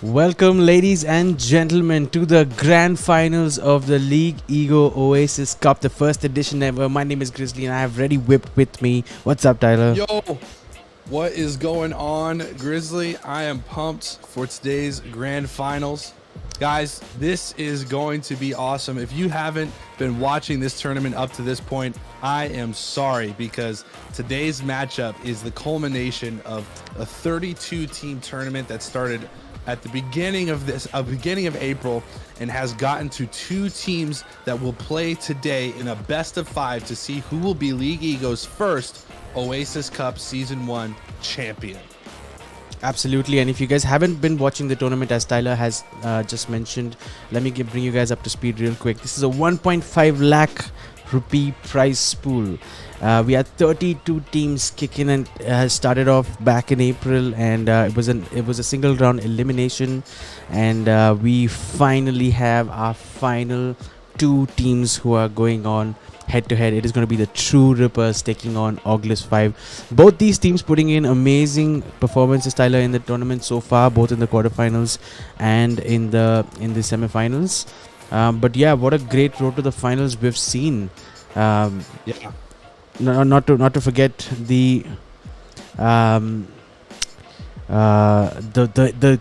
Welcome, ladies and gentlemen, to the grand finals of the League Ego Oasis Cup, the first edition ever. My name is Grizzly and I have Ready Whip with me. What's up, Tyler? Yo, what is going on, Grizzly? I am pumped for today's grand finals. Guys, this is going to be awesome. If you haven't been watching this tournament up to this point, I am sorry, because today's matchup is the culmination of a 32-team tournament that started at the beginning of April and has gotten to two teams that will play today in a best of 5 to see who will be League Ego's first Oasis Cup Season 1 champion. Absolutely, and if you guys haven't been watching the tournament, as Tyler has just mentioned, let me bring you guys up to speed real quick. This is a 1.5 lakh rupee prize pool. We had 32 teams kicking and started off back in April, and it was a single round elimination, and we finally have our final two teams who are going on head to head. It is going to be the True Rippers taking on Orgless 5. Both these teams putting in amazing performances, Tyler, in the tournament so far, both in the quarterfinals and in the semifinals. But yeah, what a great road to the finals we've seen. Yeah. Not to forget the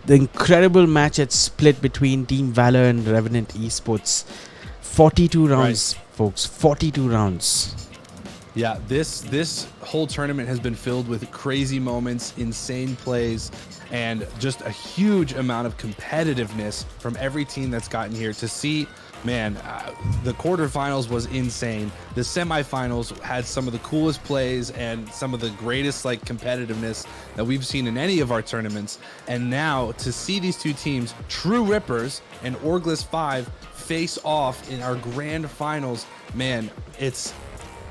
incredible match at split between Team Valor and Revenant Esports. 42 rounds, right, folks. 42 rounds. Yeah, this whole tournament has been filled with crazy moments, insane plays, and just a huge amount of competitiveness from every team that's gotten here. To see, man, the quarterfinals was insane. The semifinals had some of the coolest plays and some of the greatest competitiveness that we've seen in any of our tournaments. And now to see these two teams, True Rippers and Orgless 5, face off in our grand finals, man, this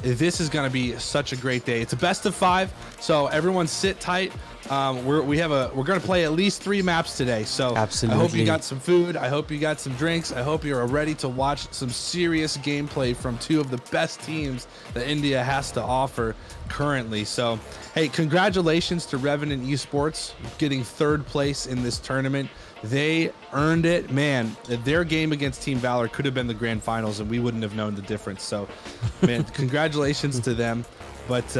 is going to be such a great day. It's a best of 5, so everyone sit tight. We're going to play at least 3 maps today, so absolutely. I hope you got some food, I hope you got some drinks, I hope you're ready to watch some serious gameplay from two of the best teams that India has to offer currently. So hey, congratulations to Revenant Esports getting 3rd place in this tournament. They earned it, man. Their game against Team Valor could have been the grand finals and we wouldn't have known the difference. So man, congratulations to them. But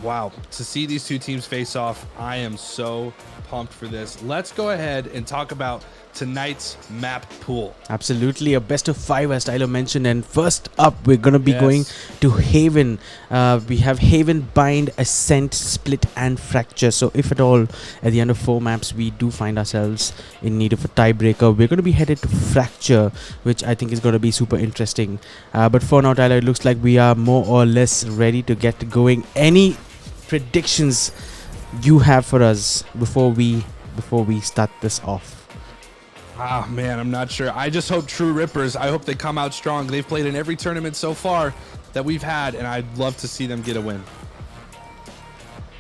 wow, to see these two teams face off, I am so pumped for this. Let's go ahead and talk about tonight's map pool. Absolutely, a best of 5, as Tyler mentioned. And first up, we're going to be going to Haven. We have Haven, Bind, Ascent, Split, and Fracture. So if at all, at the end of 4 maps, we do find ourselves in need of a tiebreaker, we're going to be headed to Fracture, which I think is going to be super interesting. But for now, Tyler, it looks like we are more or less ready to get going. Any predictions you have for us before we start this off? Ah, man, I'm not sure. I just hope True Rippers, I hope they come out strong. They've played in every tournament so far that we've had, and I'd love to see them get a win.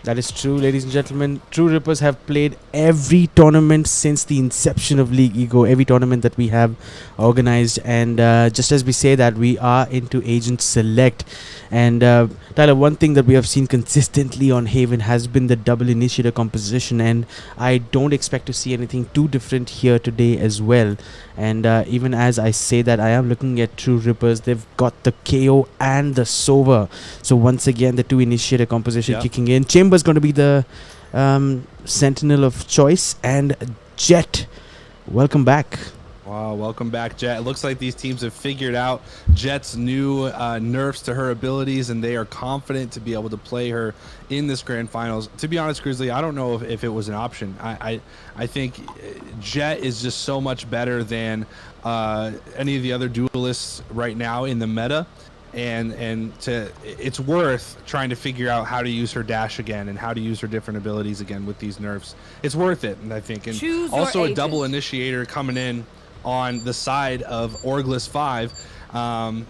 That is true, ladies and gentlemen. True Rippers have played every tournament since the inception of League Ego, every tournament that we have organized. And just as we say that, we are into Agent Select. And Tyler, one thing that we have seen consistently on Haven has been the double initiator composition. And I don't expect to see anything too different here today as well. And even as I say that, I am looking at True Rippers. They've got the KO and the Sova. So once again, the 2 initiator composition kicking in. Chamber's going to be the sentinel of choice. And Jet, welcome back. Wow, welcome back, Jet. It looks like these teams have figured out Jet's new nerfs to her abilities, and they are confident to be able to play her in this grand finals. To be honest, Grizzly, I don't know if it was an option. I think Jet is just so much better than any of the other duelists right now in the meta. And it's worth trying to figure out how to use her dash again and how to use her different abilities again with these nerfs. It's worth it, I think. And choose also a double initiator coming in on the side of Orgless 5. And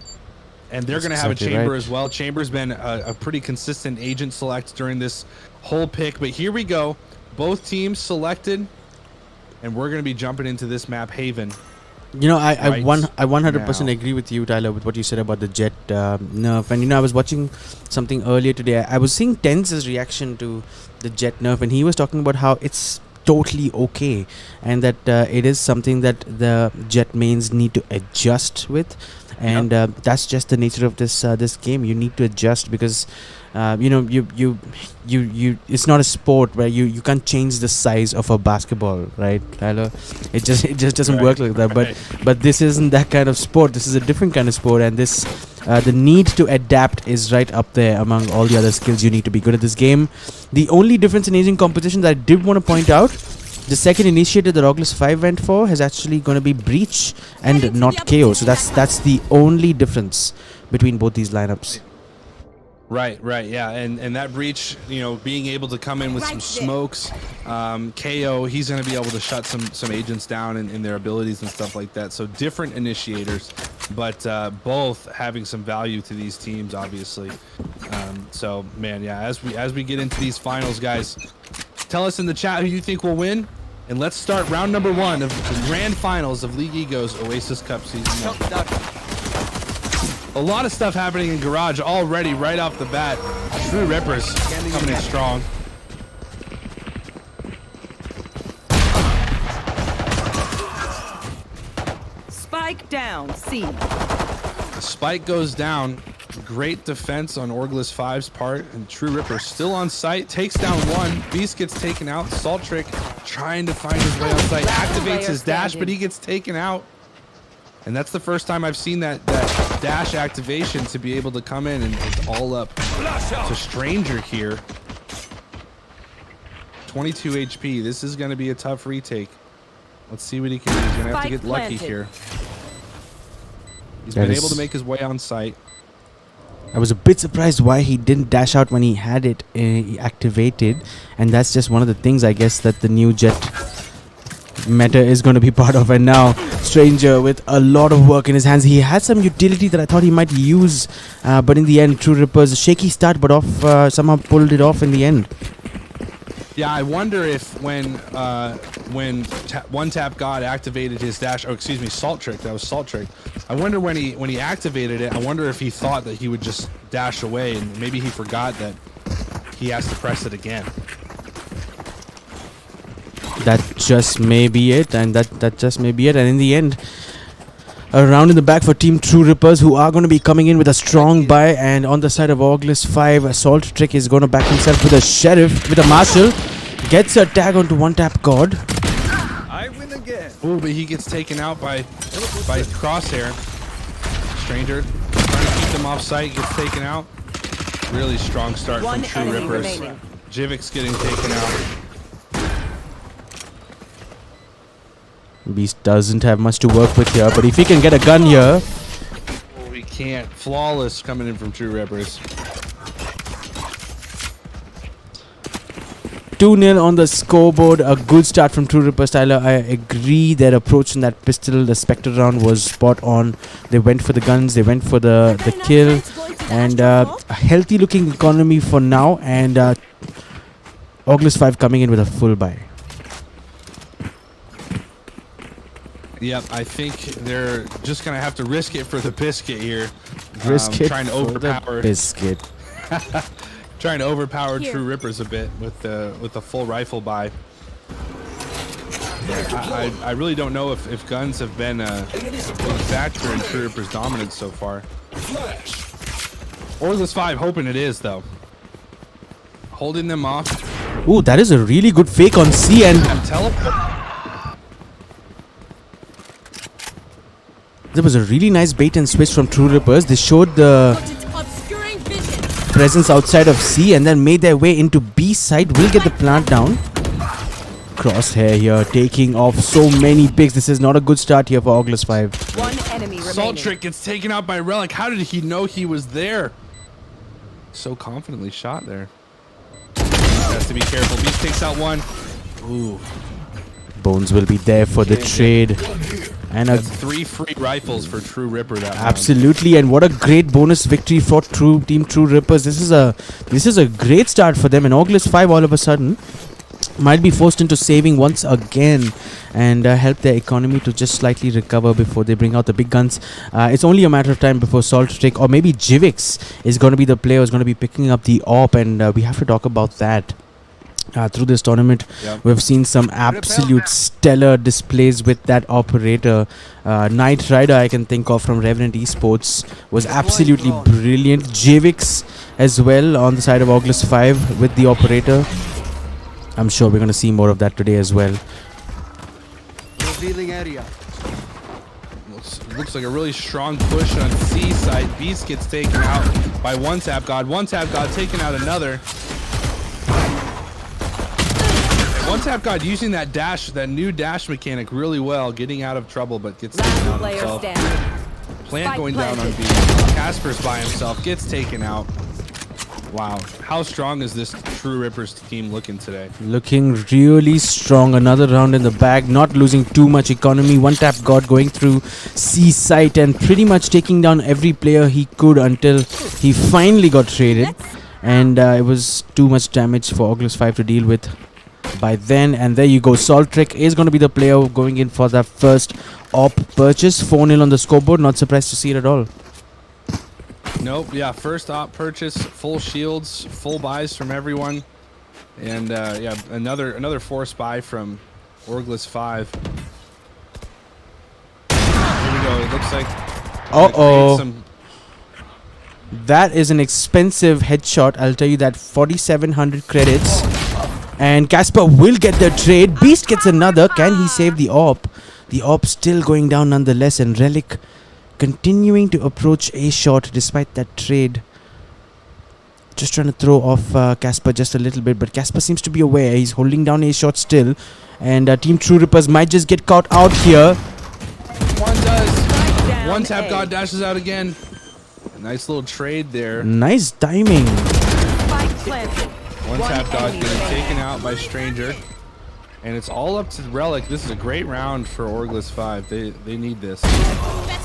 they're going to have a chamber as well. Chamber's been a pretty consistent agent select during this whole pick. But here we go. Both teams selected. And we're going to be jumping into this map, Haven. You know, I 100% agree with you, Tyler, with what you said about the Jet nerf. And, you know, I was watching something earlier today. I was seeing Tense's reaction to the Jet nerf, and he was talking about how it's totally okay, and that it is something that the Jet mains need to adjust with, and that's just the nature of this game. You need to adjust because you it's not a sport where you can't change the size of a basketball, right, Tyler? It just doesn't work like that. But this isn't that kind of sport. This is a different kind of sport, and this the need to adapt is right up there among all the other skills you need to be good at this game. The only difference in Asian competition that I did want to point out, the second initiator that Orgless 5 went for is actually going to be Breach and not KO. So that's the only difference between both these lineups. Right, yeah, and that Breach, being able to come in with some smokes, KO, he's going to be able to shut some agents down in their abilities and stuff like that. So different initiators, but both having some value to these teams, obviously. So man, yeah, as we get into these finals, guys, tell us in the chat who you think will win, and let's start round number 1 of the grand finals of League Ego's Oasis Cup Season 1. A lot of stuff happening in Garage already right off the bat. True Rippers coming in strong. Spike down, C. The spike goes down. Great defense on Orgless 5's part, and True Ripper still on site, takes down one. Beast gets taken out. Salt Trick trying to find his way on site, activates his dash, but he gets taken out. And that's the first time I've seen that dash activation to be able to come in, and it's all up to Stranger here. 22 HP. This is going to be a tough retake. Let's see what he can do. He's going to have to get lucky here. He's been able to make his way on site. I was a bit surprised why he didn't dash out when he had it activated, and that's just one of the things I guess that the new Jet meta is going to be part of. And now Stranger with a lot of work in his hands. He had some utility that I thought he might use, but in the end, True Ripper's a shaky start, but somehow pulled it off in the end. Yeah, I wonder if when One Tap God activated his dash, Salt Trick, that was Salt Trick. I wonder when he activated it, I wonder if he thought that he would just dash away, and maybe he forgot that he has to press it again. That just may be it, and that just may be it. And in the end, a round in the back for Team True Rippers, who are going to be coming in with a strong buy. And on the side of Orgless 5, Salt Trick is going to back himself with a Sheriff, with a Marshal. Gets a tag onto One Tap God. I win again. Oh, but he gets taken out by Crosshair. Stranger trying to keep them off site, gets taken out. Really strong start from True Rippers. Jivik's getting taken out. Beast doesn't have much to work with here, but if he can get a gun here... Oh, he can't. Flawless coming in from True Rippers. 2-0 on the scoreboard. A good start from True Rippers, Tyler. I agree, their approach in that pistol, the Spectre round, was spot on. They went for the guns, they went for the kill, and a healthy looking economy for now, and Orgless 5 coming in with a full buy. Yep, I think they're just gonna have to risk it for the biscuit here. Risk it trying to for the overpower biscuit. Trying to overpower True Rippers a bit with the full rifle buy. Yeah, I really don't know if guns have been a big factor in True Rippers' dominance so far. Orgless 5 hoping it is, though. Holding them off. Ooh, that is a really good fake on C, and teleport. there was a really nice bait and switch from True Rippers. They showed the presence outside of C and then made their way into B side. Will get the plant down. Crosshair here taking off so many picks. This is not a good start here for Orgless 5. One enemy remaining. Salt Trick gets taken out by Relic. How did he know he was there? So confidently shot there. Has to be careful. Beast takes out one. Ooh. Bones will be there for the trade. And that's 3 free rifles for True Ripper that absolutely round. And what a great bonus victory for Team True Rippers. This is a great start for them, and Orgless 5 all of a sudden might be forced into saving once again and help their economy to just slightly recover before they bring out the big guns. It's only a matter of time before Salt Trick or maybe Jivix is going to be the player who's going to be picking up the AWP, and we have to talk about that. through this tournament. Yep. We've seen some absolute stellar displays with that operator. Knight Rider, I can think of from Revenant Esports, was absolutely brilliant. Javix as well on the side of Orgless 5 with the operator. I'm sure we're going to see more of that today as well. Revealing area. Looks like a really strong push on C side. Beast gets taken out by one tap god. One tap god taking out another. One tap god using that dash, that new dash mechanic really well, getting out of trouble, but gets taken Last out player himself. standing. Plant Spike going down on B. planted. Casper's by himself, gets taken out. Wow, how strong is this True Rippers team looking today? Looking really strong. Another round in the bag, not losing too much economy. One tap god going through C site and pretty much taking down every player he could until he finally got traded. And it was too much damage for Orgless 5 to deal with by then. And there you go. Saltrick is going to be the player going in for that first op purchase. 4-0 on the scoreboard. Not surprised to see it at all. Nope, yeah, first op purchase, full shields, full buys from everyone. And yeah, another force buy from Orgless 5. Here we go, it looks like... some- That is an expensive headshot. I'll tell you that. 4,700 credits. And Casper will get the trade. Beast gets another. Can he save the op? The op still going down nonetheless. And Relic continuing to approach A shot despite that trade. Just trying to throw off Casper just a little bit. But Casper seems to be aware. He's holding down A shot still. And Team True Rippers might just get caught out here. One does. Down One tap A. god dashes out again. A nice little trade there. Nice timing. Spike planted. One One tap god enemy getting remaining. taken out by Stranger. And it's all up to Relic. This is a great round for Orgless 5. They need this.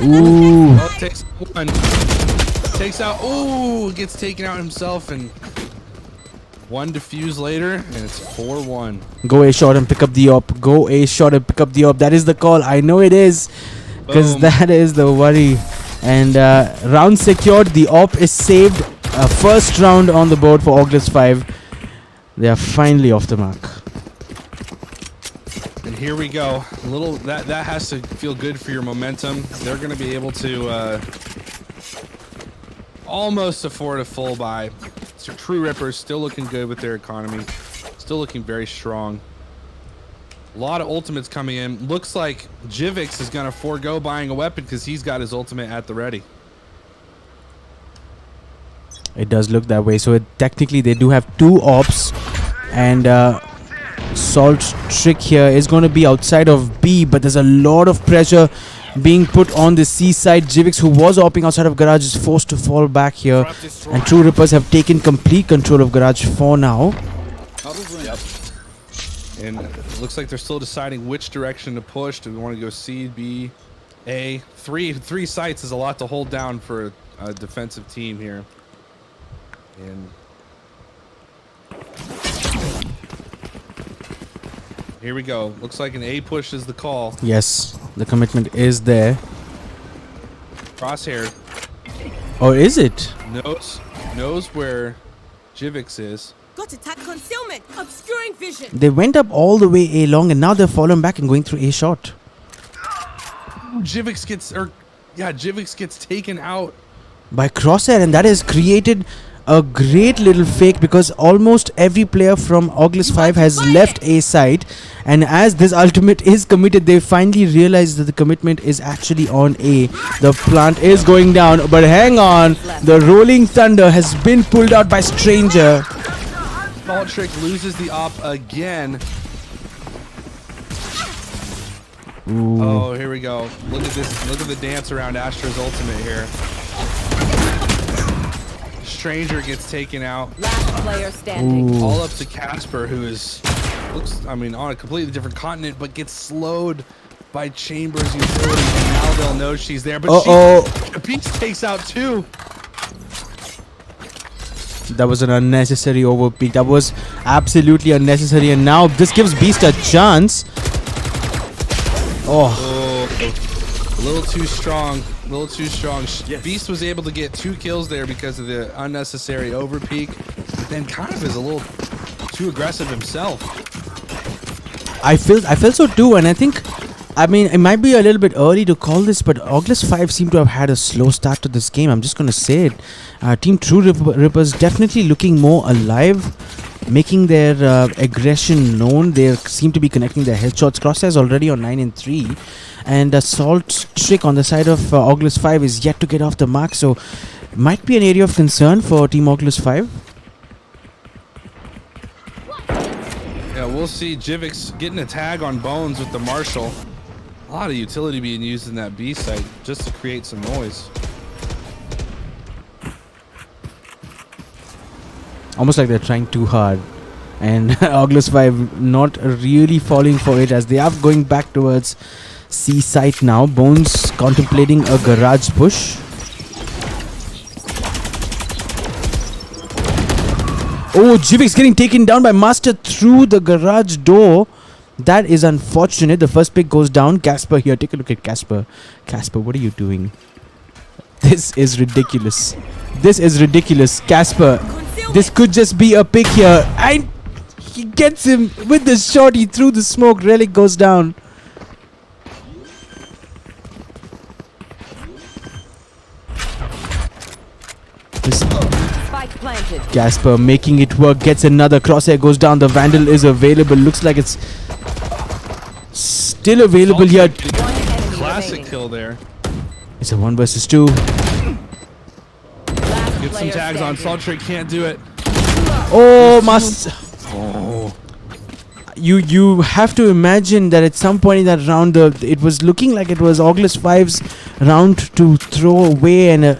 Ooh. Oh, takes one. Takes out. Ooh, gets taken out himself. And one defuse later. And it's 4-1. Go A shot and pick up the op. Go A shot and pick up the op. That is the call. I know it is. Because Boom. that is the worry. And round secured. The op is saved. First round on the board for Orgless 5. They are finally off the mark. And here we go. A little that has to feel good for your momentum. They're going to be able to almost afford a full buy. So True Rippers still looking good with their economy. Still looking very strong. A lot of ultimates coming in. Looks like Javix is going to forego buying a weapon because he's got his ultimate at the ready. It does look that way. So technically they do have two ops. And Salt Trick here is going to be outside of B. But there's a lot of pressure being put on the C side. Javix, who was opping outside of Garage, is forced to fall back here. And True Rippers have taken complete control of Garage for now. Yep. And it looks like they're still deciding which direction to push. Do we want to go C, B, A? Three sites is a lot to hold down for a defensive team here. And here we go. Looks like an A push is the call. Yes, the commitment is there. Crosshair Or is it? knows where Javix is. Got attack concealment, obscuring vision. They went up all the way A long and now they're fallen back and going through A short. Javix gets taken out. By Crosshair, and that has created a great little fake because almost every player from Orgless 5 has left A side, and as this ultimate is committed, they finally realize that the commitment is actually on A. The plant is going down, but hang on, the Rolling Thunder has been pulled out by Stranger. Salt Trick loses the op again. Ooh. Oh, here we go. Look at this. Look at the dance around Astra's ultimate here. Stranger gets taken out. Last player standing. Ooh. All up to Casper, who looks on a completely different continent, but gets slowed by Chambers utility. And now they'll know she's there. But Beast takes out two. That was an unnecessary overpeak. That was absolutely unnecessary, and now this gives Beast a chance. Oh, a little too strong. A little too strong. Beast was able to get 2 kills there because of the unnecessary overpeak, but then kind of is a little too aggressive himself. I feel so too, and I think, I mean, it might be a little bit early to call this, but Orgless 5 seem to have had a slow start to this game. I'm just gonna say it. Team True Rippers definitely looking more alive, making their aggression known. They seem to be connecting their headshots. Crosshairs already on 9 and 3, and Salt Trick on the side of Orgless 5 is yet to get off the mark. So, might be an area of concern for Team Orgless 5. Yeah, we'll see. Jivix getting a tag on Bones with the Marshall. A lot of utility being used in that B site just to create some noise. Almost like they're trying too hard. And Orgless 5 not really falling for it as they are going back towards C site now. Bones contemplating a garage push. Oh, Jivix getting taken down by Master through the garage door. That is unfortunate. The first pick goes down. Casper here. Take a look at Casper. Casper, what are you doing? This is ridiculous. This is ridiculous. Casper, this could just be a pick here. And he gets him with the shot. He threw the smoke. Relic goes down. Spike planted. Casper making it work. Gets another. Crosshair goes down. The Vandal is available. Looks like it's still available here. One enemy Classic remaining. kill there. It's a 1 versus 2. Last Get some player tags on. standing. Salt Trick can't do it. Oh, You have to imagine that at some point in that round, it was looking like it was Orgless 5's round to throw away, and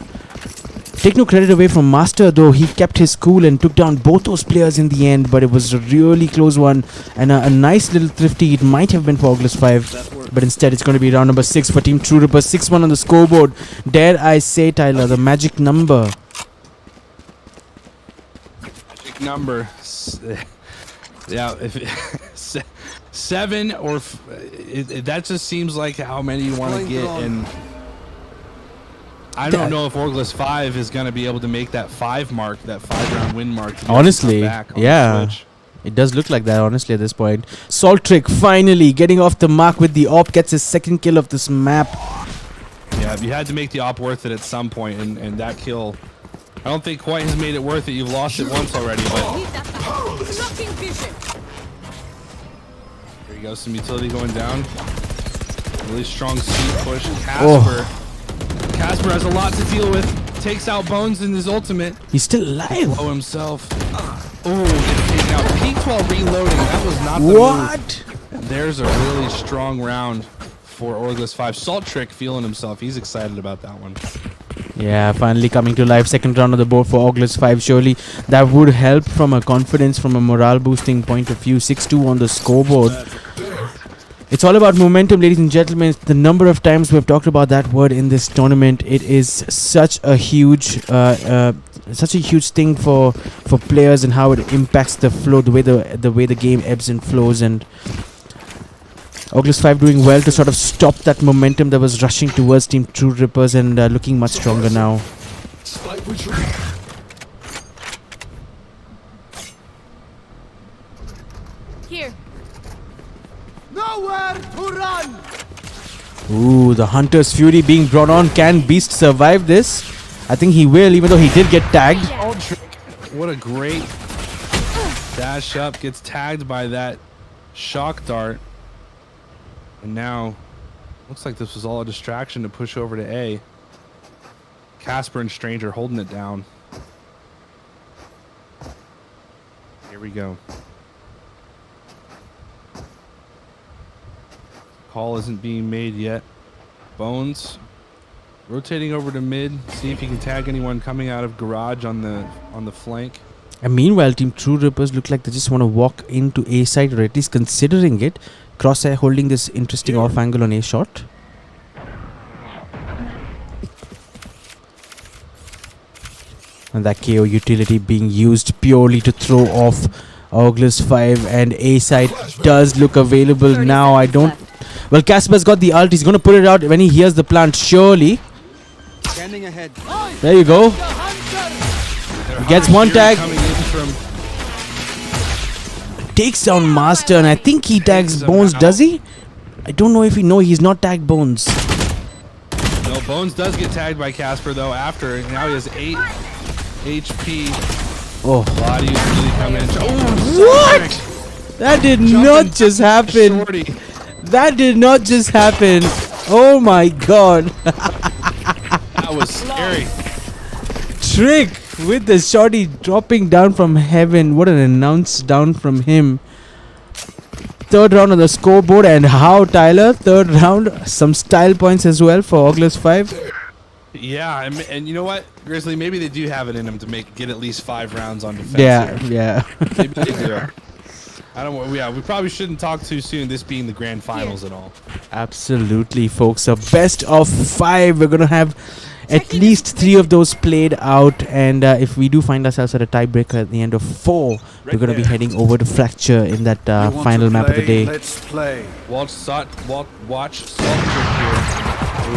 take no credit away from Master, though he kept his cool and took down both those players in the end. But it was a really close one and a nice little thrifty. It might have been for Orgless 5, but instead it's going to be round number 6 for Team True Rippers. 6-1 on the scoreboard. Dare I say, Tyler, the magic number. Magic number. Yeah, if 7 or that just seems like how many you want to get, and I don't know if Orgless 5 is going to be able to make that 5 mark, that 5-round win mark. To Honestly, come back on yeah. the Switch. It does look like that, honestly, at this point. Salt Trick finally getting off the mark with the AWP. Gets his second kill of this map. Yeah, you had to make the op worth it at some point, and that kill, I don't think quite has made it worth it. You've lost it once already, but Need that back. Blocking vision. there you go. Some utility going down. Really strong seat push. Casper. Casper has a lot to deal with. Takes out Bones in his ultimate. He's still alive. Oh, himself. Oh, gets taken out. Peaks while reloading. That was not the move. What? There's a really strong round for Orgless 5. Salt Trick feeling himself. He's excited about that one. Yeah, finally coming to life. Second round of the board for Orgless 5. Surely that would help from a confidence, from a morale boosting point of view. 6-2 on the scoreboard. It's all about momentum, ladies and gentlemen. The number of times we've talked about that word in this tournament, it is such a huge thing for players and how it impacts the flow, the way the game ebbs and flows. And Orgless 5 doing well to sort of stop that momentum that was rushing towards Team True Rippers, and looking much stronger now. Here. Nowhere to run! Ooh, the Hunter's Fury being brought on. Can Beast survive this? I think he will, even though he did get tagged. Salt Trick. What a great dash up. Gets tagged by that shock dart. And now, looks like this was all a distraction to push over to A. Casper and Stranger holding it down. Here we go. Call isn't being made yet. Bones rotating over to mid. See if he can tag anyone coming out of garage on the flank. And meanwhile, Team True Rippers look like they just want to walk into A side, or at least considering it. Crosshair holding this interesting off angle on A shot. And that KO utility being used purely to throw off Orgless 5, and A side does look available now. I don't... Well, Casper's got the ult. He's going to put it out when he hears the plant, surely. Standing ahead. There you go. Gets one tag. Coming in from takes down Master, and I think he tags Takes him Bones. out. Does he? I don't know if he. No, he's not tagged Bones. No, Bones does get tagged by Casper though. After now he has 8 HP. Oh, Ladi's really coming. what? That did not just happen. Shorty. That did not just happen. Oh my God. That was scary. Trick with the shorty dropping down from heaven. What an announce down from him. Third round on the scoreboard, and how, Tyler? Third round, some style points as well for Orgless 5. Yeah, and you know what, Grizzly? Maybe they do have it in them to get at least 5 rounds on defense. Yeah, here. yeah. Maybe they do. I don't. Yeah, we probably shouldn't talk too soon. This being the grand finals and all. Absolutely, folks. A best of 5. We're gonna have at least 3 of those played out, and if we do find ourselves at a tiebreaker at the end of 4, we're gonna be heading over to Fracture in that final map of the day. Let's play. Watch Salt Trick here.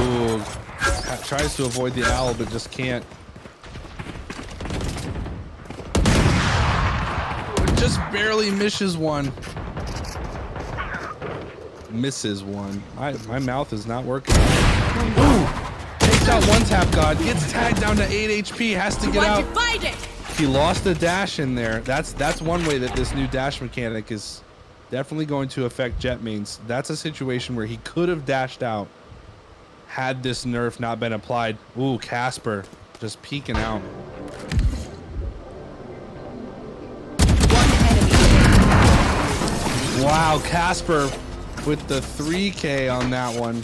Ooh, tries to avoid the owl, but just can't. Just barely misses one. Misses one. My mouth is not working. Ooh! Takes out one tap god. Gets tagged down to 8 HP. Has to get out. Divided. He lost a dash in there. That's one way that this new dash mechanic is definitely going to affect jet mains. That's a situation where he could have dashed out had this nerf not been applied. Ooh, Casper just peeking out. Wow, Casper with the 3K on that one.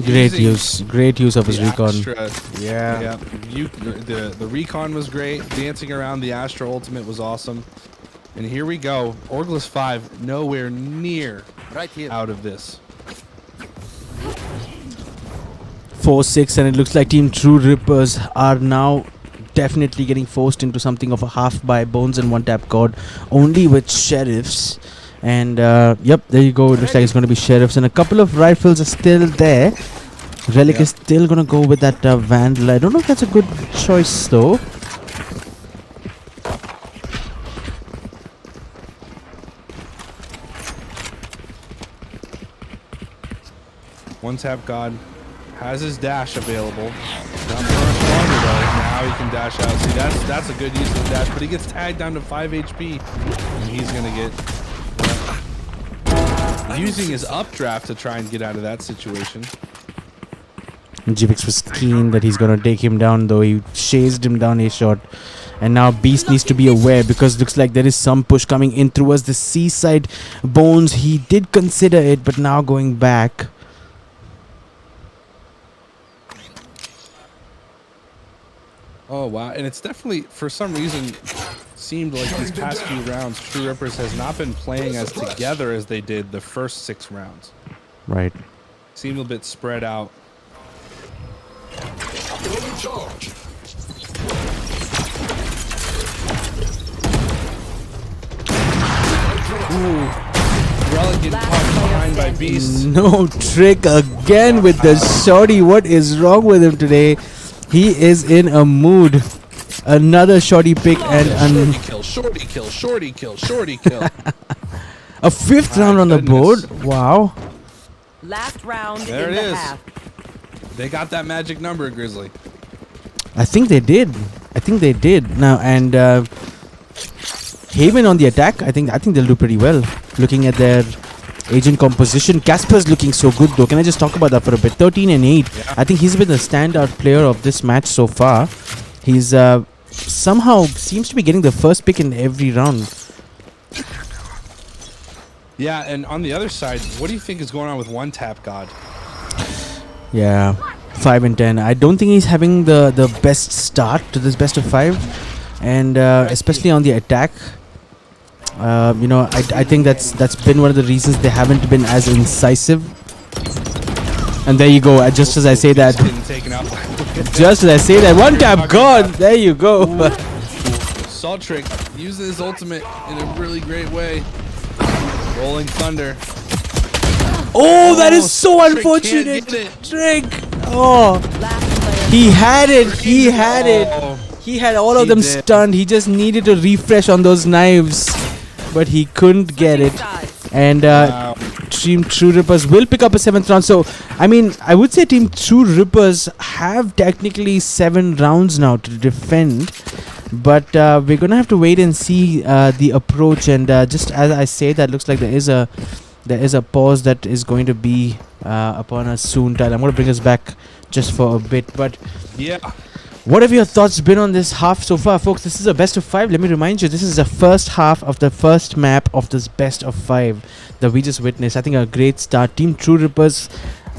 Great use of his recon. Astra. Yeah. The recon was great. Dancing around the Astra ultimate was awesome. And here we go. Orgless 5 nowhere near Right here. out of this. 4-6, and it looks like Team True Rippers are now definitely getting forced into something of a half by Bones and one tap god, only with Sheriffs. And yep, there you go. It looks like it's going to be Sheriffs, and a couple of rifles are still there. Relic is still going to go with that Vandal. I don't know if that's a good choice though. One tap god has his dash available. Not for much longer though. Now he can dash out. See, that's a good use of the dash, but he gets tagged down to 5 HP, and he's gonna get using his updraft to try and get out of that situation. Jivix was keen that he's gonna take him down, though he chased him down a shot. And now Beast needs to be aware, because looks like there is some push coming in towards the seaside. Bones, he did consider it, but now going back. Oh wow, and it's definitely, for some reason, seemed like these past few rounds, True Rippers has not been playing as together as they did the first 6 rounds. Right. Seemed a bit spread out. Ooh, Relic getting caught behind by Beast. No trick again with the shorty. What is wrong with him today? He is in a mood. Another shorty pick and Shorty kill. a 5th round on the board. Wow. Last round There in it the is. half. They got that magic number, Grizzly. I think they did. Now, and Haven on the attack. I think they'll do pretty well. Looking at their agent composition, Casper's looking so good though. Can I just talk about that for a bit? 13 and 8. Yeah. I think he's been the standout player of this match so far. He's somehow seems to be getting the first pick in every round. Yeah, and on the other side, what do you think is going on with one tap god? Yeah, 5 and 10. I don't think he's having the best start to this best of 5, and especially on the attack. You know, I think that's been one of the reasons they haven't been as incisive. And there you go. Just as I say that, Getting taken out by just as I say that, one tap god. There you go. Salt Trick using his ultimate in a really great way. Rolling Thunder. Oh, that is so Trick unfortunate. can't get it. Trick. Oh, Last player. he had it. He had it. Oh, He had all of He them did. stunned. He just needed to refresh on those knives. but he couldn't get it. And Team True Rippers will pick up a 7th round. So, I mean, I would say Team True Rippers have technically 7 rounds now to defend. But we're going to have to wait and see the approach. And just as I say, that looks like there is a pause that is going to be upon us soon. I'm going to bring us back just for a bit. But yeah. What have your thoughts been on this half so far, folks? This is a best of 5. Let me remind you, this is the first half of the first map of this best of 5 that we just witnessed. I think a great start. Team True Rippers,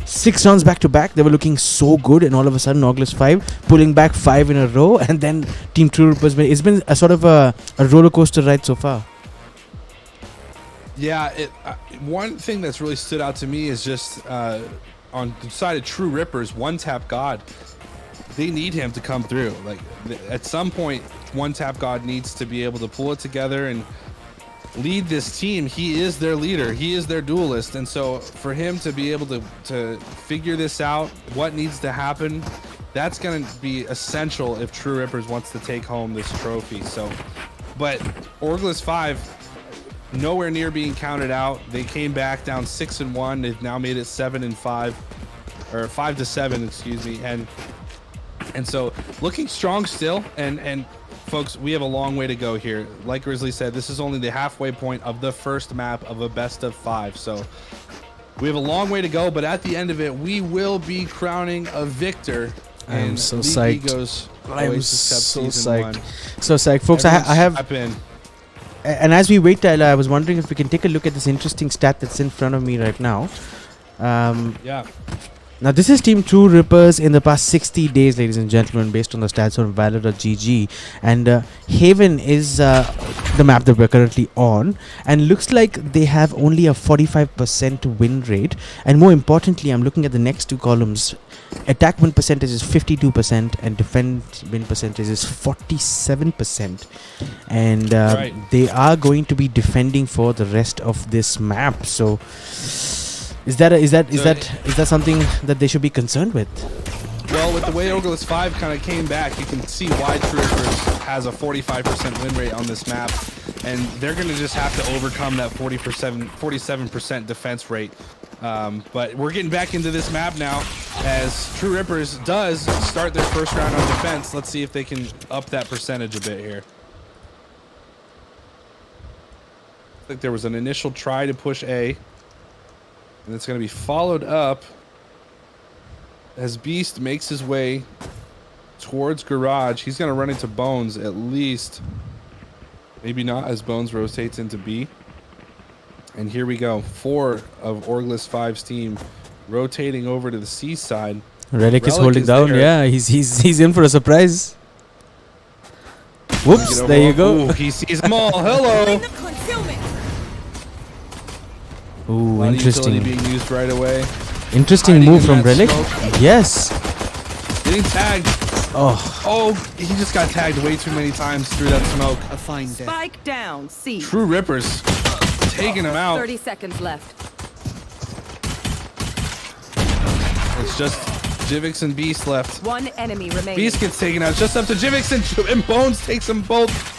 6 rounds back to back. They were looking so good, and all of a sudden, Orgless 5 pulling back 5 in a row, and then Team True Rippers. It's been a sort of a roller coaster ride so far. Yeah, one thing that's really stood out to me is just on the side of True Rippers, One Tap God. They need him to come through. Like at some point, One Tap God needs to be able to pull it together and lead this team. He is their leader. He is their duelist. And so for him to be able to figure this out, what needs to happen, that's going to be essential if True Rippers wants to take home this trophy. So, but Orgless 5, nowhere near being counted out. They came back down 6-1. They've now made it 7-5, or 5-7, excuse me. And so looking strong still, and folks, we have a long way to go here. Like Grizzly said, this is only the halfway point of the first map of a best of 5. So we have a long way to go, but at the end of it, we will be crowning a victor. I am so psyched. I am so psyched. So psyched, folks. I have. And as we wait, Tyler, I was wondering if we can take a look at this interesting stat that's in front of me right now. Yeah. Now, this is Team True Rippers in the past 60 days, ladies and gentlemen, based on the stats on valor.gg. And Haven is the map that we're currently on. And looks like they have only a 45% win rate. And more importantly, I'm looking at the next 2 columns. Attack win percentage is 52% and defend win percentage is 47%. And they are going to be defending for the rest of this map. So is that something that they should be concerned with? Well, with the way Orgless 5 kind of came back, you can see why True Rippers has a 45% win rate on this map, and they're going to just have to overcome that 47% defense rate. But we're getting back into this map now as True Rippers does start their first round on defense. Let's see if they can up that percentage a bit here. I think there was an initial try to push A, and it's going to be followed up as Beast makes his way towards Garage. He's going to run into Bones at least. Maybe not, as Bones rotates into B. And here we go. 4 of Orgless 5's team rotating over to the C side. Relic is holding down. There. Yeah, he's in for a surprise. Whoops, there you go. Ooh, he sees them all. Hello. Ooh, interesting. Being used right away. Interesting move from Relic. Yes. Getting tagged. Oh, he just got tagged way too many times through that smoke. A fine day. Spike down, C. True Rippers taking him out. 30 seconds left. It's just Jivix and Beast left. 1 enemy remaining. Beast gets taken out. Just up to Jivix and Bones takes them both.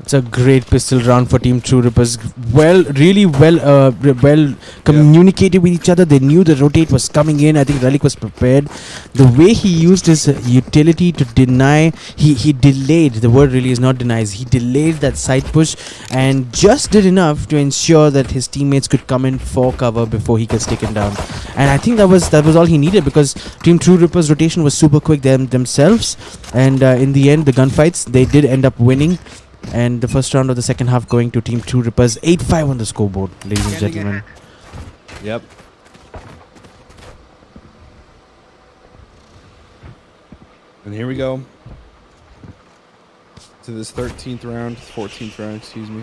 It's a great pistol round for Team True Rippers. Really well communicated with each other. They knew the rotate was coming in. I think Relic was prepared. The way he used his utility to deny, he delayed. The word really is not denies. He delayed that side push and just did enough to ensure that his teammates could come in for cover before he gets taken down. And I think that was all he needed, because Team True Rippers rotation was super quick themselves. And in the end, the gunfights, they did end up winning. And the first round of the second half going to Team True Rippers. 8-5 on the scoreboard, ladies and gentlemen. Yep. And here we go to this 14th round, excuse me.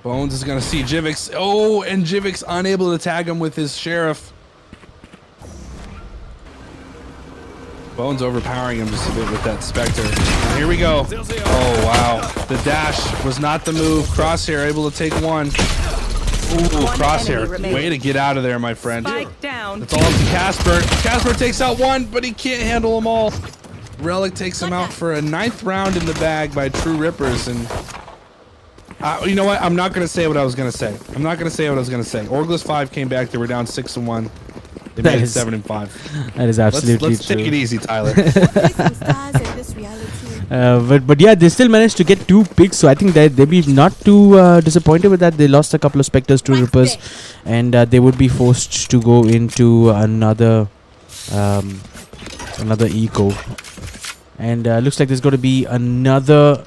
Bones is going to see Jivix. Oh, and Jivix unable to tag him with his Sheriff. Bones overpowering him just a bit with that Spectre. And here we go. Oh, wow. The dash was not the move. Crosshair able to take 1. Ooh, Crosshair. Way to get out of there, my friend. Spike down. It's all up to Casper. Casper takes out 1, but he can't handle them all. Relic takes him out for a 9th round in the bag by True Rippers. And You know what? I'm not gonna say what I was gonna say. Orgless 5 came back. They were down 6-1. They made it 7-5. That is absolutely Let's true. take it easy, Tyler. Some stars in this reality. But yeah, they still managed to get 2 picks, so I think that they'd be not too disappointed with that. They lost a couple of Spectres, 2 Rippers, and they would be forced to go into another eco. And looks like there's going to be another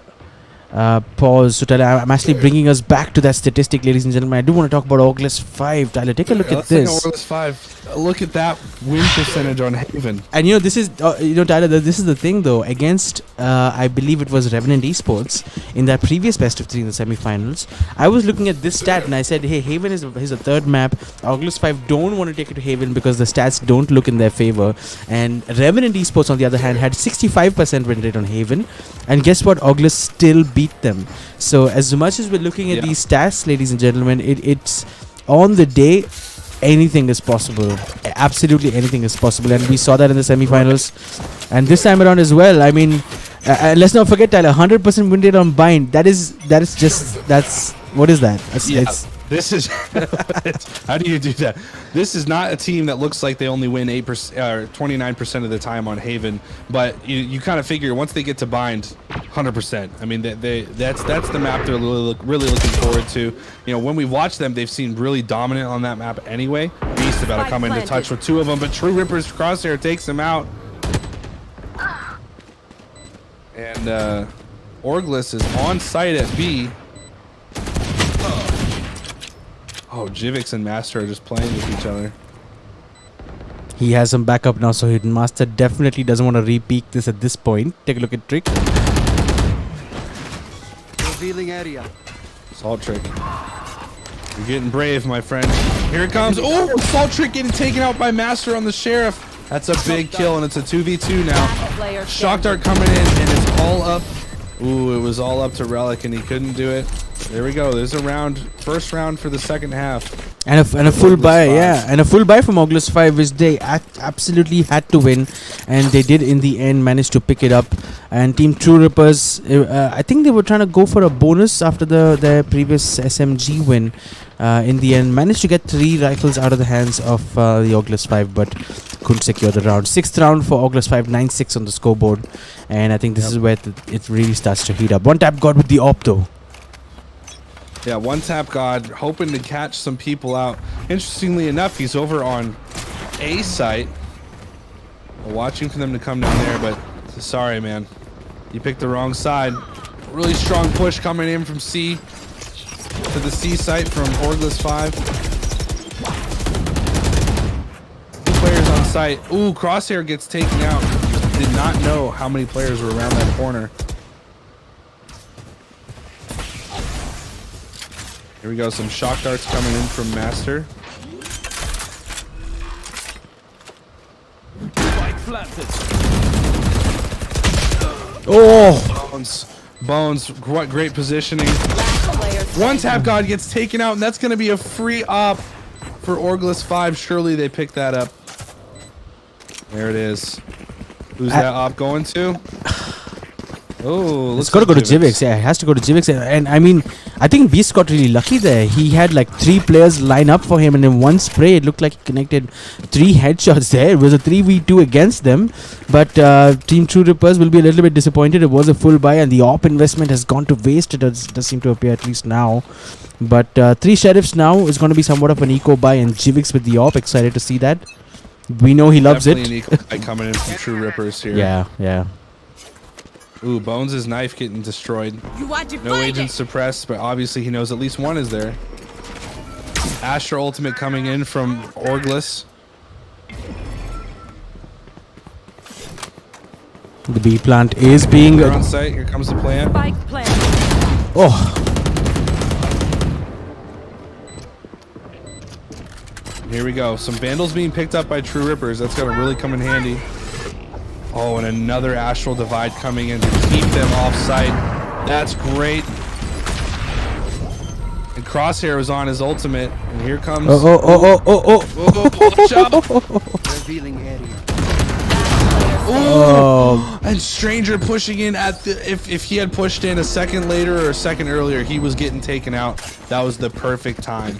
pause. So Tyler, I'm actually bringing us back to that statistic, ladies and gentlemen. I do want to talk about Orgless 5. Tyler, take a look at Let's take this. Orgless 5. Look at that win percentage on Haven. And this is Tyler, this is the thing though, against I believe it was Revenant Esports in that previous best of 3 in the semi-finals. I was looking at this stat and I said, hey, Haven is a third map. Orgless 5 don't want to take it to Haven because the stats don't look in their favor, and Revenant Esports on the other hand had 65% win rate on Haven, and guess what, Orgless still beat them. So as much as we're looking at these stats, ladies and gentlemen, it's on the day, anything is possible. Absolutely anything is possible, and we saw that in the semi-finals and this time around as well. I mean, let's not forget, Tyler, 100% win rate on bind. That's what is that? It's This is how do you do that? This is not a team that looks like they only win 8% or 29% of the time on Haven, but you kind of figure once they get to bind, 100%. I mean, that's the map they're really looking forward to. When we watch them, they've seemed really dominant on that map anyway. Beast about to come into touch with 2 of them, but True Ripper's crosshair takes him out, and Orgless is on site at B. Oh, Jivix and Master are just playing with each other. He has some backup now, so Hidden Master definitely doesn't want to re-peak this at this point. Take a look at Trick. Revealing area. Salt Trick. You're getting brave, my friend. Here it comes. Oh, Salt Trick getting taken out by Master on the Sheriff. That's a big kill, and it's a 2v2 now. Shock Dart coming in, and it's all up. Ooh, it was all up to Relic, and he couldn't do it. There we go. There's a round, first round for the second half. And a full buy, and a full buy from Orgless 5, which they absolutely had to win, and they did in the end manage to pick it up. And Team True Rippers, I think they were trying to go for a bonus after their previous SMG win. In the end, managed to get 3 rifles out of the hands of the Orgless 5, but couldn't secure the round. 6th round for Orgless 5, 9-6 on the scoreboard, and I think this is where it really starts to heat up. One tap God with the AWP though. Yeah, one tap God, hoping to catch some people out. Interestingly enough, he's over on A site, watching for them to come down there, but sorry, man. You picked the wrong side. Really strong push coming in from C to the C site from Orgless 5. 2 players on site. Ooh, Crosshair gets taken out. Did not know how many players were around that corner. Here we go, some shock darts coming in from Master. Oh! Bones, great positioning. One tap God gets taken out, and that's going to be a free op for Orgless 5. Surely they pick that up. There it is. Who's that op going to? Oh, it's got to go to Jivix. Yeah, it has to go to Jivix. And I mean, I think Beast got really lucky there. He had like 3 players line up for him, and in one spray, it looked like he connected 3 headshots there. It was a 3v2 against them. But Team True Rippers will be a little bit disappointed. It was a full buy, and the AWP investment has gone to waste. It does seem to appear, at least now. But 3 Sheriffs now is going to be somewhat of an eco buy, and Jivix with the AWP. Excited to see that. We know he loves it. Definitely an eco buy coming in from True Rippers here. Yeah, yeah. Ooh, Bones' knife getting destroyed. No agents suppressed, but obviously he knows at least one is there. Astra ultimate coming in from Orgless. The B plant is being... They're on site. Here comes the plant. Oh! Here we go. Some Vandals being picked up by True Rippers. That's going to really come in handy. Oh, and another Astral Divide coming in to keep them off site. That's great. And Crosshair was on his ultimate. And here comes... Oh! Watch out. Revealing area. Oh. And Stranger pushing in at the if he had pushed in a second later or a second earlier, he was getting taken out. That was the perfect time.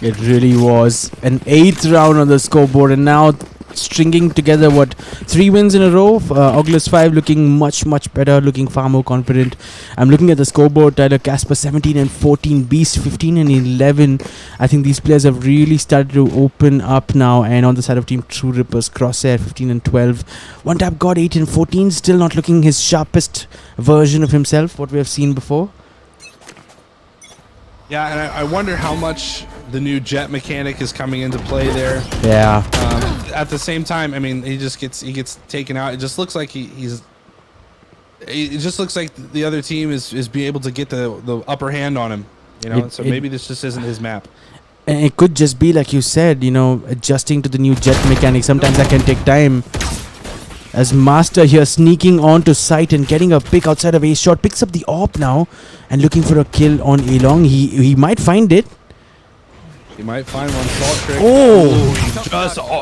It really was. An 8th round on the scoreboard, and now stringing together 3 wins in a row. Orgless 5 looking much better, looking far more confident. I'm looking at the scoreboard. Tyler, Casper 17 and 14, Beast 15 and 11. I think these players have really started to open up now. And on the side of Team True Rippers, Crosshair 15 and 12, One Tap God 8 and 14, still not looking his sharpest version of himself, what we have seen before. Yeah, and I wonder how much the new jet mechanic is coming into play there. Yeah. At the same time, I mean, he gets taken out. It just looks like it just looks like the other team is being able to get the upper hand on him. You know, so maybe this just isn't his map. And it could just be like you said, you know, adjusting to the new jet mechanic. Sometimes that can take time. As Master here sneaking onto site and getting a pick outside of A shot, picks up the AWP now and looking for a kill on A long. He might find it. He might find one salt trick. Oh!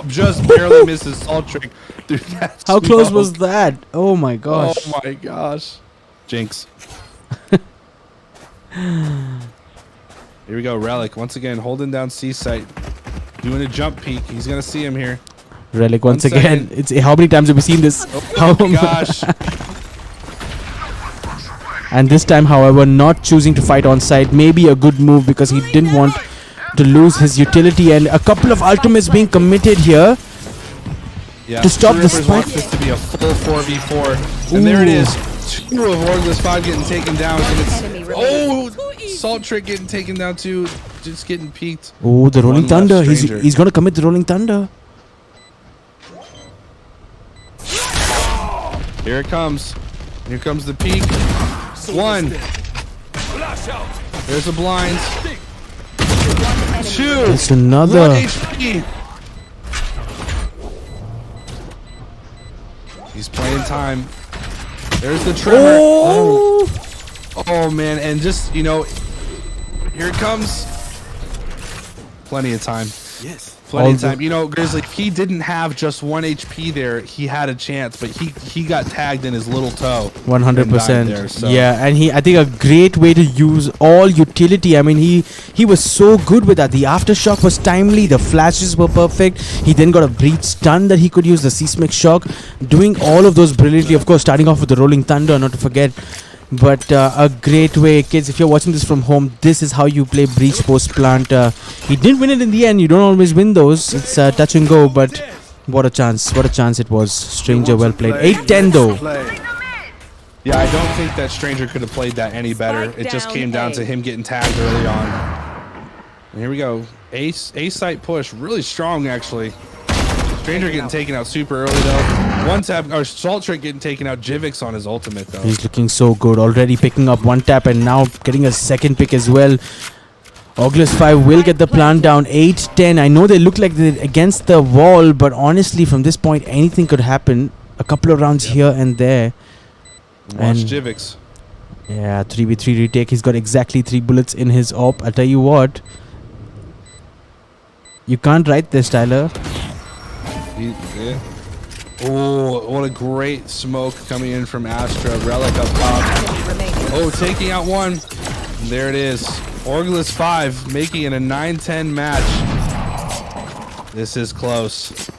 He just barely misses salt trick. Dude, that's How close was that? Oh my gosh. Oh my gosh. Jinx. Here we go, Relic once again holding down C site, doing a jump peek. He's gonna see him here. Relic once again. It's how many times have we seen this? Oh my gosh. And this time, however, not choosing to fight on site may be a good move because he didn't want to lose his utility, and a couple of ultimates being committed here to stop the spike. This to be a full 4v4, and there it is. 2 of Orgless 5 getting taken down, and it's salt trick getting taken down too, just getting peeked. Oh, the Rolling One left Thunder. Stranger. He's gonna commit the Rolling Thunder. Here it comes. Here comes the peek. 1. There's the blinds. 2. It's another. 1 HP. He's playing time. There's the tremor. Oh man, and just, you know, here it comes. Plenty of time. Yes. Plenty of time. You know, Grizzly, if he didn't have just 1 HP there, he had a chance, but he got tagged in his little toe. 100%. There, so. Yeah, and I think a great way to use all utility. I mean, he was so good with that. The aftershock was timely. The flashes were perfect. He then got a breach stun that he could use. The seismic shock, doing all of those brilliantly. Of course, starting off with the Rolling Thunder, not to forget. But a great way, kids, if you're watching this from home, this is how you play Breach Post Plant. He didn't win it in the end. You don't always win those. It's touch and go, but what a chance. What a chance it was. Stranger, well played. 8-10 though. Yeah, I don't think that Stranger could have played that any better. It just came down to him getting tagged early on. And here we go. A site push. Really strong, actually. Stranger getting taken out super early though. 1 tap, or Salt Trick getting taken out. Jivix on his ultimate though. He's looking so good. Already picking up 1 tap and now getting a second pick as well. Orgless 5 will get the plant down. 8-10. I know they look like they're against the wall, but honestly, from this point, anything could happen. A couple of rounds here and there. Watch Jivix. Yeah, 3v3 retake. He's got exactly 3 bullets in his AWP. I'll tell you what. You can't write this, Tyler. Yeah. Oh, what a great smoke coming in from Astra. Relic up top. Oh, taking out 1. There it is. Orgless 5 making it a 9-10 match. This is close.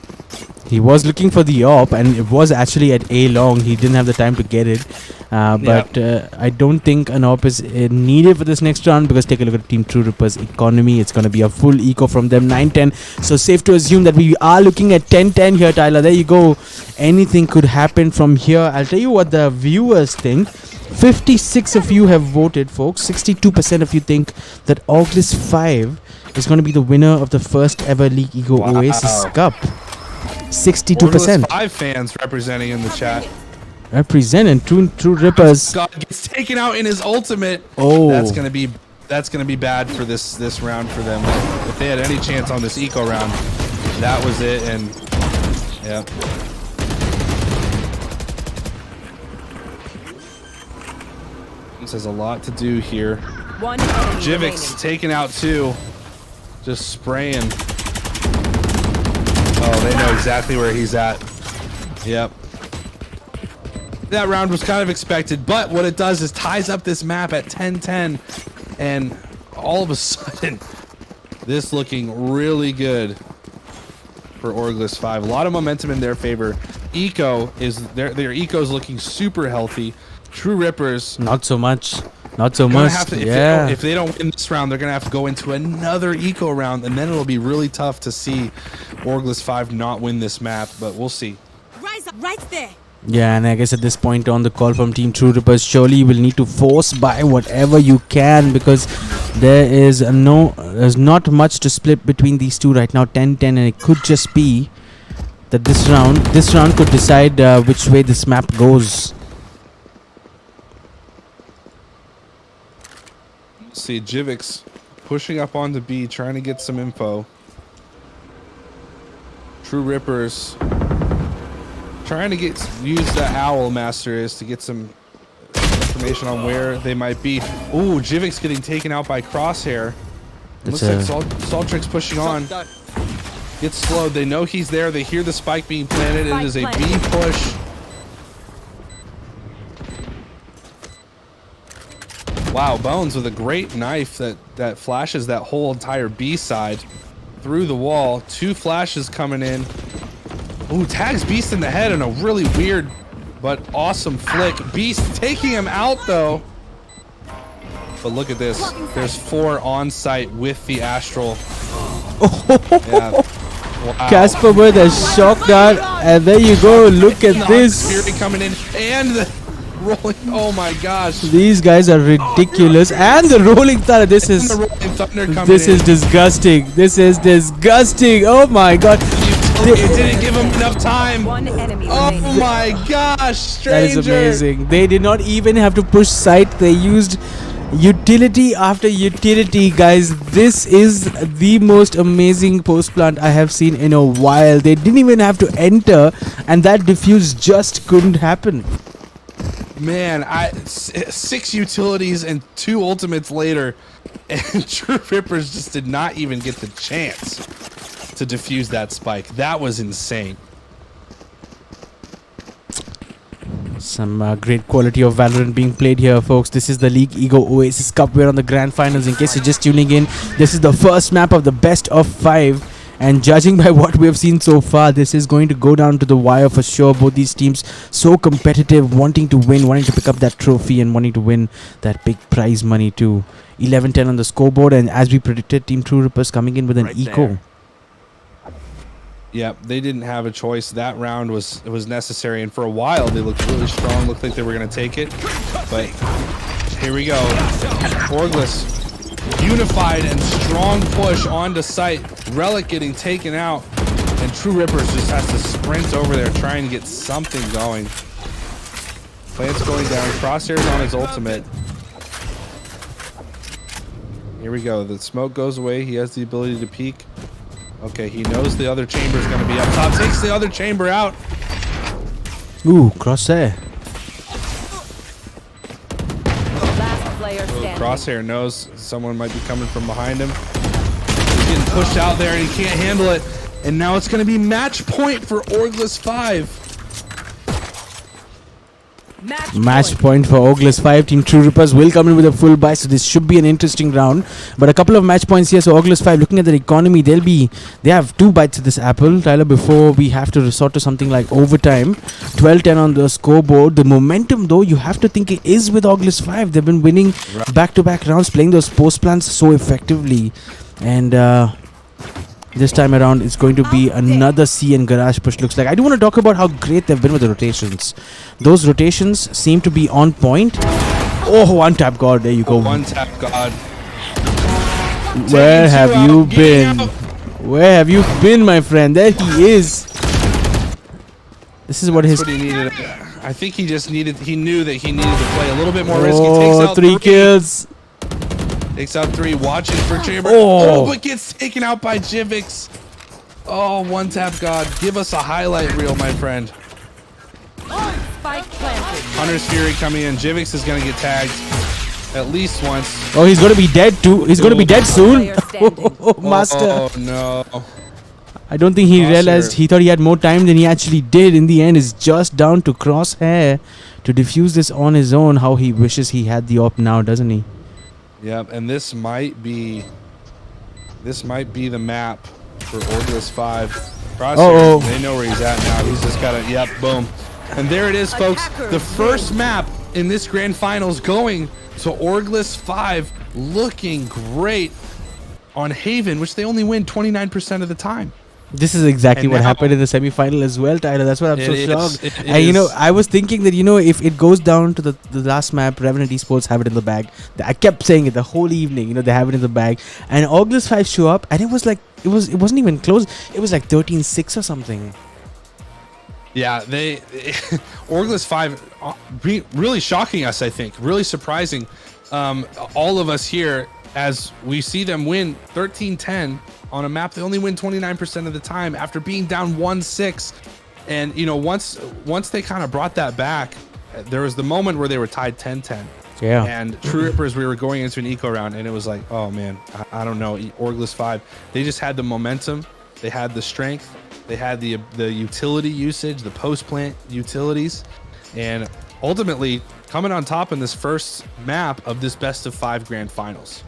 He was looking for the AWP, and it was actually at A long. He didn't have the time to get it. But I don't think an AWP is needed for this next round, because take a look at Team True Rippers economy. It's going to be a full eco from them. 9-10. So safe to assume that we are looking at 10-10 here, Tyler. There you go. Anything could happen from here. I'll tell you what the viewers think. 56 of you have voted, folks. 62% of you think that Orgless 5 is going to be the winner of the first ever League Ego Oasis Cup. 62%. Orgless 5 fans representing in the chat. Representing True Rippers. God gets taken out in his ultimate. Oh, that's gonna be bad for this round for them. If they had any chance on this eco round, that was it. And yeah. This has a lot to do here. Jivix taken out 2. Just spraying. Oh, they know exactly where he's at. Yep. That round was kind of expected, but what it does is ties up this map at 10-10, and all of a sudden, this looking really good for Orgless 5. A lot of momentum in their favor. Eco is their Eco is looking super healthy. True Rippers Not so much. Not so much. if they don't win this round, they're gonna have to go into another Eco round, and then it'll be really tough to see Orgless 5 not win this map. But we'll see. Rise up right there. Yeah, and I guess at this point on the call from Team True Rippers, surely you will need to force buy whatever you can, because there's not much to split between these two right now. 10-10, and it could just be that this round could decide which way this map goes. See Jivix pushing up onto B, trying to get some info. True Rippers trying to use the Owl Master is to get some information on where they might be. Ooh, Jivix getting taken out by Crosshair. Looks like Saltrix pushing on. Gets slowed. They know he's there. They hear the spike being planted. It is a B push. Wow, Bones with a great knife that flashes that whole entire B side through the wall. 2 flashes coming in. Ooh, tags Beast in the head in a really weird but awesome flick. Beast taking him out though. But look at this. There's 4 on site with the Astral. Yeah. Wow. Casper with a shock dart, and there you go. Look at this. Fury coming in and the rolling. Oh my gosh. These guys are ridiculous. And the rolling thunder. This is disgusting. This is disgusting. Oh my god. It didn't give him enough time. One enemy Oh remaining. my gosh, Stranger. That is amazing. They did not even have to push site. They used utility after utility, guys. This is the most amazing post plant I have seen in a while. They didn't even have to enter, and that diffuse just couldn't happen. Man, 6 utilities and 2 ultimates later, and True Rippers just did not even get the chance to defuse that spike. That was insane. Some great quality of Valorant being played here, folks. This is the League Ego Oasis Cup. We're on the grand finals. In case you're just tuning in, this is the first map of the best of 5. And judging by what we have seen so far, this is going to go down to the wire for sure. Both these teams so competitive, wanting to win, wanting to pick up that trophy, and wanting to win that big prize money too. 11-10 on the scoreboard, and as we predicted, Team True Rippers coming in with an eco. Yep, they didn't have a choice. That round was necessary, and for a while they looked really strong. Looked like they were going to take it, but here we go. Orgless, unified and strong push onto site. Relic getting taken out, and True Rippers just has to sprint over there, trying to get something going. Plant's going down. Crosshair's on his ultimate. Here we go. The smoke goes away. He has the ability to peek. Okay, he knows the other chamber is going to be up top. Takes the other chamber out. Ooh, Crosshair. Last player standing. Crosshair knows someone might be coming from behind him. He's getting pushed out there and he can't handle it. And now it's going to be match point for Orgless 5. Match point for Orgless 5. Team True Rippers will come in with a full buy, so this should be an interesting round. But a couple of match points here. So Orgless 5, looking at their economy, they have 2 bites of this apple, Tyler, before we have to resort to something like overtime. 12-10 on the scoreboard. The momentum, though, you have to think it is with Orgless 5. They've been winning back-to-back rounds, playing those post plans so effectively. And this time around, it's going to be another C and garage push, looks like. I do want to talk about how great they've been with the rotations. Those rotations seem to be on point. Oh, one tap god. There you go. One tap god. Where have you been? Where have you been, my friend? There he is. This is what That's what he needed. I think he just needed. He knew that he needed to play a little bit more risky. Oh, Takes out 3 kills. Takes out 3, watching for chamber. Oh. But gets taken out by Jivix. Oh, one tap god. Give us a highlight reel, my friend. Spike planted. Hunter's Fury coming in. Jivix is going to get tagged at least once. Oh, he's going to be dead too. He's going to be dead soon. Player standing. Oh, master. Oh, no. I don't think he Crosshair. realized. He thought he had more time than he actually did. In the end, it's just down to Crosshair to defuse this on his own. How he wishes he had the op now, doesn't he? Yep, and this might be the map for Orgless 5. Crosshair, they know where he's at now. He's just got to, yep, boom. And there it is, folks. The first map in this grand finals going to Orgless 5, looking great on Haven, which they only win 29% of the time. This is exactly And what now- happened in the semi-final as well, Tyler. That's what I'm so It is. shocked. It And you know, is. I was thinking that, you know, if it goes down to the last map, Revenant Esports have it in the bag. I kept saying it the whole evening. You know, they have it in the bag. And Orgless 5 show up, and it was like it wasn't even close. It was like 13-6 or something. Yeah, they Orgless 5 really shocking us, I think. Really surprising all of us here as we see them win 13-10 on a map they only win 29% of the time after being down 1-6. And you know, once they kind of brought that back, there was the moment where they were tied 10-10. Yeah. And True Rippers, we were going into an eco round, and it was like, oh man, I don't know. Orgless 5, they just had the momentum, they had the strength, they had the utility usage, the post plant utilities, and ultimately coming on top in this first map of this best of 5 grand finals.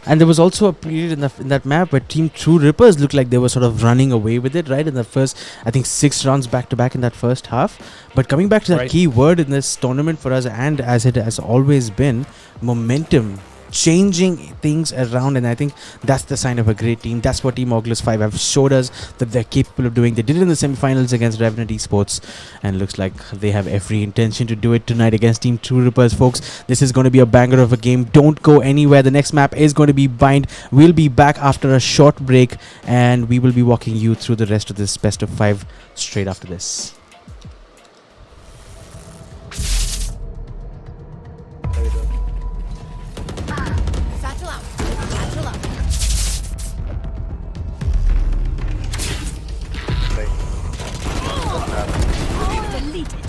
And there was also a period in that map where Team True Rippers looked like they were sort of running away with it, right? In the first, I think, 6 rounds back to back in that first half. But coming back to that Right. key word in this tournament for us, and as it has always been, momentum. Changing things around, and I think that's the sign of a great team. That's what Team Orgless 5 have showed us that they're capable of doing. They did it in the semifinals against Revenant Esports, and looks like they have every intention to do it tonight against Team True Rippers, folks. This is going to be a banger of a game. Don't go anywhere. The next map is going to be Bind. We'll be back after a short break, and we will be walking you through the rest of this best of 5 straight after this. Satchel out. Satchel out. Deleted.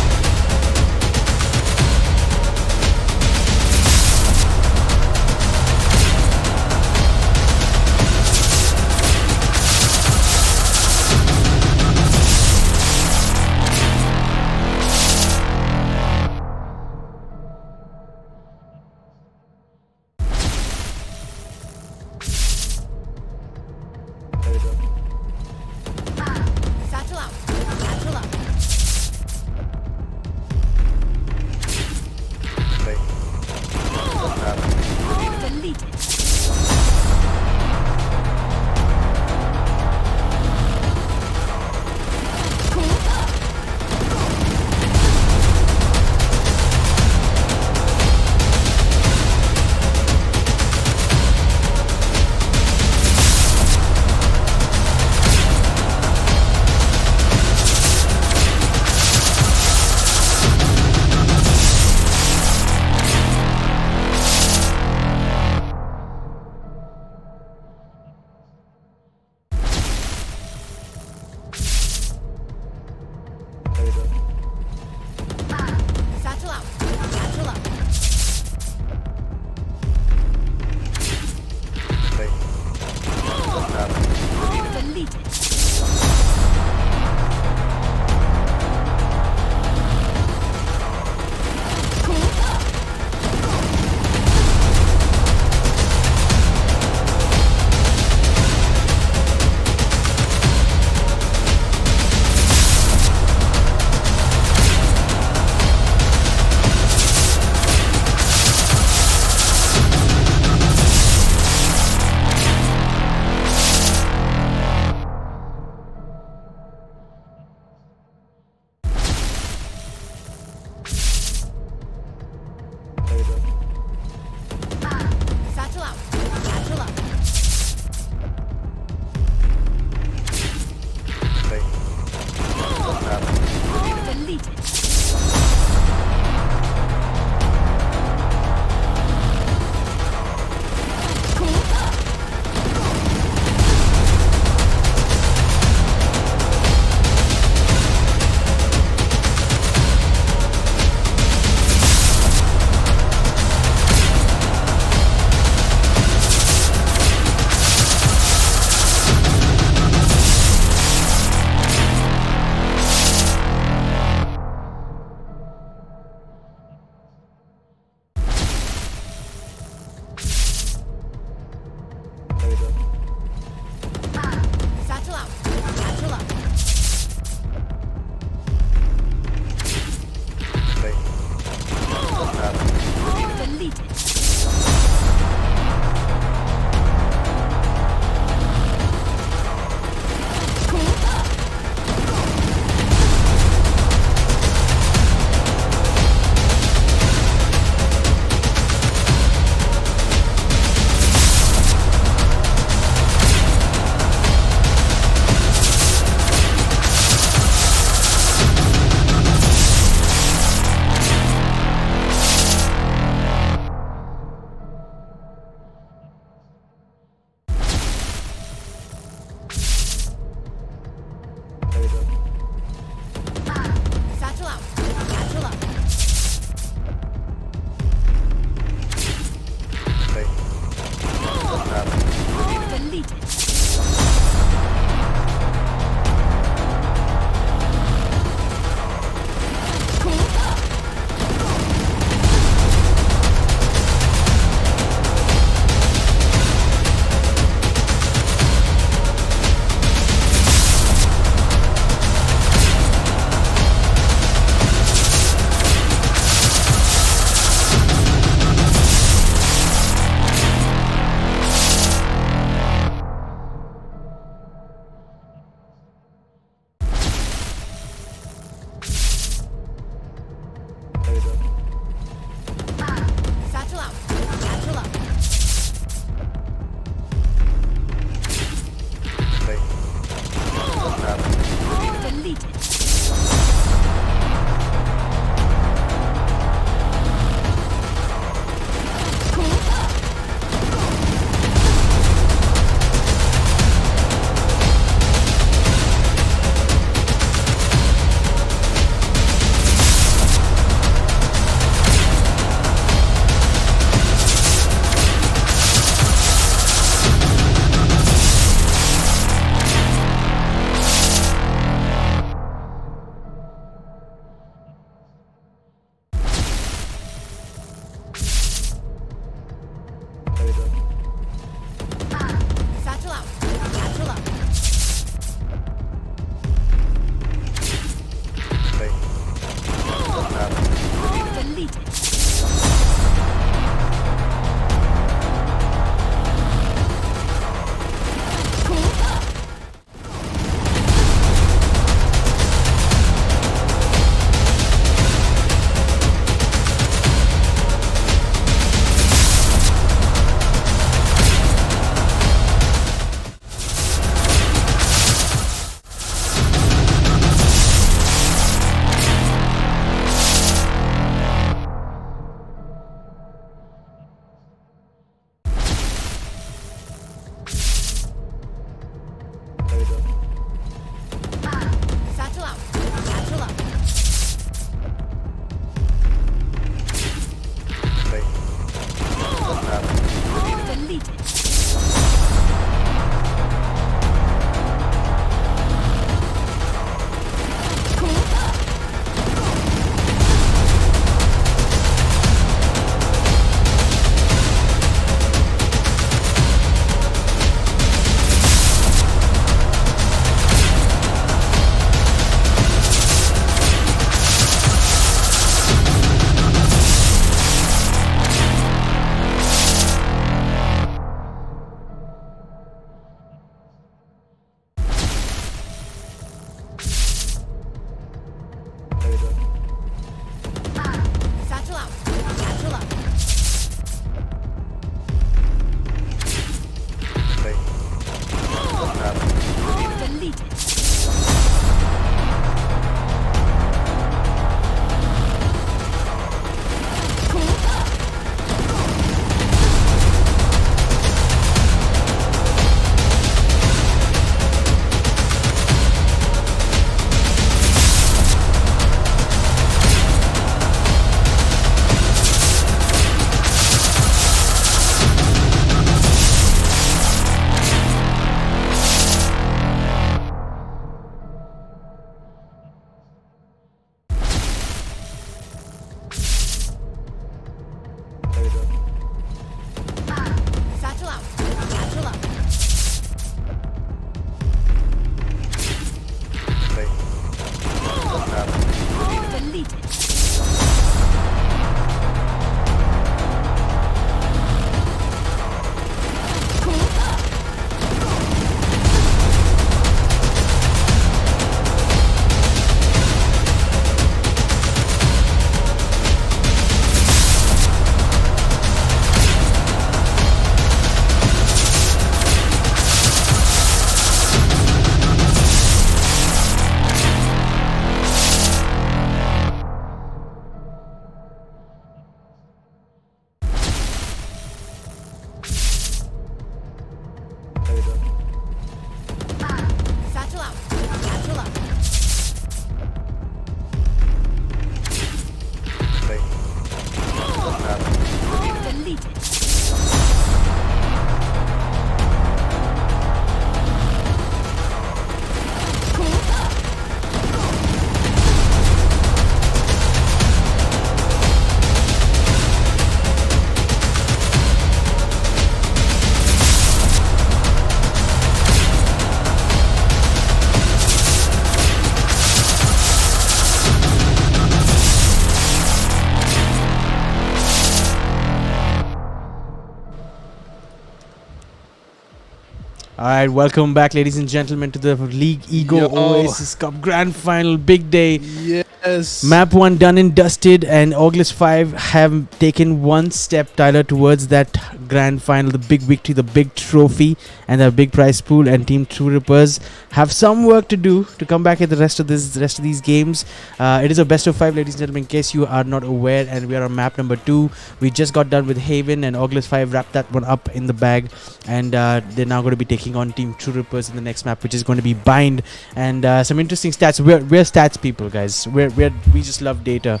All right, welcome back, ladies and gentlemen, to the League Ego Yo. Oasis Cup Grand Final. Big day. Yes. Map 1 done and dusted, and Orgless 5 have taken one step, Tyler, towards that grand final, the big victory, the big trophy, and the big prize pool. And Team True Rippers have some work to do to come back at the rest of these games. It is a best of 5, ladies and gentlemen, in case you are not aware, and we are on map number 2. We just got done with Haven, and Orgless 5 wrapped that one up in the bag, and they're now going to be taking on Team True Rippers in the next map, which is going to be Bind. And some interesting stats. We're stats people, guys. We just love data.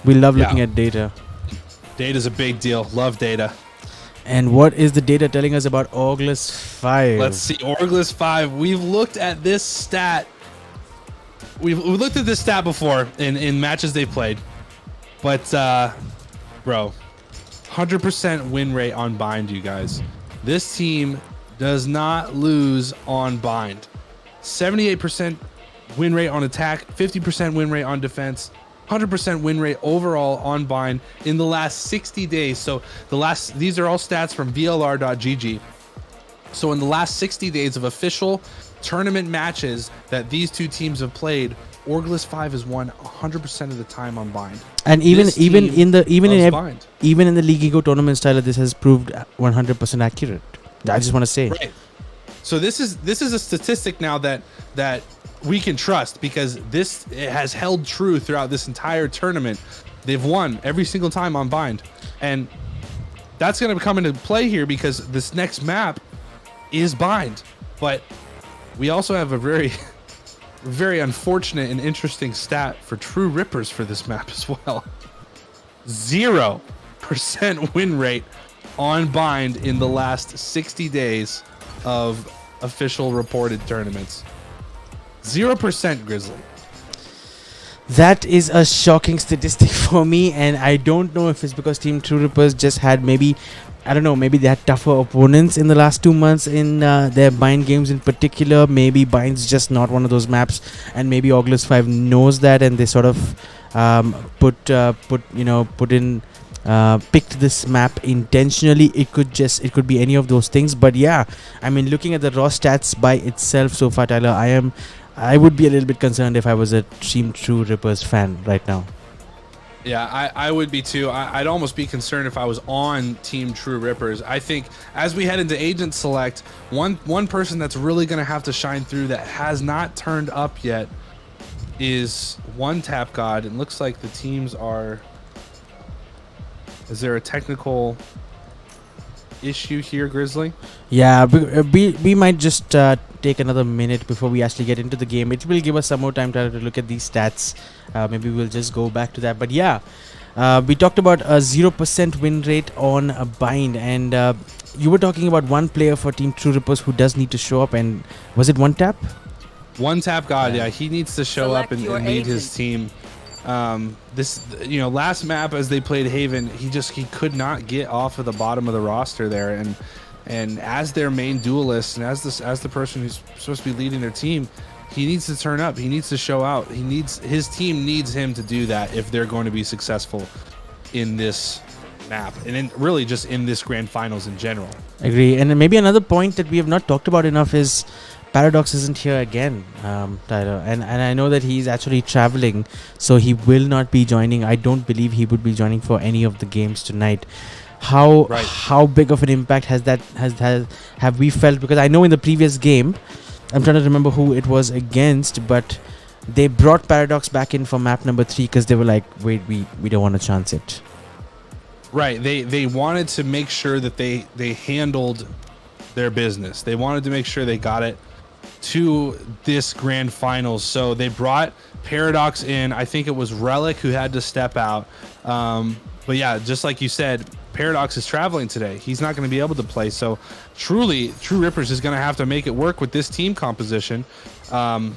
We love looking at data. Data's a big deal. Love data. And what is the data telling us about Orgless 5? Let's see. Orgless 5. We've looked at this stat. We've looked at this stat before in matches they played. But, bro, 100% win rate on Bind, you guys. This team does not lose on Bind. 78% win rate on attack, 50% win rate on defense, 100% win rate overall on Bind in the last 60 days. So these are all stats from VLR.gg. So in the last 60 days of official tournament matches that these two teams have played, Orgless 5 has won 100% of the time on Bind. And even in the League Ego tournament style, this has proved 100% accurate. I just want to say. Right. So this is a statistic now that we can trust, because it has held true throughout this entire tournament. They've won every single time on Bind, and that's going to come into play here because this next map is Bind. But we also have a very very unfortunate and interesting stat for True Rippers for this map as well. 0% win rate on Bind in the last 60 days of official reported tournaments. 0%, Grizzly. That is a shocking statistic for me, and I don't know if it's because Team True Rippers just had maybe they had tougher opponents in the last 2 months in their Bind games in particular. Maybe Bind's just not one of those maps, and maybe Orgless 5 knows that, and they sort of picked this map intentionally. It could be any of those things. But yeah, I mean, looking at the raw stats by itself so far, Tyler, I would be a little bit concerned if I was a Team True Rippers fan right now. Yeah, I would be too. I'd almost be concerned if I was on Team True Rippers. I think as we head into Agent Select, one person that's really going to have to shine through that has not turned up yet is One Tap God. It looks like the teams are... Is there a technical issue here, Grizzly? Yeah, we might just take another minute before we actually get into the game. It will give us some more time to look at these stats. Maybe we'll just go back to that. But yeah, we talked about a 0% win rate on a Bind, and you were talking about one player for Team True Rippers who does need to show up. And was it One Tap? One Tap God, yeah, he needs to show Select up and your lead his agent. team. Last map as they played Haven, he could not get off of the bottom of the roster there, and as their main duelist and as the person who's supposed to be leading their team, he needs to turn up. He needs to show out. His team needs him to do that if they're going to be successful in this map and really just in this grand finals in general. Agree. And then maybe another point that we have not talked about enough is Paradox isn't here again, Tyler, and I know that he's actually traveling, so he will not be joining. I don't believe he would be joining for any of the games tonight. How big of an impact have we felt? Because I know in the previous game, I'm trying to remember who it was against, but they brought Paradox back in for map number 3 because they were like, wait, we don't want to chance it. Right. They wanted to make sure that they handled their business. They wanted to make sure they got it to this grand finals. So they brought Paradox in. I think it was Relic who had to step out. But yeah, just like you said, Paradox is traveling today. He's not going to be able to play. So truly, True Rippers is going to have to make it work with this team composition, and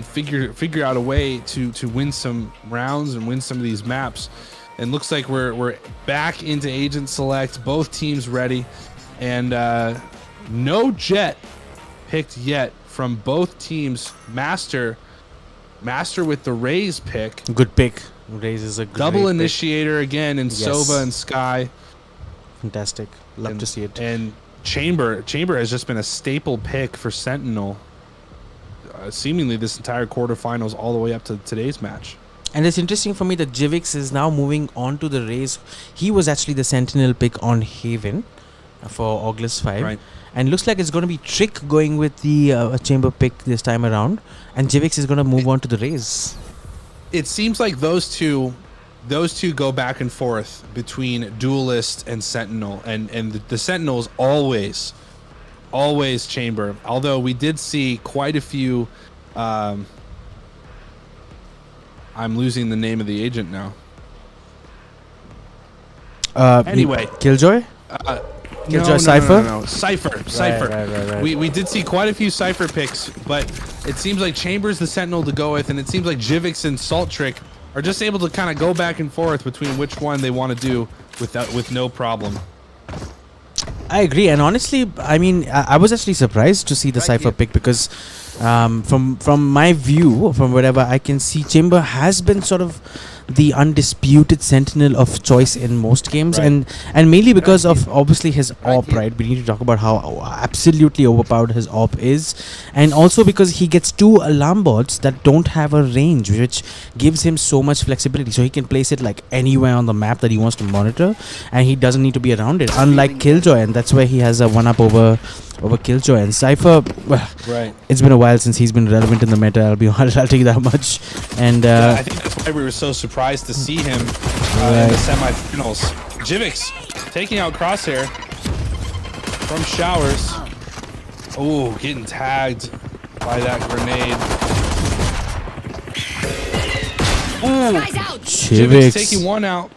figure out a way to win some rounds and win some of these maps. And looks like we're back into Agent Select. Both teams ready, and no Jet picked yet from both teams. Master with the Raze pick. Good pick. Raze is a good double initiator again in Yes. Sova and Sky. Fantastic. Love to see it. And Chamber has just been a staple pick for Sentinel. Seemingly this entire quarterfinals all the way up to today's match. And it's interesting for me that Jivix is now moving on to the Raze. He was actually the Sentinel pick on Haven for Orgless 5. Right. And looks like it's going to be Trick going with the Chamber pick this time around. And Jivix is going to move on to the Raze. It seems like those two go back and forth between Duelist and Sentinel. And the Sentinel is always Chamber. Although we did see quite a few... I'm losing the name of the agent now. Anyway. Killjoy? Killjoy Cypher? No. Cypher. Right. We did see quite a few Cypher picks, but it seems like Chamber's the Sentinel to go with, and it seems like Jivix and Salt Trick are just able to kind of go back and forth between which one they want to do with no problem. I agree, and honestly, I mean, I was actually surprised to see the Cypher pick because from my view, from whatever I can see, Chamber has been sort of the undisputed sentinel of choice in most games, and mainly because of obviously his AWP, right? We need to talk about how absolutely overpowered his AWP is, and also because he gets 2 alarm bots that don't have a range, which gives him so much flexibility, so he can place it like anywhere on the map that he wants to monitor, and he doesn't need to be around it, unlike Killjoy, and that's where he has a 1-up over Killjoy. And Cypher, well, it's been a while since he's been relevant in the meta, I'll tell you that much. And I think that's why we were so surprised to see him in the semifinals. Jivix taking out Crosshair from Showers. Oh, getting tagged by that grenade. Ooh, Jivix taking one out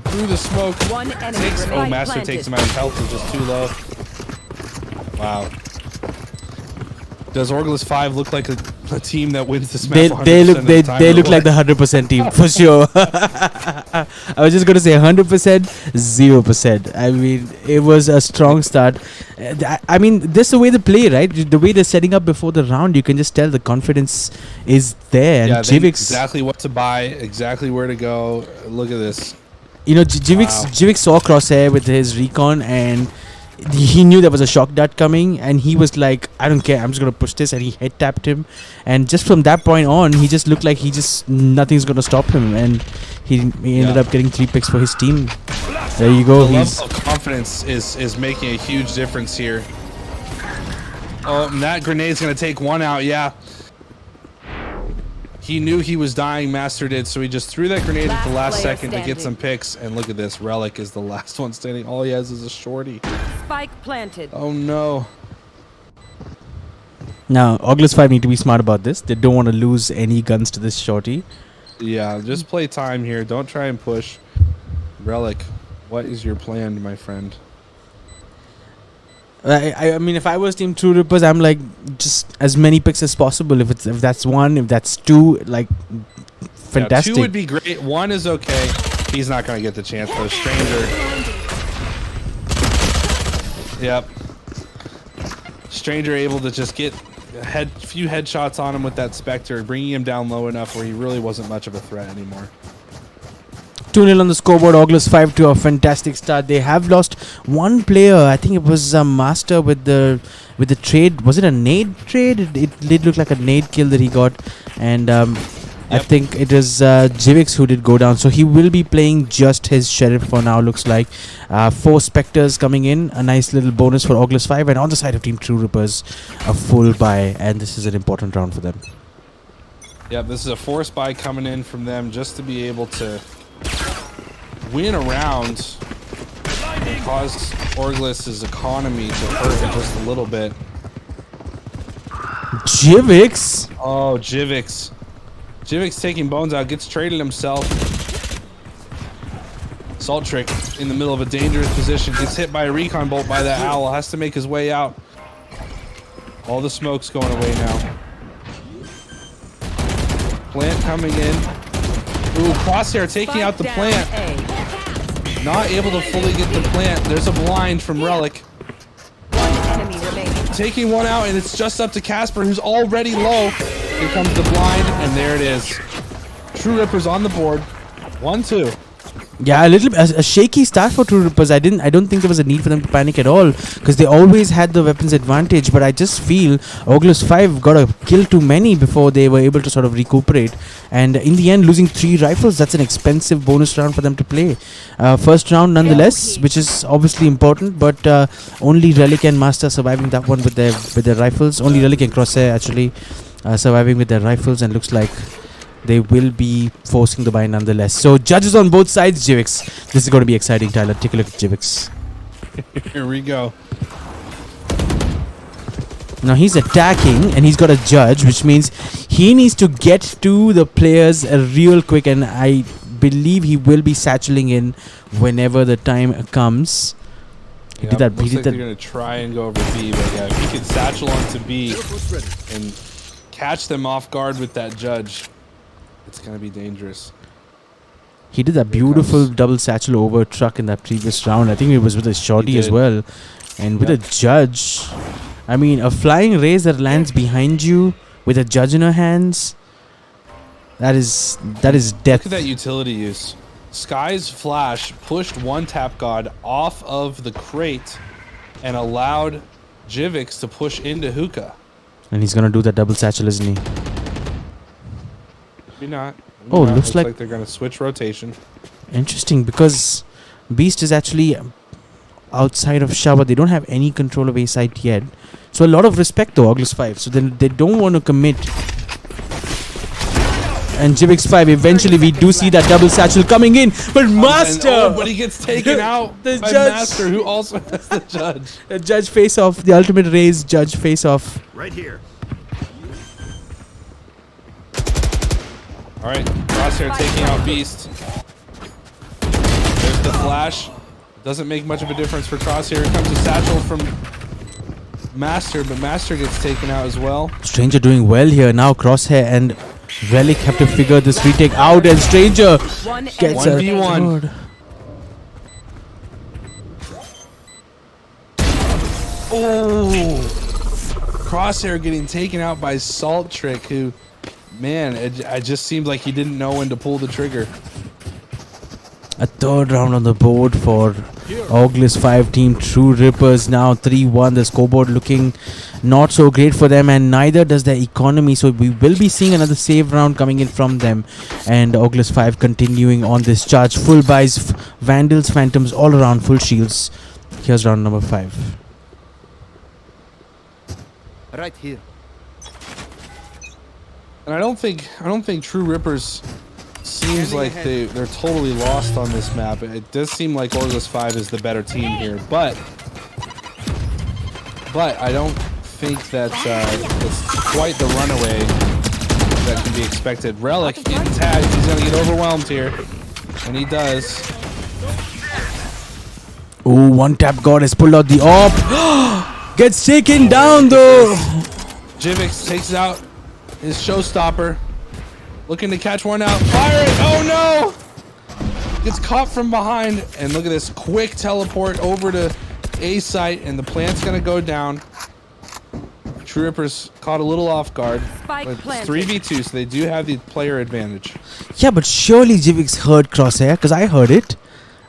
through the smoke. One enemy Master planted. takes him out. His health is just too low. Wow. Does Orgless 5 look like a team that wins this match? They look like the 100% team for sure. I was just going to say 100%, 0%. I mean, it was a strong start. I mean, this is the way they play, right? The way they're setting up before the round, you can just tell the confidence is there. Yeah, and Jivix, exactly what to buy, exactly where to go. Look at this. You know, Jivix saw Crosshair with his recon, and he knew there was a shock dart coming, and he was like, I don't care, I'm just gonna push this, and he head tapped him, and just from that point on, he just looked like nothing's gonna stop him, and he ended up getting 3 picks for his team. There you go. The level of confidence is making a huge difference here. Oh, and that grenade's gonna take one out. Yeah, he knew he was dying. Master did, so he just threw that grenade at the last second to get some picks. And look at this, Relic is the last one standing. All he has is a shorty. Spike planted. Oh no. Now Orgless 5 need to be smart about this. They don't want to lose any guns to this shorty. Yeah, just play time here. Don't try and push. Relic, what is your plan, my friend? I mean, if I was Team True Rippers, I'm like, just as many picks as possible. If that's 1, if that's 2, like, fantastic. 2 would be great. 1 is okay. He's not gonna get the chance though. Stranger. Yep. Stranger able to just get a few headshots on him with that Spectre, bringing him down low enough where he really wasn't much of a threat anymore. 2-0 on the scoreboard. Orgless 5 to a fantastic start. They have lost 1 player. I think it was Master with the trade. Was it a nade trade? It did look like a nade kill that he got, and I think it was Jivix who did go down. So he will be playing just his Sheriff for now, looks like. 4 Spectres coming in. A nice little bonus for Orgless 5. And on the side of Team True Rippers, a full buy. And this is an important round for them. Yeah, this is a forced buy coming in from them just to be able to win a round and cause Orgless' economy to hurt just a little bit. Jivix! Oh, Jivix. Jivix taking bones out, gets traded himself. Salt Trick in the middle of a dangerous position, gets hit by a recon bolt by that owl, has to make his way out. All the smoke's going away now. Plant coming in. Ooh, Crosshair taking out the plant. Not able to fully get the plant. There's a blind from Relic. One enemy remaining. Taking one out, and it's just up to Casper, who's already low. Here comes the blind, and there it is. True Rippers on the board. 1-2. Yeah, a little bit a shaky start for True Rippers. I don't think there was a need for them to panic at all because they always had the weapons advantage. But I just feel Orgless 5 got a kill too many before they were able to sort of recuperate. And in the end, losing 3 rifles, that's an expensive bonus round for them to play. First round nonetheless, which is obviously important. But only Relic and Master surviving that one with their rifles. Only Relic and Crosshair actually surviving with their rifles, and looks like they will be forcing the buy nonetheless. So judges on both sides, Jivix. This is going to be exciting, Tyler. Take a look at Jivix. Here we go. Now he's attacking and he's got a judge, which means he needs to get to the players real quick, and I believe he will be satcheling in whenever the time comes. He did that. Looks like they're going to try and go over B, but yeah, if he could satchel onto B and catch them off guard with that judge, it's going to be dangerous. He did that beautiful double satchel over truck in that previous round. I think it was with a shorty as well. And with a judge, I mean, a flying raise that lands behind you with a judge in her hands, that is death. Look at that utility use. Sky's flash pushed one tap god off of the crate and allowed Jivix to push into hookah. And he's going to do that double satchel, isn't he? Maybe not. Maybe Oh, not. looks like they're going to switch rotation. Interesting, because Beast is actually outside of Shower. They don't have any control of A site yet. So a lot of respect though, Orgless 5. So then they don't want to commit. And Jivix 5, eventually we do see that double satchel coming in. But Master! But he gets taken out The by judge. Master, who also has the judge. The judge face off, the ultimate raise judge face off. Right here. Alright, Crosshair taking out Beast. There's the flash. Doesn't make much of a difference for Crosshair. Here comes a satchel from Master, but Master gets taken out as well. Stranger doing well here. Now Crosshair and Relic have to figure this retake out, and Stranger gets a 1v1. third. Oh! Crosshair getting taken out by Salt Trick, who, man, it just seemed like he didn't know when to pull the trigger. A third round on the board for Orgless 5 team. True Rippers now 3-1. The scoreboard looking not so great for them, and neither does their economy. So we will be seeing another save round coming in from them. And Orgless 5 continuing on this charge. Full buys, Vandals, Phantoms all around, full shields. Here's round number 5. Right here. And I don't think True Rippers seems like they're totally lost on this map. It does seem like Orgless 5 is the better team here, but I don't think that it's quite the runaway that can be expected. Relic getting tagged. He's gonna get overwhelmed here, and he does. Oh, one tap god has pulled out the AWP. Gets taken down though. Jivix takes out his showstopper. Looking to catch one out. Fire it! Oh no! Gets caught from behind. And look at this quick teleport over to A site. And the plant's going to go down. True Rippers caught a little off guard. Spike But it's planted. 3v2, so they do have the player advantage. Yeah, but surely Jivix heard Crosshair, because I heard it.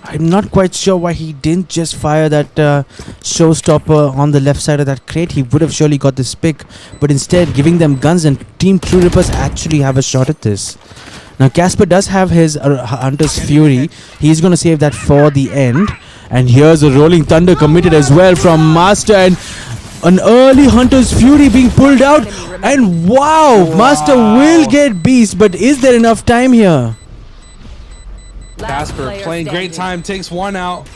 I'm not quite sure why he didn't just fire that showstopper on the left side of that crate. He would have surely got this pick, but instead giving them guns, and Team True Rippers actually have a shot at this. Now Casper does have his Hunter's Fury. He's going to save that for the end. And here's a Rolling Thunder committed as well from Master, and an early Hunter's Fury being pulled out. And wow, Master will get Beast, but is there enough time here? Last Casper player playing great standing. time, takes one out.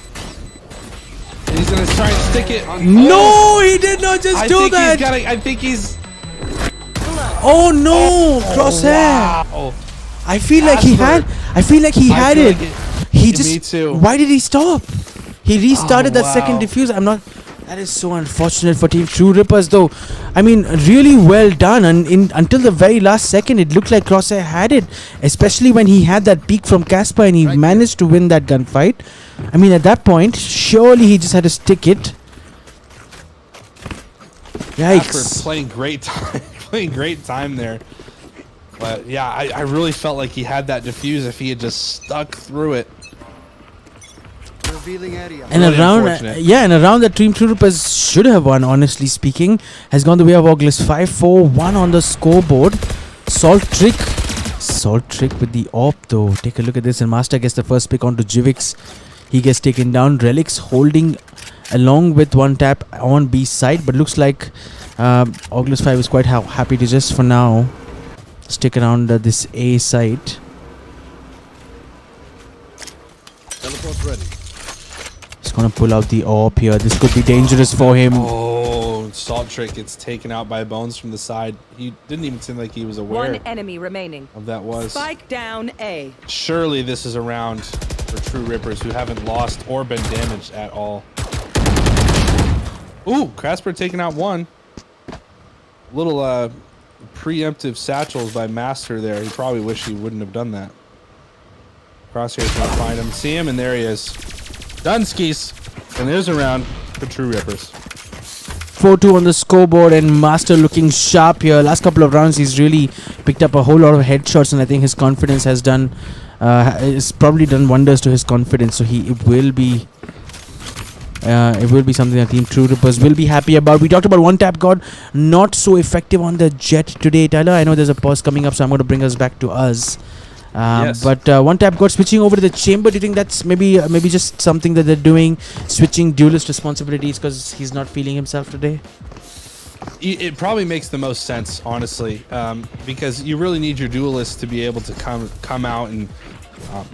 And he's going to try and stick it. No, he did not just do that. I think he's... Oh no, Crosshair. Wow. I feel like he had. I feel like he had feel it. like He me just. too. Why did he stop? He restarted that second wow. defuse. I'm not. That is so unfortunate for Team True Rippers, though. I mean, really well done. And until the very last second, it looked like Crosshair had it, especially when he had that peek from Casper and he managed to win that gunfight. I mean, at that point, surely he just had to stick it. Yikes! Casper playing great time, playing great time there. But yeah, I really felt like he had that defuse if he had just stuck through it. Revealing area. And Really a round, unfortunate. and a round that Team True Rippers should have won, honestly speaking, has gone the way of Orgless. 5-4-1 on the scoreboard. Salt Trick with the AWP though. Take a look at this, and Master gets the first pick onto Jivix. He gets taken down. Relics holding along with one tap on B side, but looks like Orgless 5 is quite happy to just for now stick around this A side. Teleport ready. He's gonna pull out the AWP here. This could be dangerous for him. Oh, Salt Trick gets taken out by Bones from the side. He didn't even seem like he was aware One enemy remaining. of that was. Spike down A. Surely this is a round for True Rippers who haven't lost or been damaged at all. Ooh, Crasper taking out one. Little preemptive satchels by Master there. He probably wished he wouldn't have done that. Crosshair's gonna find him. See him, and there he is. Dunskies. And there's a round for True Rippers. 4-2 on the scoreboard, and Master looking sharp here. Last couple of rounds he's really picked up a whole lot of headshots, and I think his confidence has done it's probably done wonders to his confidence. So it will be something that Team True Rippers will be happy about. We talked about one tap god, not so effective on the Jet today, Tyler. I know there's a pause coming up, so I'm going to bring us back to us. Yes. But one tap god switching over to the chamber. Do you think that's maybe just something that they're doing, switching duelist responsibilities because he's not feeling himself today? It probably makes the most sense, honestly, because you really need your duelist to be able to come out and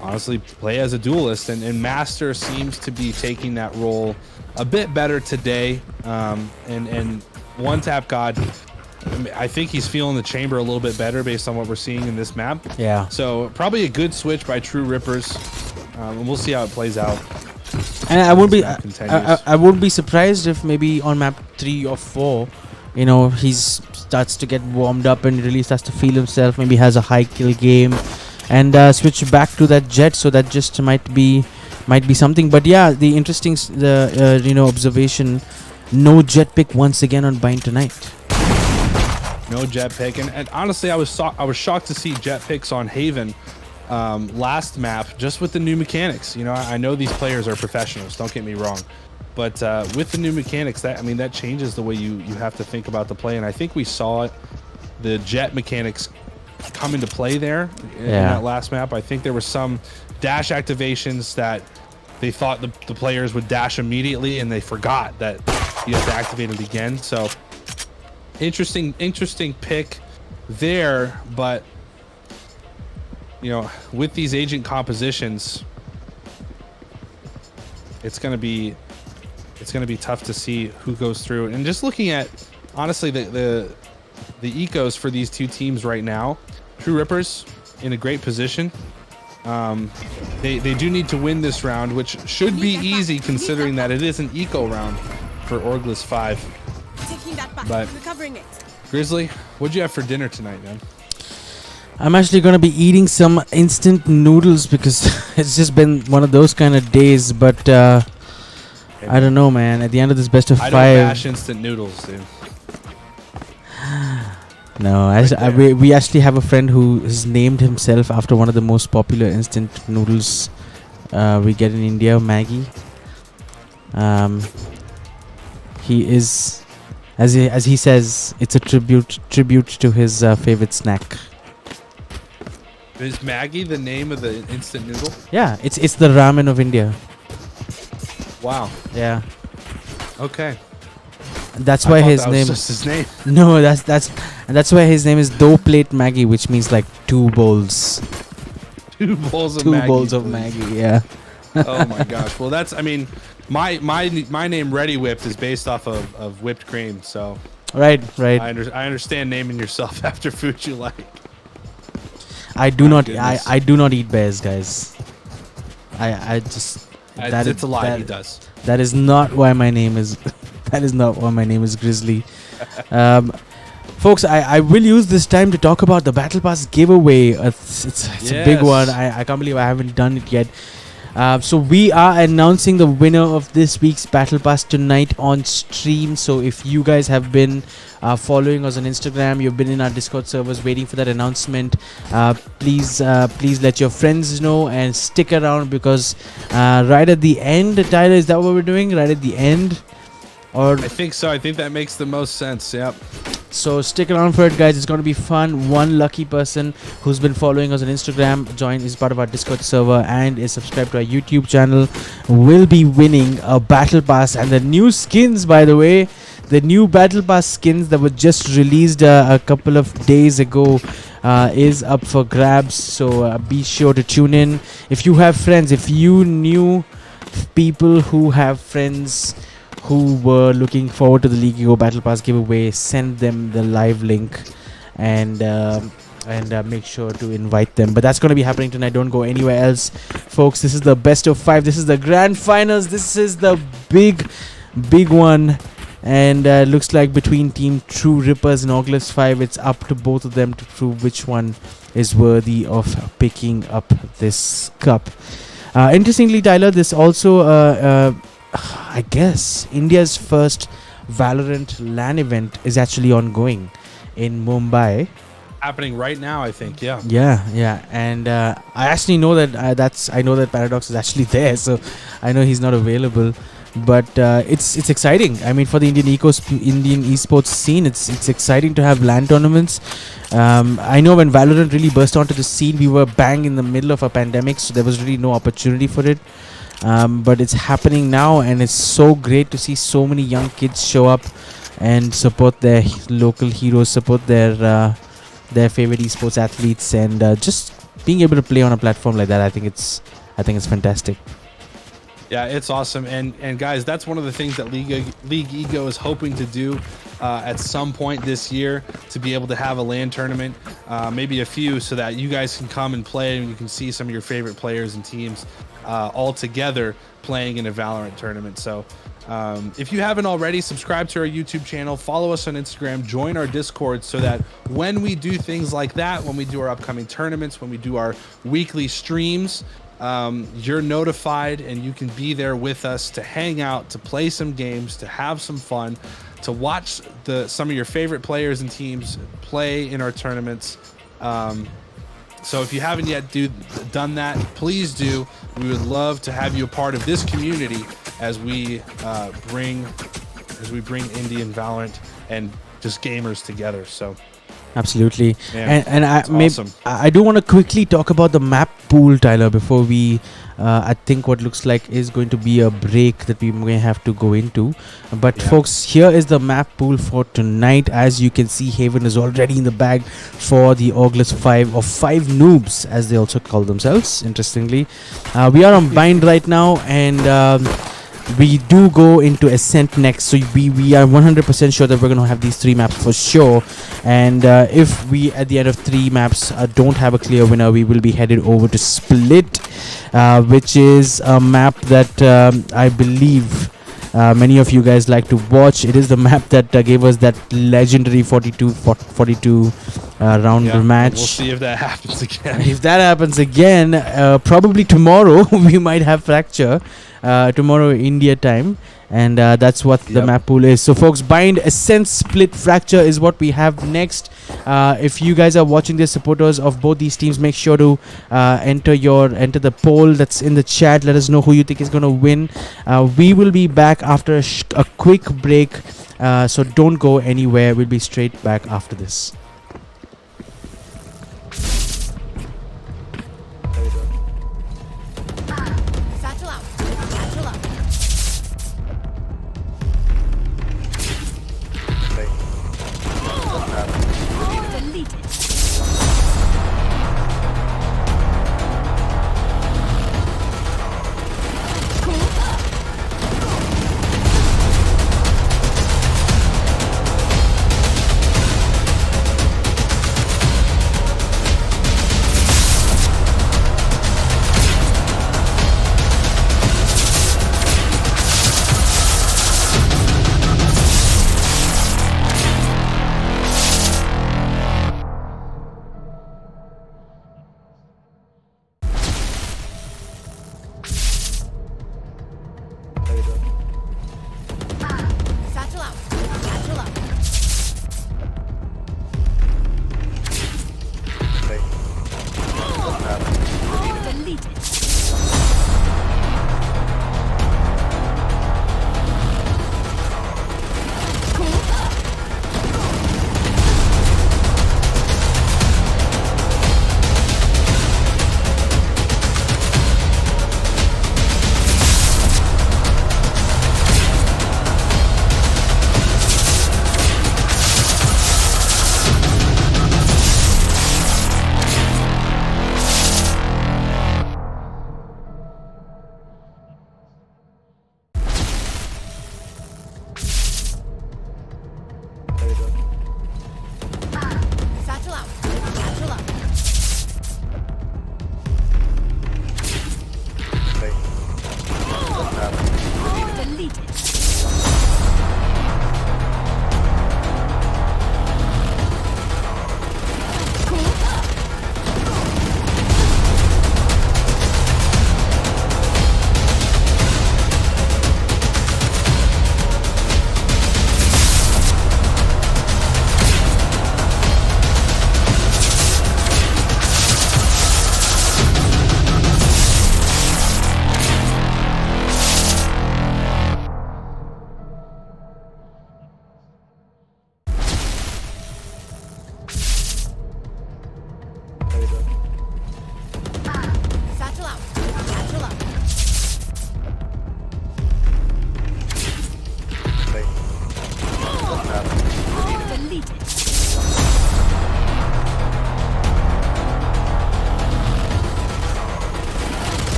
honestly play as a duelist, and Master seems to be taking that role a bit better today. And one tap god, I think he's feeling the chamber a little bit better based on what we're seeing in this map. Yeah. So probably a good switch by True Rippers, and we'll see how it plays out. And I wouldn't be This map continues. I wouldn't be surprised if maybe on map 3 or 4, he starts to get warmed up and really starts to feel himself. Maybe has a high kill game, and switch back to that Jet. So that just might be something. But yeah, the interesting observation: no Jet pick once again on Bind tonight. No Jet pick, and honestly, I was shocked to see Jet picks on Haven last map, just with the new mechanics. I know these players are professionals. Don't get me wrong, but with the new mechanics, that changes the way you have to think about the play. And I think we saw the Jet mechanics come into play there in that last map. I think there were some dash activations that they thought the players would dash immediately, and they forgot that you have to activate it again. So. Interesting pick there, but with these agent compositions, it's gonna be tough to see who goes through. And just looking at honestly the ecos for these two teams right now, True Rippers in a great position. They do need to win this round, which should be easy considering that it is an eco round for Orgless 5. Taking that back. But- Recovering it. Grizzly, what'd you have for dinner tonight, man? I'm actually gonna be eating some instant noodles because it's just been one of those kind of days. But I don't know, man. At the end of this best of I 5, don't bash instant noodles, dude. no, we actually have a friend who has named himself after one of the most popular instant noodles we get in India, Maggi. He is, as he says, it's a tribute to his favorite snack. Is Maggie the name of the instant noodle? Yeah, it's the ramen of India. Wow. Yeah, Okay. that's I why thought his that was name. just his name. No, that's why his name is Do Plate Maggie, which means like 2 bowls. 2 bowls of 2 Maggie. bowls of please. Maggie. Yeah. Oh my gosh. Well, that's. I mean, my name Ready Whipped is based off of whipped cream. So Right. I understand naming yourself after food you like. I do My not. goodness. I do not eat bears, guys. I just. It's a lie. He does. That is not why my name is. That is not why my name is Grizzly. Folks, I will use this time to talk about the Battle Pass giveaway. It's a big Yes. one. I can't believe I haven't done it yet. So we are announcing the winner of this week's Battle Pass tonight on stream. So if you guys have been following us on Instagram, you've been in our Discord servers waiting for that announcement, please let your friends know and stick around, because right at the end, Tyler, is that what we're doing? Right at the end? Or I think so. I think that makes the most sense. Yep. so stick around for it, guys. It's going to be fun. One lucky person who's been following us on Instagram, is part of our Discord server and is subscribed to our YouTube channel, will be winning a Battle Pass. And the new skins, by the way, the new Battle Pass skins that were just released a couple of days ago is up for grabs. So be sure to tune in. If you have friends, if you knew people who have friends who were looking forward to the League Ego Battle Pass giveaway, send them the live link and make sure to invite them. But that's going to be happening tonight. Don't go anywhere else, folks. This is the best of 5. This is the grand finals. This is the big one. And looks like between Team True Rippers and Orgless 5, it's up to both of them to prove which one is worthy of picking up this cup. Interestingly, Tyler, this also I guess India's first Valorant LAN event is actually ongoing in Mumbai. Happening right now, I think. Yeah. Yeah. And I actually know that I know that Paradox is actually there, so I know he's not available. But it's exciting. I mean, for the Indian esports scene, it's exciting to have LAN tournaments. I know when Valorant really burst onto the scene, we were bang in the middle of a pandemic, so there was really no opportunity for it. But it's happening now, and it's so great to see so many young kids show up and support their local heroes, support their favorite esports athletes, and just being able to play on a platform like that. I think it's fantastic. Yeah, it's awesome. And guys, that's one of the things that League Ego is hoping to do at some point this year, to be able to have a LAN tournament, maybe a few, so that you guys can come and play and you can see some of your favorite players and teams all together playing in a Valorant tournament. So if you haven't already, subscribe to our YouTube channel, follow us on Instagram, join our Discord, so that when we do things like that, when we do our upcoming tournaments, when we do our weekly streams, you're notified and you can be there with us to hang out, to play some games, to have some fun, to watch some of your favorite players and teams play in our tournaments. So if you haven't yet done that, please do. We would love to have you a part of this community as we bring Indian Valorant and just gamers together. So absolutely. Yeah, and awesome. I do want to quickly talk about the map pool, Tyler, before we I think what looks like is going to be a break that we may have to go into. But Yeah. folks, here is the map pool for tonight. As you can see, Haven is already in the bag for the Orgless 5, or 5 noobs as they also call themselves, interestingly. We are on bind right now, and we do go into Ascent next, so we are 100% sure that we're going to have these 3 maps for sure. And if we at the end of 3 maps don't have a clear winner, we will be headed over to Split, which is a map that I believe many of you guys like to watch. It is the map that gave us that legendary 42 round match. We'll see if that happens again. If that happens again, probably tomorrow we might have Fracture, tomorrow India time, and that's what the map pool is. So folks, bind, Ascent, Split, Fracture is what we have next. If you guys are watching this, supporters of both these teams, make sure to enter the poll that's in the chat. Let us know who you think is going to win. We will be back after a quick break, so don't go anywhere. We'll be straight back after this. Satchel out. Satchel out. Deleted.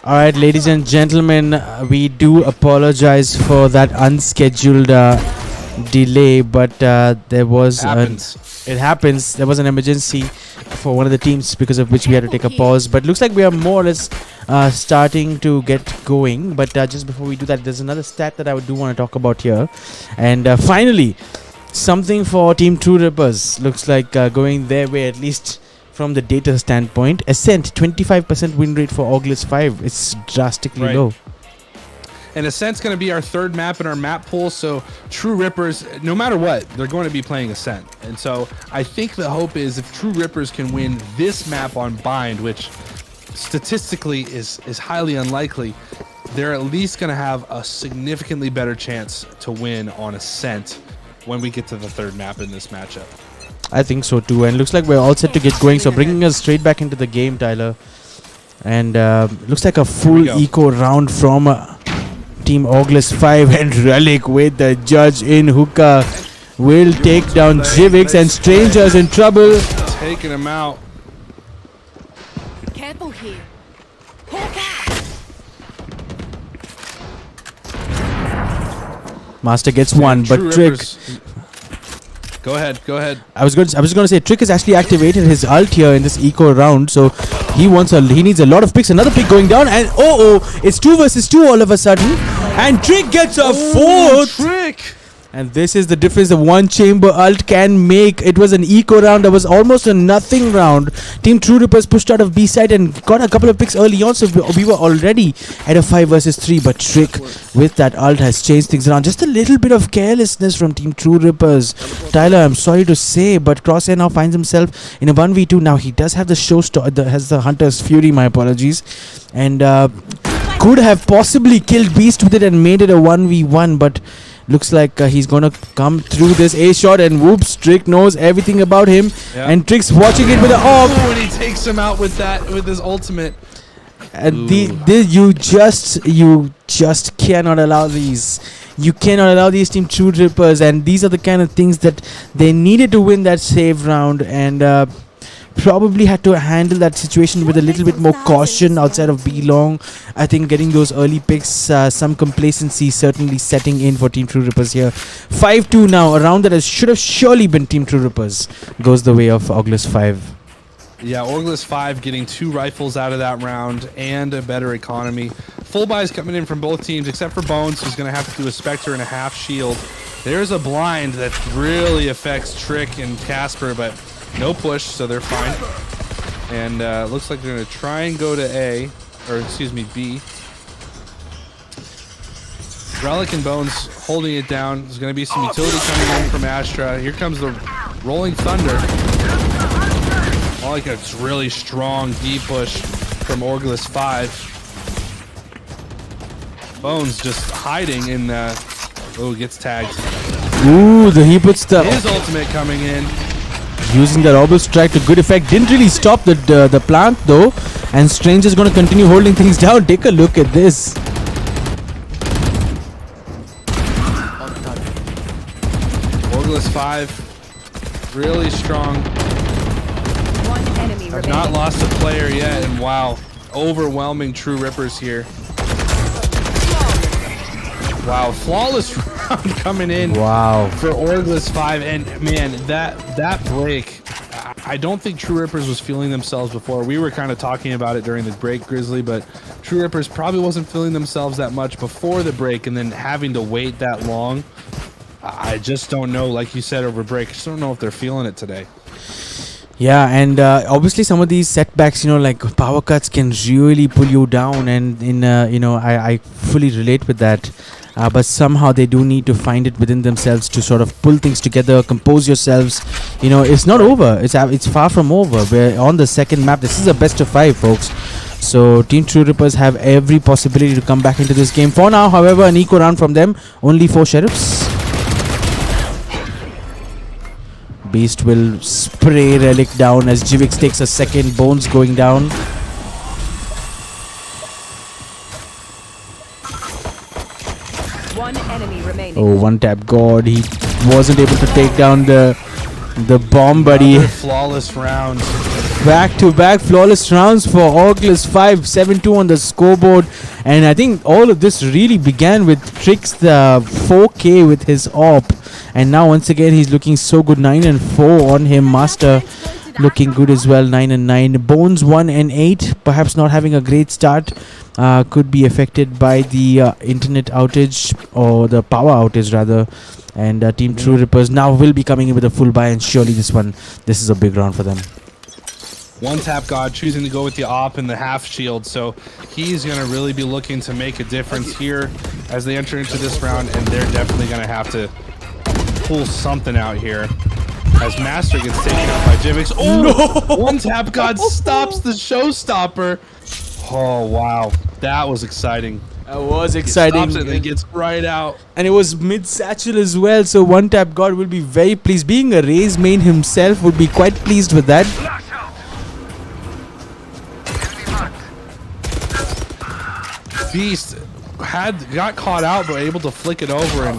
All right, ladies and gentlemen, we do apologize for that unscheduled delay, but there was it happens. There was an emergency for one of the teams because of which we had to take a pause. But looks like we are more or less starting to get going. But just before we do that, there's another stat that I do want to talk about here, and finally, something for Team True Rippers. Looks like going their way, at least from the data standpoint. Ascent 25% win rate for Orgless 5. It's drastically low. And Ascent's going to be our third map in our map pool, so True Rippers, no matter what, they're going to be playing Ascent. And so I think the hope is if True Rippers can win this map on Bind, which statistically is highly unlikely, they're at least going to have a significantly better chance to win on Ascent when we get to the third map in this matchup. I think so too, and looks like we're all set to get going. So bringing us straight back into the game, Tyler, and looks like a full eco round from Team Orgless 5, and Relic with the judge in hookah will take down Jivix, and Strangers in trouble. Taking him out. Careful here. Master gets one, but Trick. Go ahead. I was just going to say Trick has actually activated his ult here in this eco round, so he needs a lot of picks. Another pick going down, and it's 2 versus 2 all of a sudden, and Trick gets a fourth. Trick. And this is the difference the one chamber ult can make. It was an eco round that was almost a nothing round. Team True Rippers pushed out of B side and got a couple of picks early on, so we were already at a 5 versus 3. But Trick with that ult has changed things around. Just a little bit of carelessness from Team True Rippers. Tyler, I'm sorry to say, but Crosshair now finds himself in a 1v2. Now he does have the has the Hunter's Fury, my apologies, and could have possibly killed Beast with it and made it a 1v1, but looks like he's gonna come through this A shot, and whoops, Trick knows everything about him, and Trick's watching it with an AWP. When he takes him out with his ultimate. And you just cannot allow these. You cannot allow these Team True Rippers, and these are the kind of things that they needed to win that save round, and probably had to handle that situation with a little bit more caution outside of B long. I think getting those early picks, some complacency certainly setting in for Team True Rippers here. 5-2 now, a round that should have surely been Team True Rippers goes the way of Orgless 5. Yeah, Orgless 5 getting 2 rifles out of that round and a better economy. Full buys coming in from both teams except for Bones, who's going to have to do a Spectre and a half shield. There's a blind that really affects Trick and Casper, but no push, so they're fine. And looks like they're going to try and go to B. Relic and Bones holding it down. There's going to be some utility coming in from Astra. Here comes the Rolling Thunder. I like a really strong B push from Orgless 5. Bones just hiding in gets tagged. Ooh, he puts his ultimate coming in. Using the Orbital Strike to good effect. Didn't really stop the plant though, and Strange is going to continue holding things down. Take a look at this. Orgless 5 really strong. One enemy Have remaining. not lost a player yet, and wow, overwhelming True Rippers here. Wow, flawless round coming in. Wow. For Orgless 5, and man, that break, I don't think True Rippers was feeling themselves before. We were kind of talking about it during the break, Grizzly, but True Rippers probably wasn't feeling themselves that much before the break, and then having to wait that long, I just don't know. Like you said over break, I just don't know if they're feeling it today. Yeah, and obviously some of these setbacks, like power cuts can really pull you down, and I fully relate with that. But somehow they do need to find it within themselves to sort of pull things together, compose yourselves. It's not over. It's far from over. We're on the second map. This is a best of 5, folks. So Team True Rippers have every possibility to come back into this game. For now, however, an eco round from them. Only 4 sheriffs. Beast will spray Relic down as Jivix takes a second. Bones going down. One enemy remaining. Oh, one tap God. He wasn't able to take down the bomb, buddy. Another flawless round Back-to-back flawless rounds for Orgless 5, 7-2 on the scoreboard. And I think all of this really began with Trix the 4K with his AWP. And now once again he's looking so good. 9 and 4 on him. Master looking good as well. 9 and 9. Bones 1 and 8. Perhaps not having a great start. Could be affected by the internet outage, or the power outage rather. And Team True Rippers now will be coming in with a full buy, and surely this is a big round for them. One Tap God choosing to go with the AWP and the half shield, so he's going to really be looking to make a difference here as they enter into this round, and they're definitely going to have to pull something out here as Master gets taken out by Jivix. Oh, no! One Tap God stops the showstopper. Oh, wow. That was exciting. That was exciting. He stops it and it gets right out. And it was mid-satchel as well, so One Tap God will be very pleased. Being a Raze main himself, would be quite pleased with that. Beast got caught out, but able to flick it over and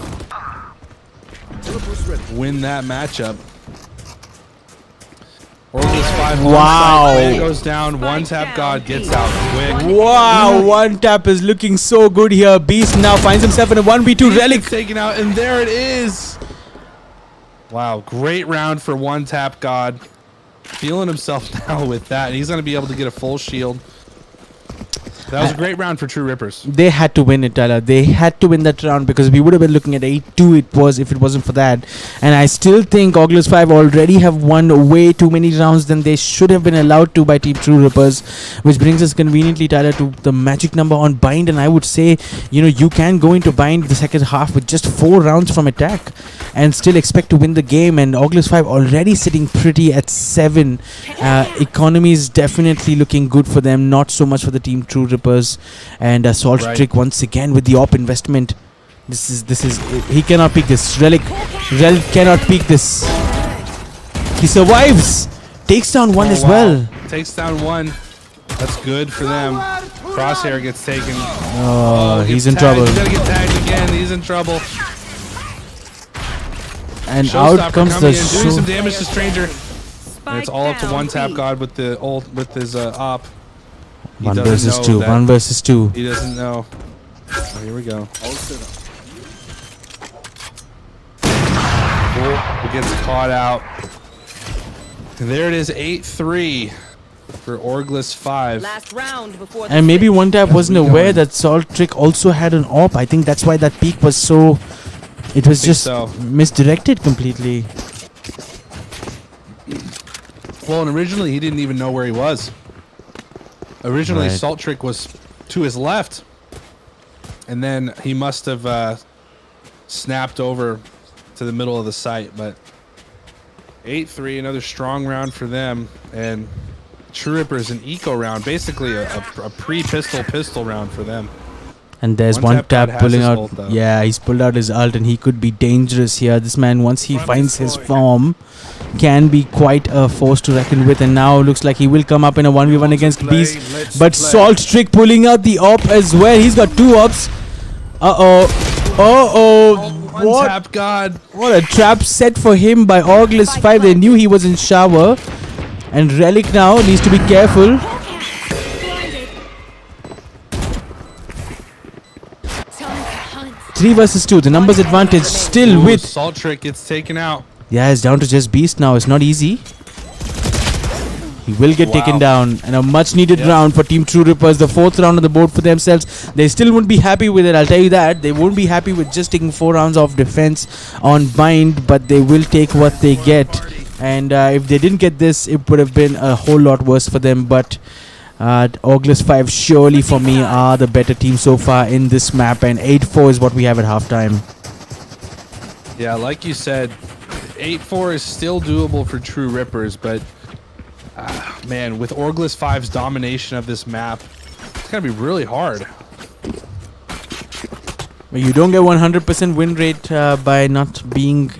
win that matchup. Orgless 5. Wow. It goes down. One Tap God gets out quick. Wow, One Tap is looking so good here. Beast now finds himself in a 1v2. Relic Gets taken out, and there it is. Wow, great round for One Tap God. Feeling himself now with that, and he's going to be able to get a full shield. That was a great round for True Rippers. They had to win it, Tyler. They had to win that round, because we would have been looking at 8-2 if it wasn't for that. And I still think Orgless 5 already have won way too many rounds than they should have been allowed to by Team True Rippers, which brings us conveniently, Tyler, to the magic number on Bind. And I would say, you can go into Bind the second half with just 4 rounds from attack and still expect to win the game. And Orgless 5 already sitting pretty at 7. Economy is definitely looking good for them, not so much for the Team True Rippers. And Salt Trick once again with the AWP investment. This is he cannot peek this. Relic cannot peek this. He survives. Takes down one as well. Takes down one. That's good for them. Crosshair gets taken. Oh, he's in trouble. He's gonna get tagged again. He's in trouble. And Showstopper out comes the doing some damage to Stranger. And it's all up to One Tap God with the with his op. 1 versus 2. 1 versus 2. He doesn't know. Oh, here we go. Bull gets caught out. And there it is, 8-3 for Orgless 5. Last round before And maybe One Tap wasn't aware that Salt Trick also had an AWP. I think that's why that peak was so... It was just misdirected completely. Well, and originally he didn't even know where he was. Originally, Right. Salt Trick was to his left. And then he must have snapped over to the middle of the site. But 8-3, another strong round for them. And True Rippers an eco round, basically a pre-pistol round for them. And there's One One Tap Tap has pulling his out. ult, though. Yeah, he's pulled out his ult, and he could be dangerous here. This man, once he finds his form, can be quite a force to reckon with. And now looks like he will come up in a 1v1 against Beast. But Salt Trick pulling out the AWP as well. He's got 2 AWPs. One Tap God. What a trap set for him by Orgless 5. They knew he was in shower. And Relic now needs to be careful. Blinded. Time to hunt. 3 versus 2. The numbers advantage still Ooh, with... Salt Trick gets taken out. Yeah, it's down to just Beast now. It's not easy. He will get taken down. And a much needed round for Team True Rippers. The 4th round on the board for themselves. They still won't be happy with it, I'll tell you that. They won't be happy with just taking 4 rounds of defense on Bind. But they will take what they get. And if they didn't get this, it would have been a whole lot worse for them. But Orgless 5 surely for me are the better team so far in this map. And 8-4 is what we have at halftime. Yeah, like you said, 8-4 is still doable for True Rippers, but man, with Orgless 5's domination of this map, it's gonna be really hard. But you don't get 100% win rate by not being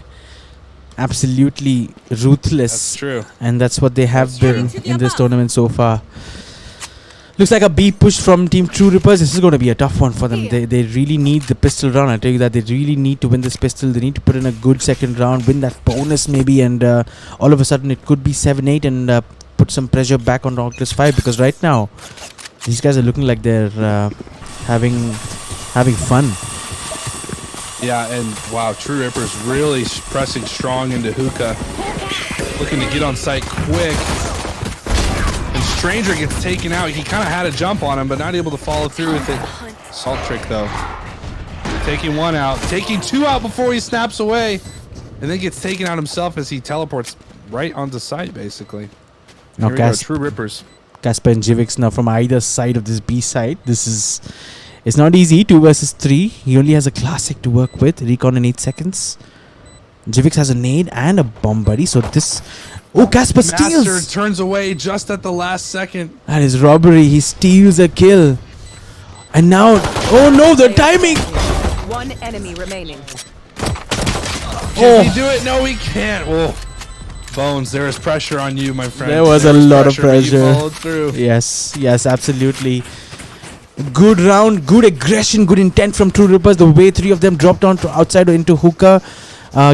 absolutely ruthless. That's true. And that's what they have been in this tournament so far. Looks like a B push from Team True Rippers. This is going to be a tough one for them. They really need the pistol round. I tell you that they really need to win this pistol. They need to put in a good second round, win that bonus maybe, and all of a sudden it could be 7-8 and put some pressure back on Orgless 5, because right now these guys are looking like they're having fun. Yeah, and wow, True Ripper's really pressing strong into Hookah. Looking to get on site quick. And Stranger gets taken out. He kind of had a jump on him, but not able to follow through with it. Salt Trick, though. Taking one out. Taking two out before he snaps away. And then gets taken out himself as he teleports right onto site, basically. Now, Here we go, True Rippers. Casper and Jivix now from either side of this B side. It's not easy, 2 versus 3. He only has a classic to work with. Recon in 8 seconds. Jivix has a nade and a bomb buddy. So this... Oh, Casper steals! Master turns away just at the last second. That is robbery. He steals a kill. And now... Oh no, the timing! One enemy remaining. Can he do it? No, he can't. Whoa. Bones, there is pressure on you, my friend. There was a lot of but pressure. you followed through. Yes, absolutely. Good round, good aggression, good intent from True Rippers. The way 3 of them dropped on to outside into Hookah.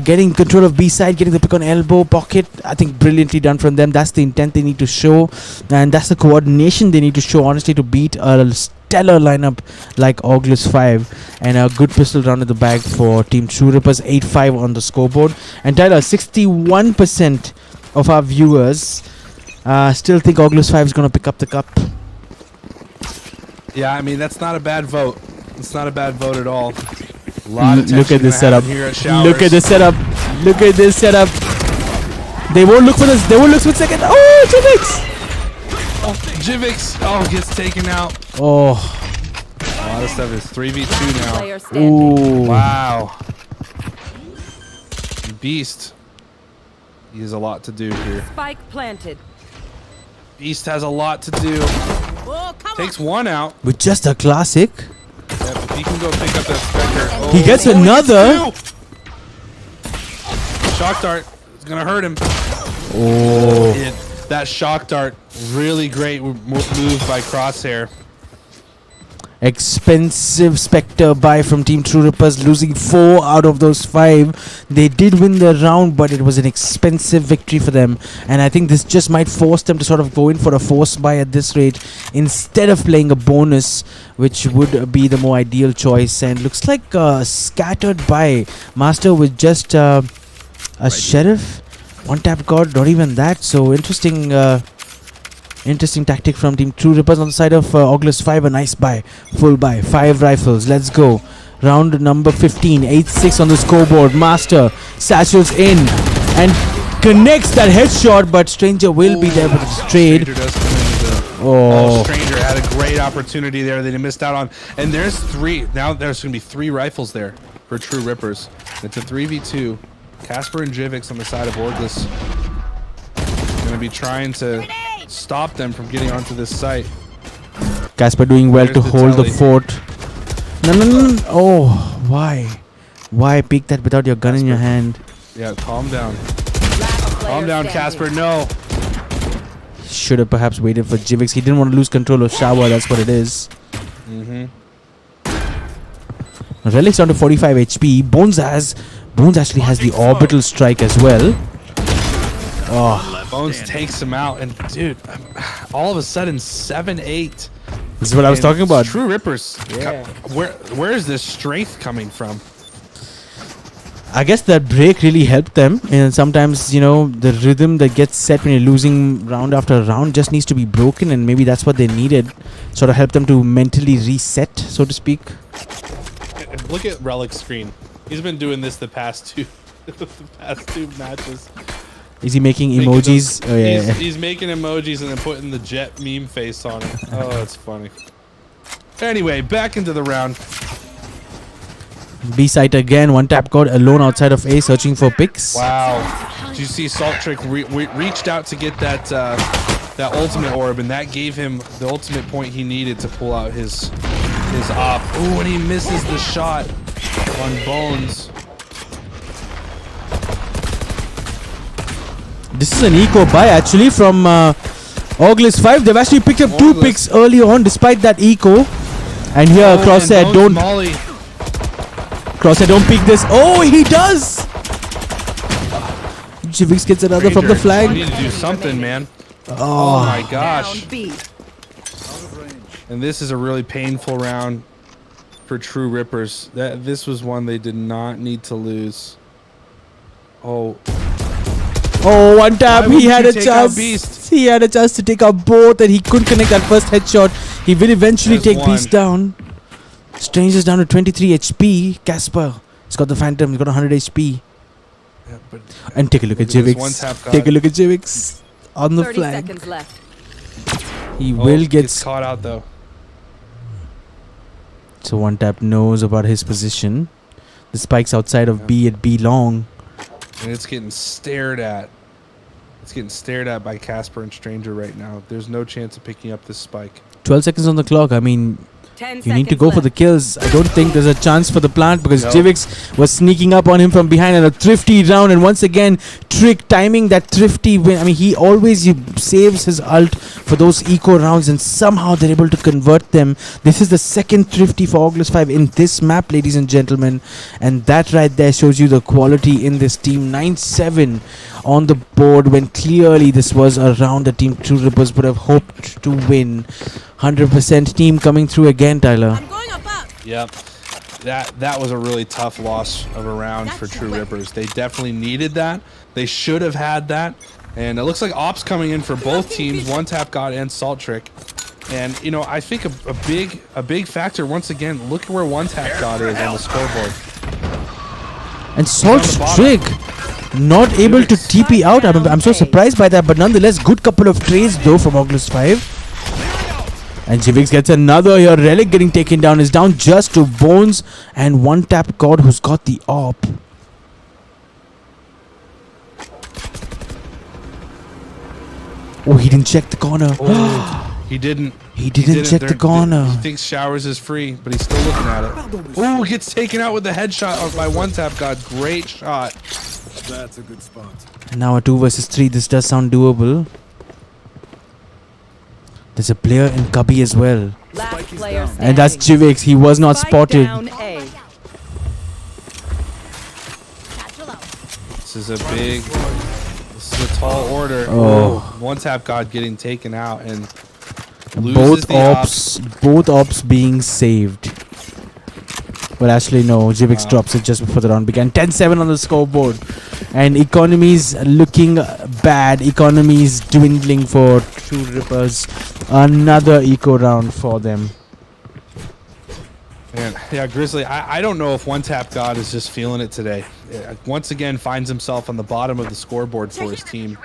Getting control of B side, getting the pick on elbow, pocket. I think brilliantly done from them. That's the intent they need to show. And that's the coordination they need to show, honestly, to beat a stellar lineup like Orgless 5. And a good pistol round in the bag for Team True Rippers. 8-5 on the scoreboard. And Tyler, 61% of our viewers still think Orgless 5 is going to pick up the cup. Yeah, I mean, that's not a bad vote. It's not a bad vote at all. A lot of Look at this setup. here at Look at this setup. Look at this setup. They won't look for this. They won't look for a second. Oh, Jivix! Jivix, gets taken out. Oh. A lot of stuff is 3v2 now. Player standing. Ooh. Wow. Beast. He has a lot to do here. Spike planted. Beast has a lot to do. Oh, come Takes one out. With just a classic. Yep, if he can go pick up that Spectre. Oh, He gets another. Shock dart is gonna hurt him. Oh. That shock dart, really great move by Crosshair. Expensive Spectre buy from Team True Rippers, losing 4 out of those 5. They did win the round, but it was an expensive victory for them. And I think this just might force them to sort of go in for a force buy at this rate instead of playing a bonus, which would be the more ideal choice. And looks like a scattered buy. Master with just a Sheriff. One tap god, not even that. So interesting. Interesting tactic from Team True Rippers on the side of Orgless 5. A nice buy. Full buy. 5 rifles. Let's go. Round number 15. 8-6 on the scoreboard. Master satchels in and connects that headshot, but Stranger will be there with the trade. Stranger does come into Oh. Stranger had a great opportunity there that he missed out on. And there's 3. Now there's going to be 3 rifles there for True Rippers. It's a 3v2. Casper and Jivix on the side of Orgless. Going to be trying to stop them from getting onto this site. Casper doing well There's to the hold the tally. fort. No. Oh, why? Why pick that without your gun in your hand? Yeah, calm down. Last player Calm down, standing. Casper. No. Should have perhaps waited for Jivix. He didn't want to lose control of Shower. That's what it is. Relic's down to 45 HP. Bones actually has the orbital strike as well. Oh, Bones takes him out. And, dude, all of a sudden, 7-8. this is what I was talking about. True Rippers. Yeah. Where is this strength coming from? I guess that break really helped them. And sometimes, you know, the rhythm that gets set when you're losing round after round just needs to be broken. And maybe that's what they needed. Sort of help them to mentally reset, so to speak. Look at Relic's screen. He's been doing this the past two matches. Is he making emojis? Oh, yeah. He's making emojis and then putting the jet meme face on it. Oh, that's funny. Anyway, back into the round. B site again. One tap code alone outside of A, searching for picks. Wow. Did you see Salt Trick reached out to get that ultimate orb, and that gave him the ultimate point he needed to pull out his op. Ooh, and he misses the shot on Bones. This is an eco buy actually from Orgless 5. They've actually picked up 2 picks early on despite that eco. And here Crosshair, don't peek this. Oh, he does! Jivix gets another from the flag. You need to do something, man. Oh my gosh. Down B. Out of range. And this is a really painful round for True Rippers. This was one they did not need to lose. Oh, Oh, one tap. Why He had a wouldn't you take out chance. Beast? He had a chance to take out both, and he couldn't connect that first headshot. He will eventually There's take Beast down. Strange is down to 23 HP. Casper, he's got the Phantom. He's got 100 HP. yeah, but And take a look at Look at this one tap Jivix. god. Take a look at Jivix on the 30 flank. seconds left. He oh, will get. gets caught out though. So one tap knows about his position. The spike's outside of Yeah. B at B long. And it's getting stared at. It's getting stared at by Casper and Stranger right now. There's no chance of picking up this spike. 12 seconds on the clock. I mean, 10 you need to seconds go for the left. kills. I don't think there's a chance for the plant because No. Jivix was sneaking up on him from behind and a thrifty round. And once again, Trick timing that thrifty win. I mean, he always saves his ult for those eco rounds and somehow they're able to convert them. This is the second thrifty for Orgless 5 in this map, ladies and gentlemen. And that right there shows you the quality in this team. 9-7 on the board when clearly this was a round the team True Rippers would have hoped to win. 100% team coming through again, Tyler. I'm going up. Yep. That was a really tough loss of a round for True Rippers. They definitely needed that. They should have had that. And it looks like Ops coming in for both teams, One Tap God and Salt Trick. And you know, I think a big factor once again, look at where One Tap God is on the scoreboard. And Salt He's on the bottom. Trick not able to TP out. I'm so surprised by that, but nonetheless, good couple of trades though from Orgless 5. And Jivix gets another here. Relic getting taken down is down just to Bones and One Tap God who's got the op. Oh, he didn't check the corner. Oh, he didn't. He didn't check the corner. He thinks Showers is free, but he's still looking at it. Oh, gets taken out with the headshot by One Tap God. Great shot. That's a good spot. And now a 2 versus 3. This does sound doable. There's a player in Cubby as well. Last Spike is player down. And that's standing. Jivix. He was not Spike spotted. down A. This is a tall order. Oh. One Tap God getting taken out and loses Both the op. both ops being saved. But actually no, Jivix drops it just before the round began. 10-7 on the scoreboard. And economies looking bad. Economies dwindling for True Rippers. Another eco round for them. Man, yeah, Grizzly, I don't know if One Tap God is just feeling it today. Once again finds himself on the bottom of the scoreboard for his team.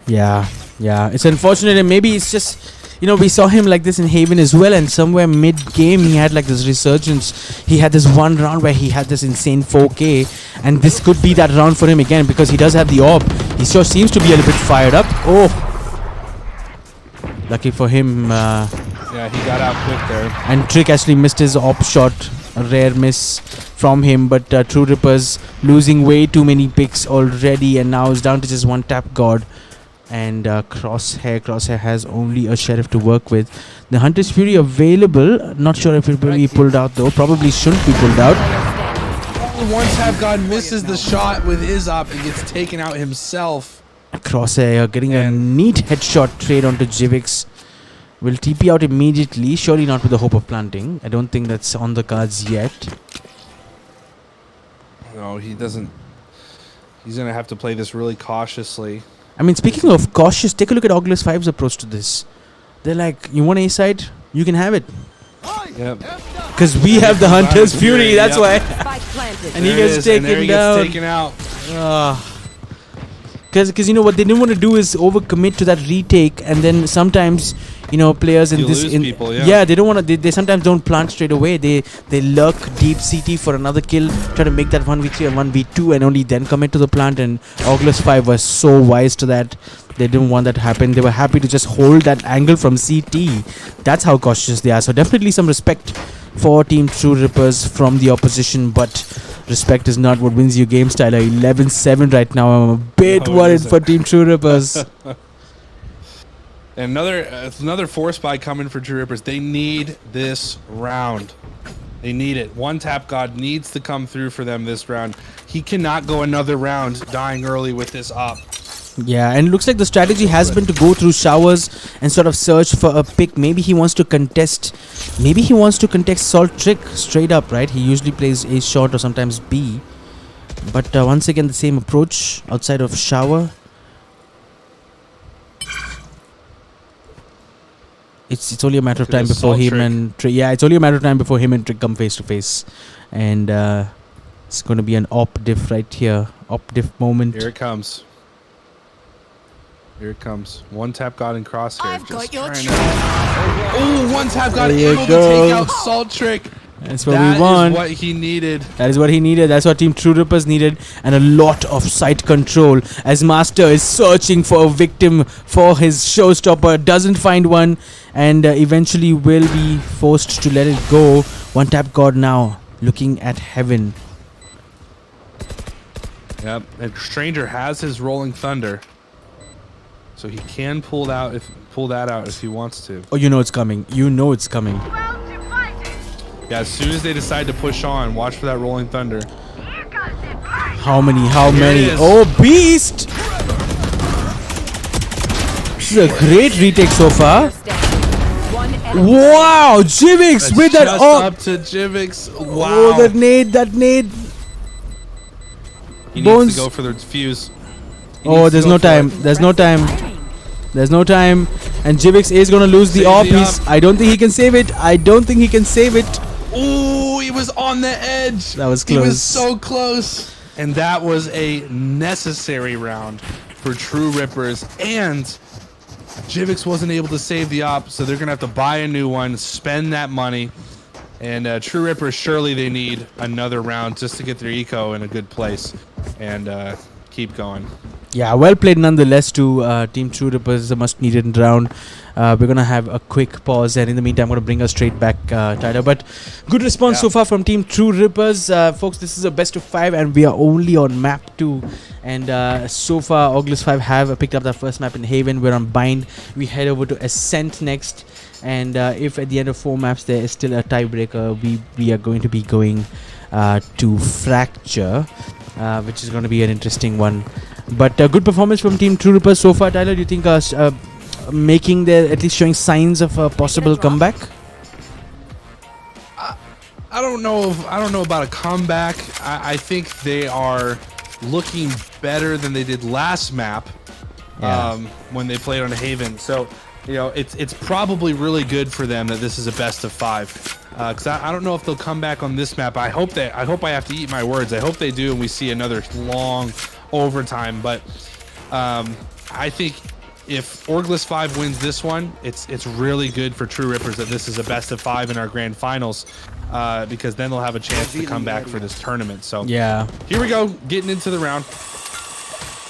Yeah. It's unfortunate and maybe it's just, you know, we saw him like this in Haven as well, and somewhere mid-game he had like this resurgence. He had this one round where he had this insane 4K, and this could be that round for him again because he does have the orb. He sure seems to be a little bit fired up. Oh, lucky for him. Yeah, he got out quick there. And Trick actually missed his op shot. A rare miss from him, but True Rippers losing way too many picks already, and now it's down to just One Tap God. And Crosshair has only a Sheriff to work with. The Hunter's Fury available. Not sure if it will be pulled out though. Probably shouldn't be pulled out. One Tap God misses the shot with his op and gets taken out himself. Crosshair getting a neat headshot trade onto Jivix. Will TP out immediately. Surely not with the hope of planting. I don't think that's on the cards yet. No, he doesn't. He's going to have to play this really cautiously. I mean, speaking of cautious, take a look at Orgless 5's approach to this. They're like, you want A side? You can have it. Yep. Because we have the Hunter's Fury, that's why. Spike planted. And he There it gets is, and there taken he down. gets taken out. Because you know what they didn't want to do is overcommit to that retake, and then sometimes, you know, players in You this lose people, yeah. they don't want to. They sometimes don't plant straight away. They lurk deep CT for another kill, try to make that 1v3 or 1v2, and only then commit to the plant. And Orgless 5 was so wise to that. They didn't want that to happen. They were happy to just hold that angle from CT. That's how cautious they are. So definitely some respect for Team True Rippers from the opposition, but respect is not what wins you games, Tyler. 11-7 right now. I'm a bit No, it worried isn't. for Team True Rippers. And another force buy coming for True Rippers. They need this round. They need it. One Tap God needs to come through for them this round. He cannot go another round dying early with this op. Yeah, and it looks like the strategy has been to go through showers and sort of search for a pick. Maybe he wants to contest. Maybe he wants to contest Salt Trick straight up, right? He usually plays A short or sometimes B. But once again, the same approach outside of shower. It's only a matter of time before him and Trick. Yeah, it's only a matter of time before him and Trick come face to face, and it's going to be an op diff right here. Op diff moment. Here it comes. Here it comes. One tap god in crosshair. I've got your trick. Oh, one tap god There you able to go. take out Salt Trick. That's what That we want. is what he needed. That is what he needed. That's what Team True Rippers needed. And a lot of site control as Master is searching for a victim for his showstopper. Doesn't find one and eventually will be forced to let it go. One tap god now looking at heaven. Yep. And Stranger has his Rolling Thunder. So he can pull that out if he wants to. Oh, you know it's coming. You know it's coming. Yeah, as soon as they decide to push on, watch for that Rolling Thunder. How many? How Here it many? is. Oh, beast! This is a great retake so far. One enemy. Wow, Jivix with that Just op. up to Jivix. Wow. Oh, that nade. He Bones. needs to go for the fuse. He Oh, needs to there's go no for time. it. There's no time. There's no time. And Jivix is going to lose the Save op. the He's, op. I don't think he can save it. I don't think he can save it. Ooh, he was on the edge. That was He was close. so close. And that was a necessary round for True Rippers. And Jivix wasn't able to save the op, so they're going to have to buy a new one, spend that money. And True Rippers, surely they need another round just to get their eco in a good place and keep going. Yeah, well played nonetheless to Team True Rippers. It's a much needed round. We're going to have a quick pause, and in the meantime, I'm going to bring us straight back, Tyler. But good response so far from Team True Rippers. Folks, this is a best of 5, and we are only on map 2. And so far, Orgless 5 have picked up that first map in Haven. We're on Bind. We head over to Ascent next. And if at the end of 4 maps there is still a tiebreaker, we are going to be going to Fracture, which is going to be an interesting one. But good performance from Team True Rippers so far, Tyler. Do you think making their, at least showing signs of a possible comeback? I don't know about a comeback. I think they are looking better than they did last map when they played on Haven. So, you know, it's probably really good for them that this is a best of 5. Because I don't know if they'll come back on this map. I hope I have to eat my words. I hope they do, and we see another long overtime. But I think if Orgless 5 wins this one, it's really good for True Rippers that this is a best of 5 in our grand finals, because then they'll have a chance to come back for this tournament. So Yeah. here we go, getting into the round.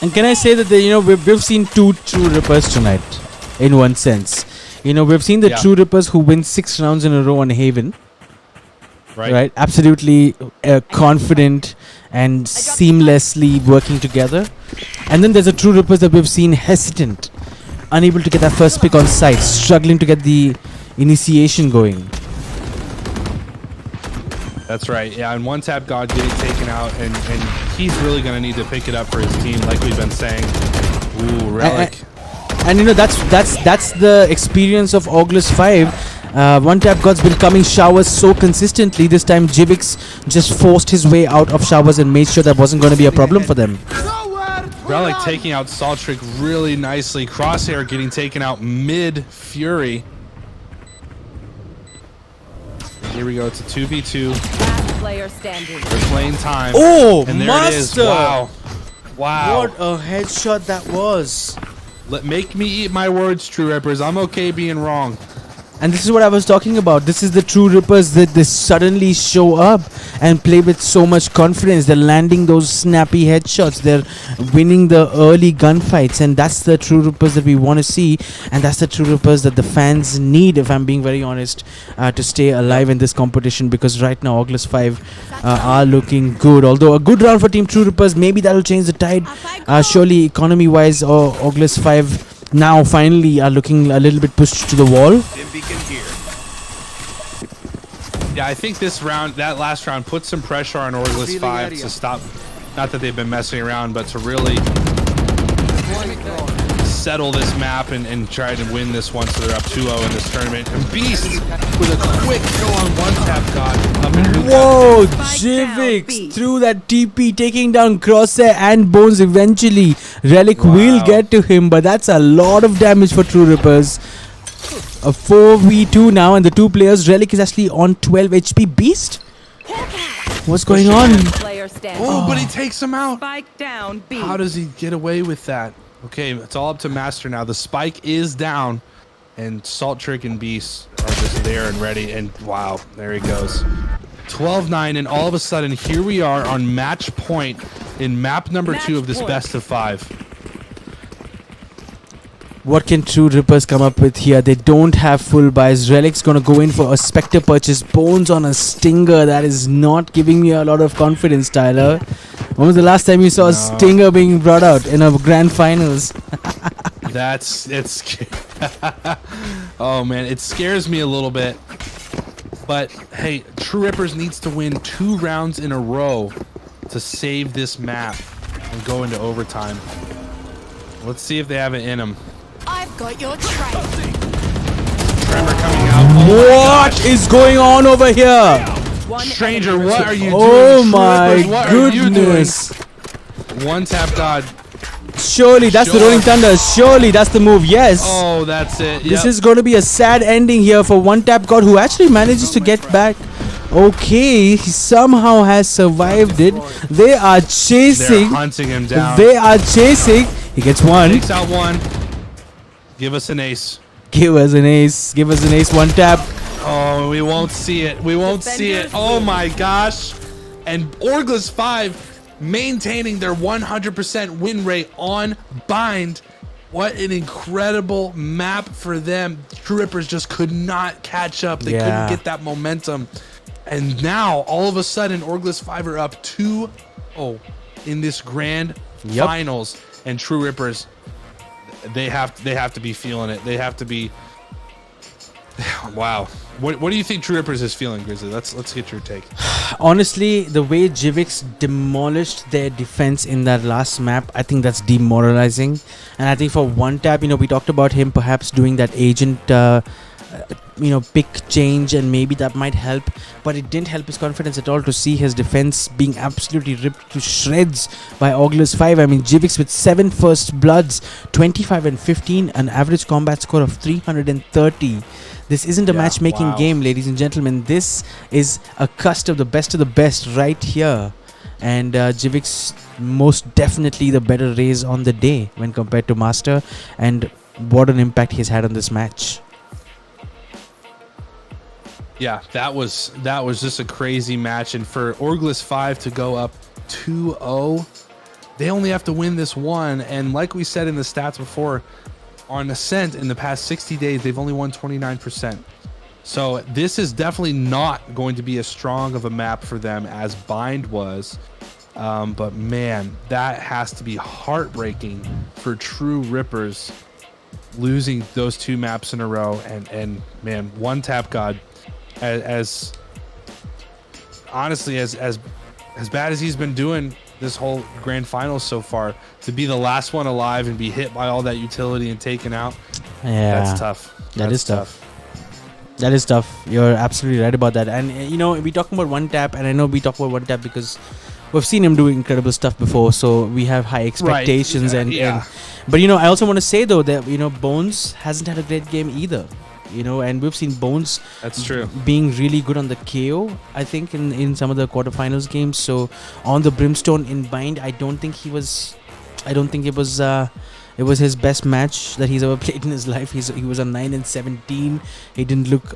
And can I say that we've seen 2 True Rippers tonight, in one sense. We've seen the True Rippers who win 6 rounds in a row on Haven. Right? Absolutely confident and seamlessly working together. And then there's a True Rippers that we've seen hesitant, unable to get that first pick on site, struggling to get the initiation going. That's right. Yeah, and one tap God getting taken out, and he's really going to need to pick it up for his team, like we've been saying. Ooh, Relic. And that's the experience of Orgless 5. One tap God's been coming showers so consistently. This time Jivix just forced his way out of showers and made sure that wasn't going to be a problem for them. Relic taking out Saltrick really nicely. Crosshair getting taken out mid-Fury. Here we go. It's a 2v2. Last player standing. They're playing time. Oh, and there Master! it is. Wow. Wow. What a headshot that was. Make me eat my words, True Rippers. I'm okay being wrong. And this is what I was talking about. This is the True Rippers that they suddenly show up and play with so much confidence. They're landing those snappy headshots. They're winning the early gunfights. And that's the True Rippers that we want to see. And that's the True Rippers that the fans need, if I'm being very honest, to stay alive in this competition. Because right now, Orgless 5 are looking good. Although a good round for Team True Rippers. Maybe that'll change the tide. Surely, economy-wise, Orgless 5 now finally are looking a little bit pushed to the wall. Yeah, I think that last round, put some pressure on Orgless 5 to stop. Not that they've been messing around, but to really settle this map and try to win this one, so they're up 2-0 in this tournament. And Beast with a quick kill on one tap god. Whoa, Spike down, B. Jivix through that TP, taking down Crosshair and Bones eventually. Relic will get to him, but that's a lot of damage for True Rippers. A 4v2 now, and the two players. Relic is actually on 12 HP. Beast? What's going on? Player standing. Oh, but he takes him out. Spike down B. How does he get away with that? Okay, it's all up to Master now. The spike is down, and Salt Trick and Beast are just there and ready. And wow, there he goes. 12-9, and all of a sudden, here we are on match point in map number 2 of this best of 5. What can True Rippers come up with here? They don't have full buys. Relic's gonna go in for a Spectre purchase. Bones on a Stinger. That is not giving me a lot of confidence, Tyler. When was the last time you saw a Stinger being brought out in a grand finals? It's oh man, it scares me a little bit. But hey, True Rippers needs to win 2 rounds in a row to save this map and go into overtime. Let's see if they have it in them. I've got your trail. Tremor coming out. What is going on over here? One Stranger, enemy what are you doing? Oh True my Rippers, what are you doing? goodness. One tap god. Surely that's the Rolling Thunder. Surely that's the move. Yes. Oh, that's it. This Yep. is going to be a sad ending here for One Tap God, who actually manages to get back. Okay, he somehow has survived it. They are They're chasing. hunting him down. They are chasing. He gets one. Takes out one. Give us an ace. Give us an ace. Give us an ace. One tap. Oh, we won't see it. We won't see it. Oh my gosh. And Orgless 5 maintaining their 100% win rate on Bind. What an incredible map for them. True Rippers just could not catch up. They couldn't get that momentum. And now, all of a sudden, Orgless 5 are up 2-0 in this grand finals. And True Rippers, they have to be feeling it. They have to be. Wow. What do you think True Rippers is feeling, Grizzly? Let's get your take. Honestly, the way Jivix demolished their defense in that last map, I think that's demoralizing. And I think for One Tap, we talked about him perhaps doing that agent, pick change, and maybe that might help. But it didn't help his confidence at all to see his defense being absolutely ripped to shreds by Orgless 5. I mean, Jivix with 7 first bloods, 25 and 15, an average combat score of 330. This isn't a matchmaking game, ladies and gentlemen. This is a cust of the best right here. And Jivix most definitely the better raise on the day when compared to Master. And what an impact he's had on this match. Yeah, that was just a crazy match. And for Orgless 5 to go up 2-0, they only have to win this one. And like we said in the stats before, on Ascent in the past 60 days, they've only won 29%. So this is definitely not going to be as strong of a map for them as Bind was. But man, that has to be heartbreaking for True Rippers, losing those 2 maps in a row. And man, One Tap God, as honestly as bad as he's been doing this whole grand finals so far, to be the last one alive and be hit by all that utility and taken out, that's tough. That is tough. That is tough. You're absolutely right about that. And we talking about One Tap, and I know we talk about One Tap because we've seen him do incredible stuff before, so we have high expectations. Right. But I also want to say though that Bones hasn't had a great game either. And we've seen Bones, that's true, being really good on the KO, I think, in some of the quarterfinals games. So on the Brimstone in Bind, I don't think it was his best match that he's ever played in his life. He was on 9 and 17. He didn't look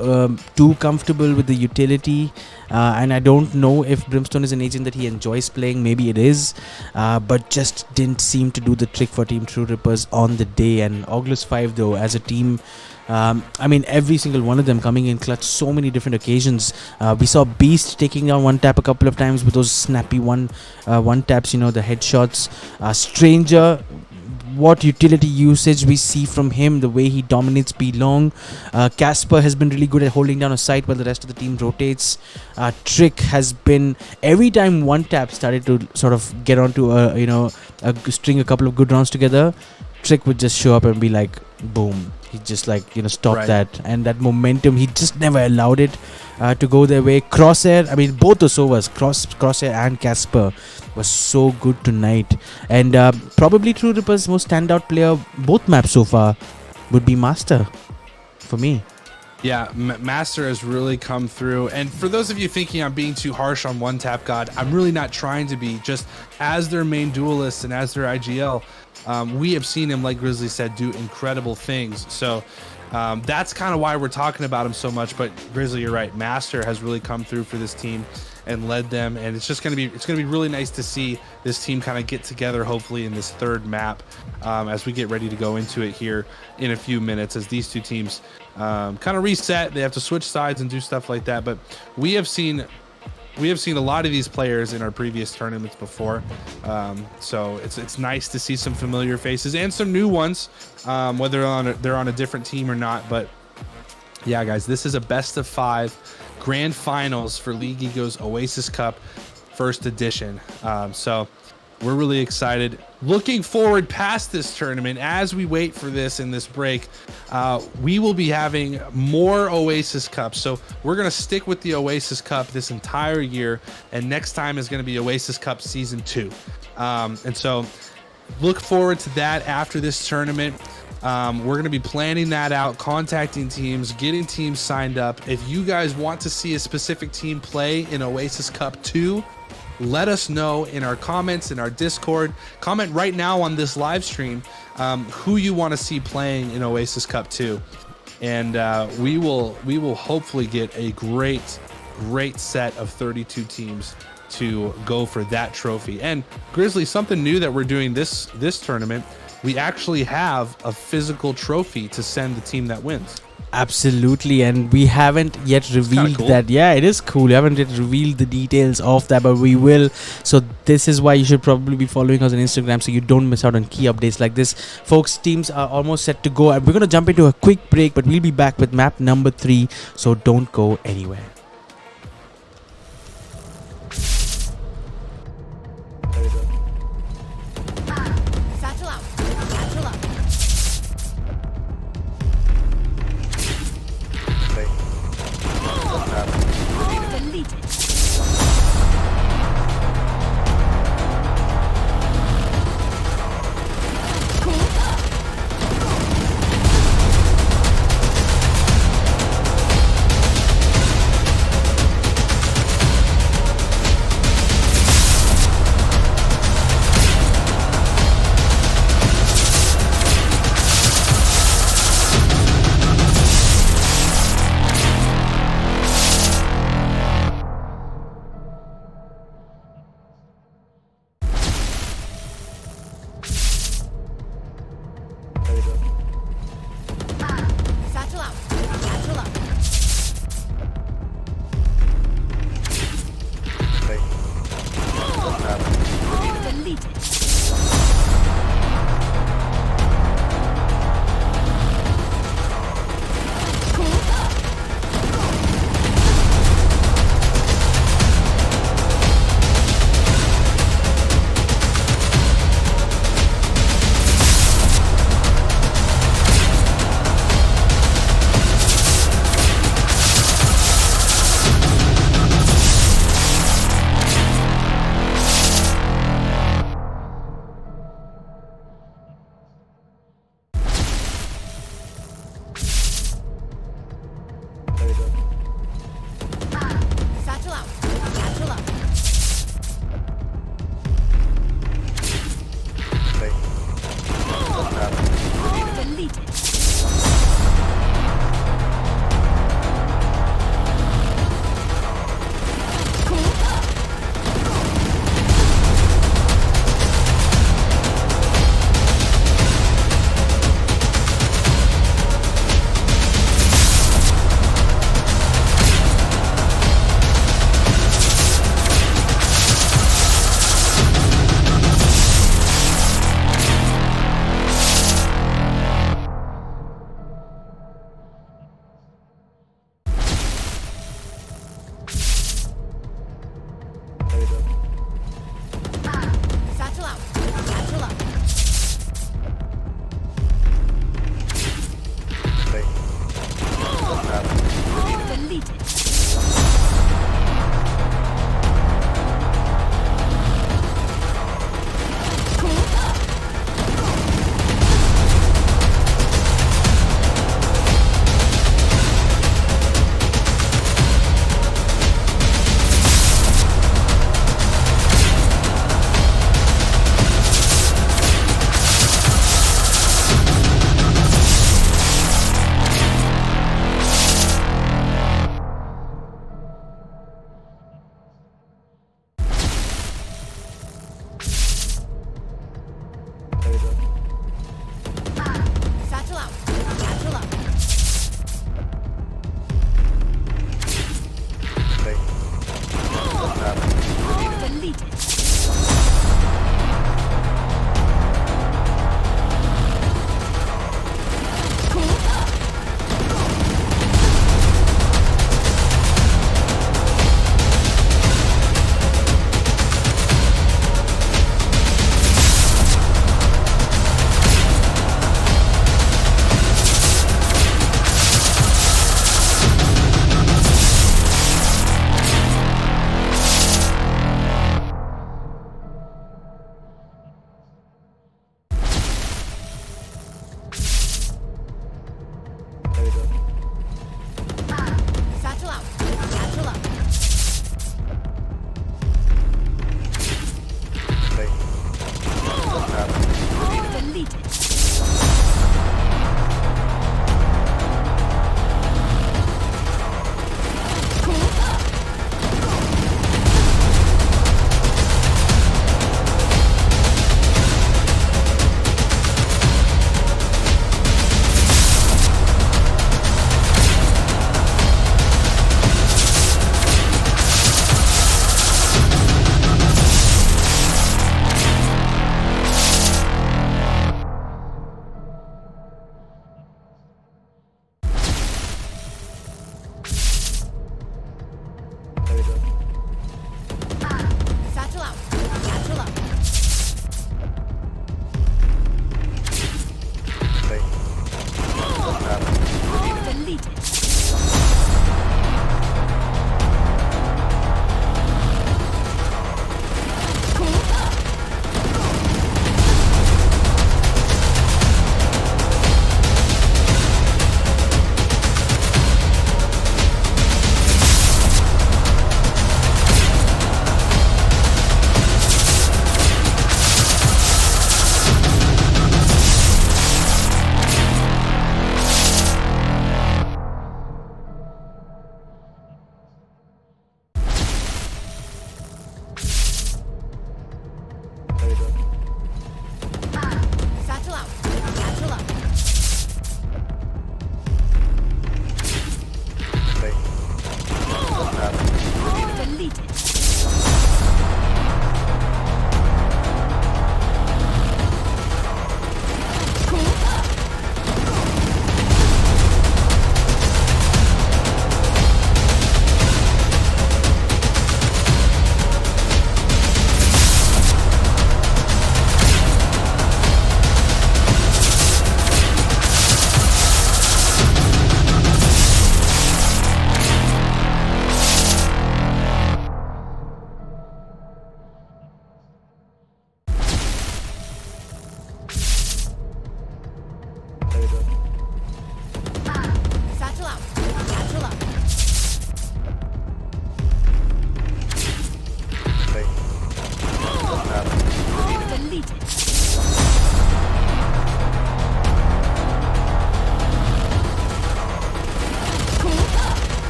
too comfortable with the utility, and I don't know if Brimstone is an agent that he enjoys playing. Maybe it is, but just didn't seem to do the trick for Team True Rippers on the day. And Orgless 5 though, as a team, every single one of them coming in clutch so many different occasions. We saw Beast taking down One Tap a couple of times with those snappy one taps, the headshots. Stranger, what utility usage we see from him, the way he dominates B long. Casper has been really good at holding down a site while the rest of the team rotates. Trick has been, every time One Tap started to sort of get onto a string a couple of good rounds together, Trick would just show up and be like, boom. He just like, you know, stop Right. that. And that momentum, he just never allowed it to go their way. Crosshair, I mean, both the Sovas, Crosshair and Casper, was so good tonight. And probably True Ripper's most standout player, both maps so far, would be Master for me. Yeah, Master has really come through. And for those of you thinking I'm being too harsh on One Tap God, I'm really not trying to be. Just as their main duelist and as their IGL, we have seen him, like Grizzly said, do incredible things. So that's kind of why we're talking about him so much. But Grizzly, you're right. Master has really come through for this team and led them, and it's just gonna be really nice to see this team kind of get together, hopefully in this third map, as we get ready to go into it here in a few minutes, as these two teams kind of reset. They have to switch sides and do stuff like that. But we have seen a lot of these players in our previous tournaments before, so it's nice to see some familiar faces and some new ones, whether they're on a different team or not. But yeah, guys, this is a best of 5 grand finals for League Ego's Oasis Cup first edition. So we're really excited. Looking forward past this tournament, as we wait for this in this break, we will be having more Oasis Cups. So we're going to stick with the Oasis Cup this entire year, and next time is going to be Oasis Cup Season 2. And so look forward to that after this tournament. We're going to be planning that out, contacting teams, getting teams signed up. If you guys want to see a specific team play in Oasis Cup 2, let us know in our comments, in our Discord. Comment right now on this live stream who you want to see playing in Oasis Cup 2. And we will hopefully get a great set of 32 teams to go for that trophy. And Grizzly, something new that we're doing this tournament, we actually have a physical trophy to send the team that wins. Absolutely, and we haven't yet revealed cool. that. Yeah, it is cool. We haven't yet revealed the details of that, but we will. So this is why you should probably be following us on Instagram so you don't miss out on key updates like this. Folks, teams are almost set to go, and we're going to jump into a quick break, but we'll be back with map number 3, so don't go anywhere. Satchel out. Satchel up. Deleted.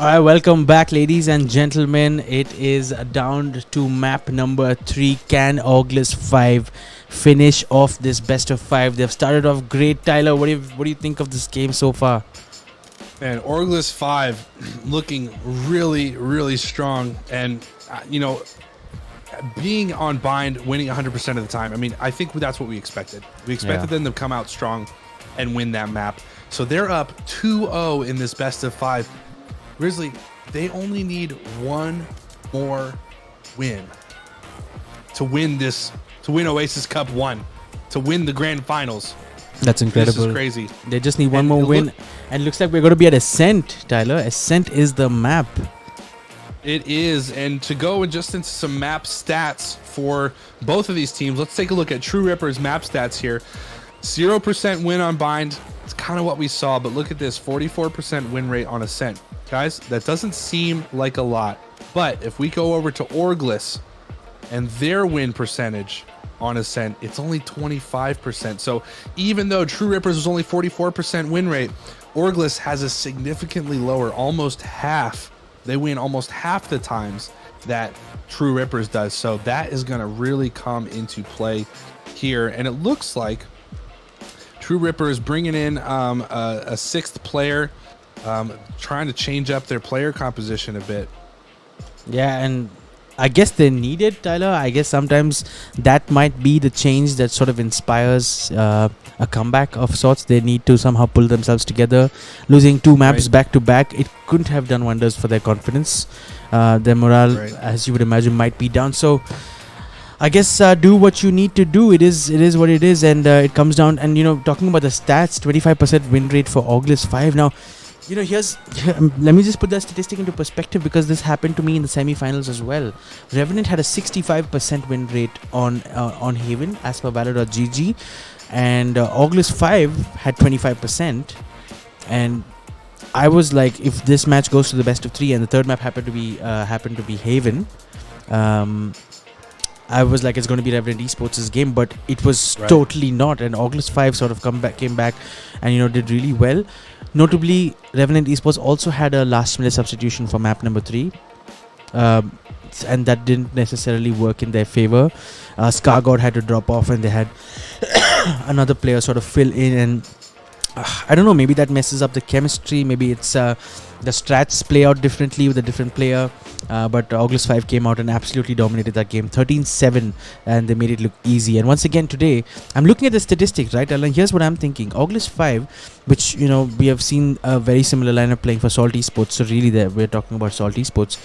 Alright, welcome back, ladies and gentlemen. It is down to map number 3. Can Orgless 5 finish off this best of 5? They've started off great. Tyler, what do you think of this game so far? And Orgless 5 looking really, really strong. And, being on bind, winning 100% of the time. I mean, I think that's what we expected. We expected them to come out strong and win that map. So they're up 2-0 in this best of 5. Grizzly, they only need one more win to win Oasis Cup 1, to win the grand finals. That's incredible. This is crazy. They just need one more win. And looks like we're going to be at Ascent, Tyler. Ascent is the map. It is. And to go just into some map stats for both of these teams, let's take a look at True Ripper's map stats here. 0% win on bind. It's kind of what we saw, but look at this, 44% win rate on Ascent. Guys, that doesn't seem like a lot, but if we go over to Orgless and their win percentage on Ascent, it's only 25%. So even though True Rippers was only 44% win rate, Orgless has a significantly lower, almost half. They win almost half the times that True Rippers does. So that is going to really come into play here. And it looks like True Ripper is bringing in a sixth player, trying to change up their player composition a bit. Yeah, and I guess they need it, Tyler. I guess sometimes that might be the change that sort of inspires a comeback of sorts. They need to somehow pull themselves together. Losing 2 maps back to back, it couldn't have done wonders for their confidence. Their morale, as you would imagine, might be down. So I guess do what you need to do. It is what it is, and it comes down. And talking about the stats, 25% win rate for Orgless 5. Now, let me just put that statistic into perspective, because this happened to me in the semi-finals as well. Revenant had a 65% win rate on Haven as per valor.gg, and Orgless 5 had 25%. And I was like, if this match goes to the best of 3 and the third map happened to be Haven, I was like, it's going to be Revenant Esports' game, but it was totally not. And Orgless 5 sort of came back and did really well. Notably, Revenant Esports also had a last-minute substitution for map number 3, and that didn't necessarily work in their favor. Scargod had to drop off, and they had another player sort of fill in, and I don't know, maybe that messes up the chemistry. Maybe it's the strats play out differently with a different player. But Orgless 5 came out and absolutely dominated that game, 13-7, and they made it look easy. And once again today, I'm looking at the statistics, right? And here's what I'm thinking. Orgless 5, which, we have seen a very similar lineup playing for Salt Esports. So really we're talking about Salt Esports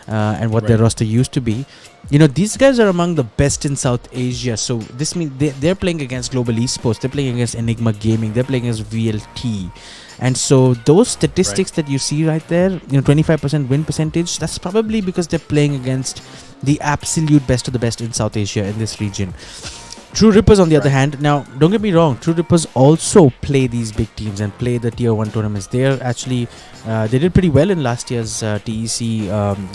and what their roster used to be. These guys are among the best in South Asia. So this means they're playing against Global Esports. They're playing against Enigma Gaming. They're playing against VLT. And so those statistics that you see right there, 25% win percentage, that's probably because they're playing against the absolute best of the best in South Asia in this region. True Rippers, on the other hand, now don't get me wrong, True Rippers also play these big teams and play the tier 1 tournaments. They're actually they did pretty well in last year's TEC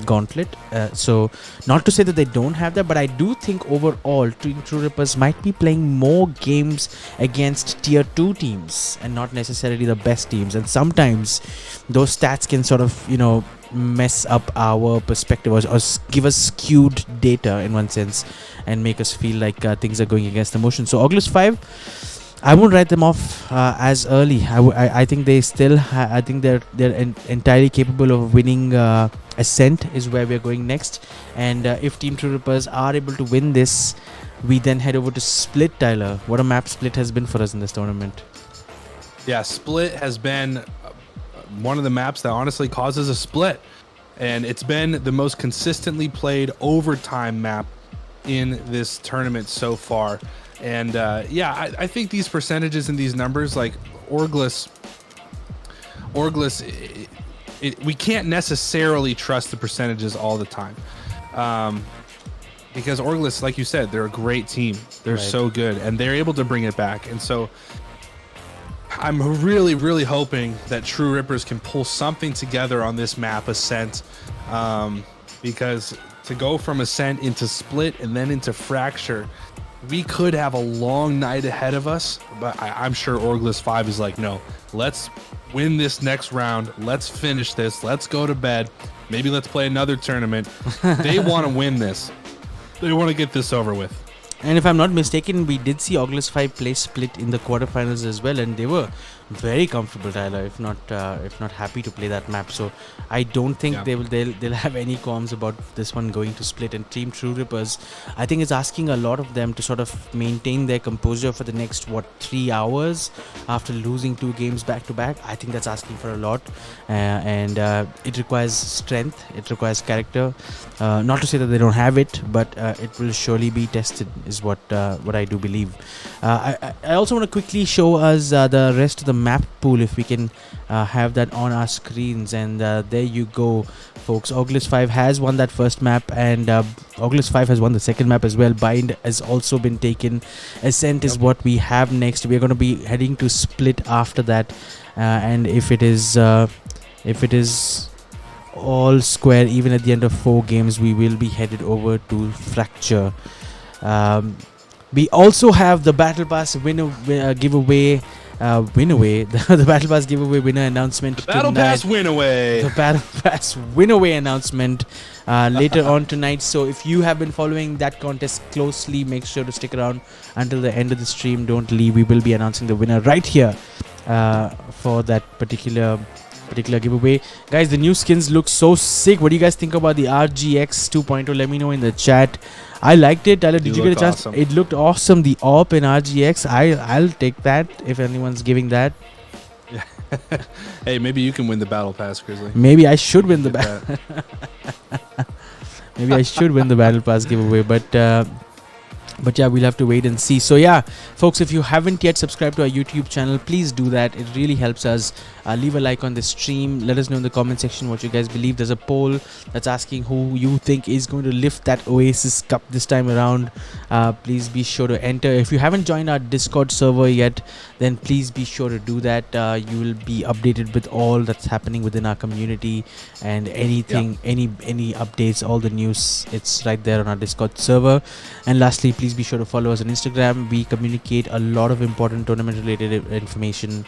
gauntlet. So not to say that they don't have that, but I do think overall True Rippers might be playing more games against tier 2 teams and not necessarily the best teams. And sometimes those stats can sort of mess up our perspective or give us skewed data in one sense and make us feel like things are going against the motion. So Orgless 5, I won't write them off as early. I think they still I think they're entirely capable of winning. Ascent is where we're going next, and if Team True Rippers are able to win this, we then head over to Split. Tyler, what a map Split has been for us in this tournament. Yeah, Split has been one of the maps that honestly causes a split, and it's been the most consistently played overtime map in this tournament so far. And I think these percentages and these numbers, like Orgless, we can't necessarily trust the percentages all the time, because Orgless, like you said, they're a great team. They're so good, and they're able to bring it back. And so I'm really, really hoping that True Rippers can pull something together on this map, Ascent, because to go from Ascent into Split and then into Fracture, we could have a long night ahead of us. But I'm sure Orgless 5 is like, no, let's win this next round. Let's finish this. Let's go to bed. Maybe let's play another tournament. They want to win this. They want to get this over with. And if I'm not mistaken, we did see Orgless 5 play Split in the quarterfinals as well, and they were very comfortable, Tyler. If not happy to play that map. So I don't think they'll have any qualms about this one going to Split. And Team True Rippers, I think it's asking a lot of them to sort of maintain their composure for the next 3 hours after losing 2 games back to back. I think that's asking for a lot, and it requires strength. It requires character. Not to say that they don't have it, but it will surely be tested. Is what I do believe. I also want to quickly show us the rest of the map pool, if we can have that on our screens. And there you go, folks. Orgless 5 has won that first map, and Orgless 5 has won the second map as well. Bind has also been taken. Ascent is what we have next. We are going to be heading to Split after that, and if it is all square, even at the end of 4 games, we will be headed over to Fracture. We also have the Battle Pass giveaway. The Battle Pass giveaway winner announcement. The Battle Pass win away. The Battle Pass win away announcement later on tonight. So if you have been following that contest closely, make sure to stick around until the end of the stream. Don't leave. We will be announcing the winner right here for that particular giveaway. Guys, the new skins look so sick. What do you guys think about the RGX 2.0? Let me know in the chat. I liked it. Tyler, did you get a chance? Awesome. It looked awesome. The AWP in RGX. I'll take that if anyone's giving that. Hey, maybe you can win the Battle Pass, Grizzly. Maybe I should win the Maybe I should win the Battle Pass giveaway, but yeah, we'll have to wait and see. So yeah, folks, if you haven't yet subscribed to our YouTube channel, please do that. It really helps us. Leave a like on the stream. Let us know in the comment section what you guys believe. There's a poll that's asking who you think is going to lift that Oasis Cup this time around. Please be sure to enter. If you haven't joined our Discord server yet, then please be sure to do that. You will be updated with all that's happening within our community, and anything, any updates, all the news, it's right there on our Discord server. And lastly, please be sure to follow us on Instagram. We communicate a lot of important tournament related information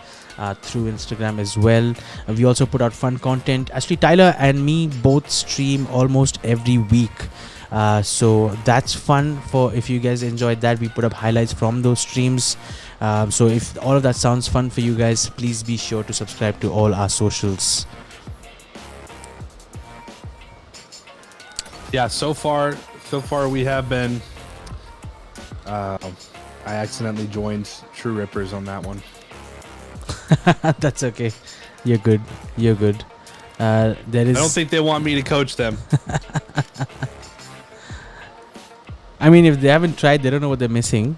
through Instagram as well. We also put out fun content. Actually, Tyler and me both stream almost every week, so that's fun. For if you guys enjoyed that, we put up highlights from those streams. So if all of that sounds fun for you guys, please be sure to subscribe to all our socials. Yeah, so far we have been I accidentally joined True Rippers on that one. That's okay. You're good. I don't think they want me to coach them. I mean, if they haven't tried, they don't know what they're missing.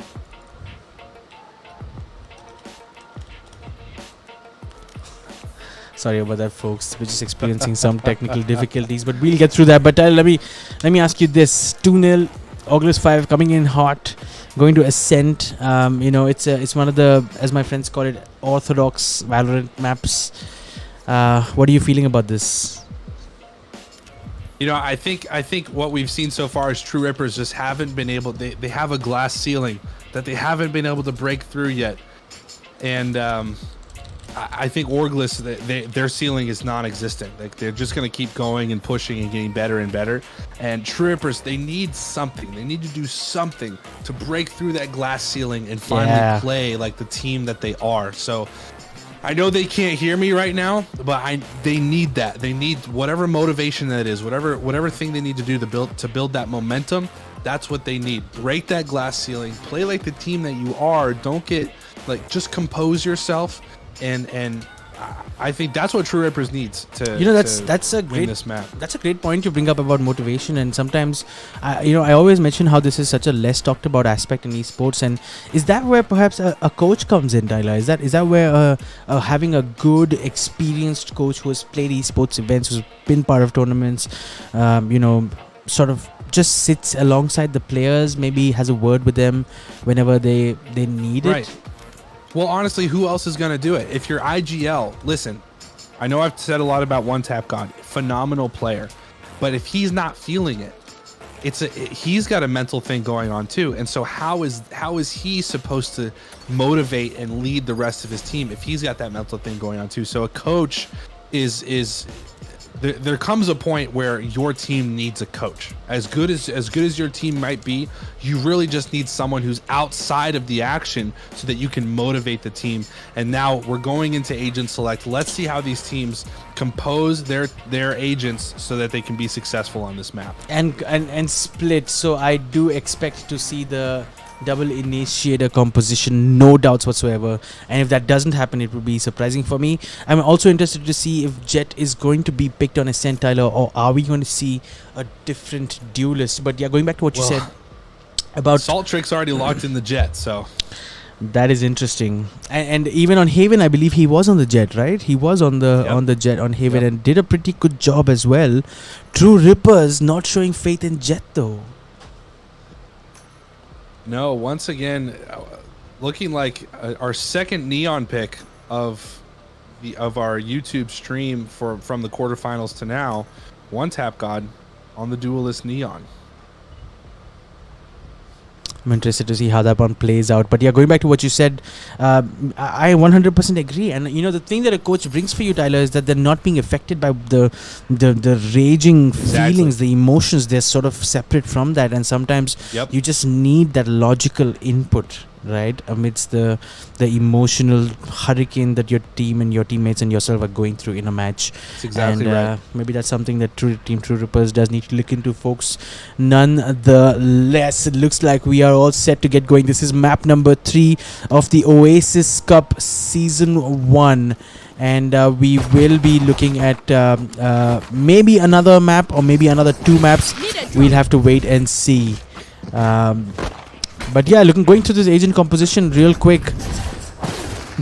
Sorry about that, folks. We're just experiencing some technical difficulties, but we'll get through that. But let me ask you this: 2-0, Orgless 5 coming in hot, going to Ascent. It's one of the, as my friends call it, orthodox Valorant maps. What are you feeling about this? I think what we've seen so far is True Rippers just haven't been able. They have a glass ceiling that they haven't been able to break through yet, and I think Orgless, their ceiling is non-existent. Like, they're just going to keep going and pushing and getting better and better. And True Rippers, they need something. They need to do something to break through that glass ceiling and finally play like the team that they are. So I know they can't hear me right now, but they need that. They need whatever motivation that is, whatever thing they need to do to build that momentum. That's what they need. Break that glass ceiling. Play like the team that you are. Don't get just compose yourself. And I think that's what True Rippers needs to that's a win this map. That's a great point you bring up about motivation. And sometimes I always mention how this is such a less talked about aspect in esports. And is that where perhaps a coach comes in, Tyler? Is that where having a good experienced coach who has played esports events, who's been part of tournaments, sort of just sits alongside the players, maybe has a word with them whenever they need it? Well, honestly, who else is going to do it? If you're IGL, listen, I know I've said a lot about One Tap God, phenomenal player, but if he's not feeling it, he's got a mental thing going on too. And so how is he supposed to motivate and lead the rest of his team if he's got that mental thing going on too? So a coach is there comes a point where your team needs a coach. As good as your team might be, you really just need someone who's outside of the action so that you can motivate the team. And now we're going into agent select. Let's see how these teams compose their agents so that they can be successful on this map. And split. So I do expect to see the double initiator composition, no doubts whatsoever. And if that doesn't happen, it would be surprising for me. I'm also interested to see if Jet is going to be picked on Ascent, Tyler, or are we going to see a different duelist? But yeah, going back to what you said about Salt Trick's already locked in the Jet, so that is interesting. And even on Haven, I believe he was on the Jet, right? He was on the Jet on Haven and did a pretty good job as well. True Rippers not showing faith in Jet though. No, once again, looking like our second Neon pick of our YouTube stream from the quarterfinals to now. One Tap God on the Duelist Neon. I'm interested to see how that one plays out. But yeah, going back to what you said, I 100% agree. And you know, the thing that a coach brings for you, Tyler, is that they're not being affected by the raging feelings, the emotions. They're sort of separate from that. And sometimes you just need that logical input, right, amidst the emotional hurricane that your team and your teammates and yourself are going through in a match. That's exactly right. Maybe that's something that Team True Rippers does need to look into, folks. Nonetheless, it looks like we are all set to get going. This is map number 3 of the Oasis Cup Season 1. And we will be looking at maybe another map or maybe another 2 maps. We'll have to wait and see. But yeah, going through this agent composition real quick.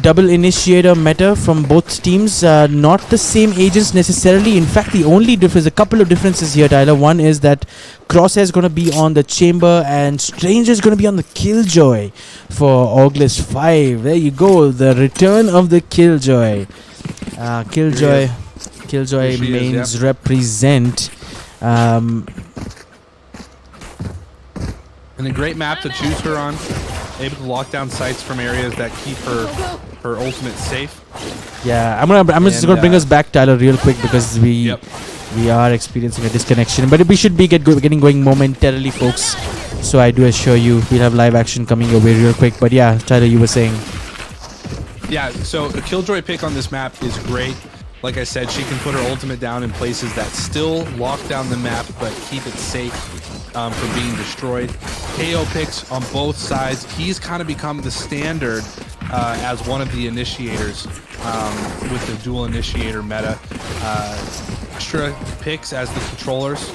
Double initiator meta from both teams. Not the same agents necessarily. In fact, the only difference, a couple of differences here, Tyler. One is that Crosshair is going to be on the Chamber and Stranger is going to be on the Killjoy for Orgless 5. There you go. The return of the Killjoy. Killjoy mains represent. And a great map to choose her on. Able to lock down sites from areas that keep her ultimate safe. Yeah, I'm just gonna bring us back, Tyler, real quick because we are experiencing a disconnection. But we should be getting going momentarily, folks. So I do assure you, we'll have live action coming your way real quick. But yeah, Tyler, you were saying. Yeah, so a Killjoy pick on this map is great. Like I said, she can put her ultimate down in places that still lock down the map but keep it safe from being destroyed. KO picks on both sides. He's kind of become the standard as one of the initiators with the dual initiator meta. Extra picks as the controllers.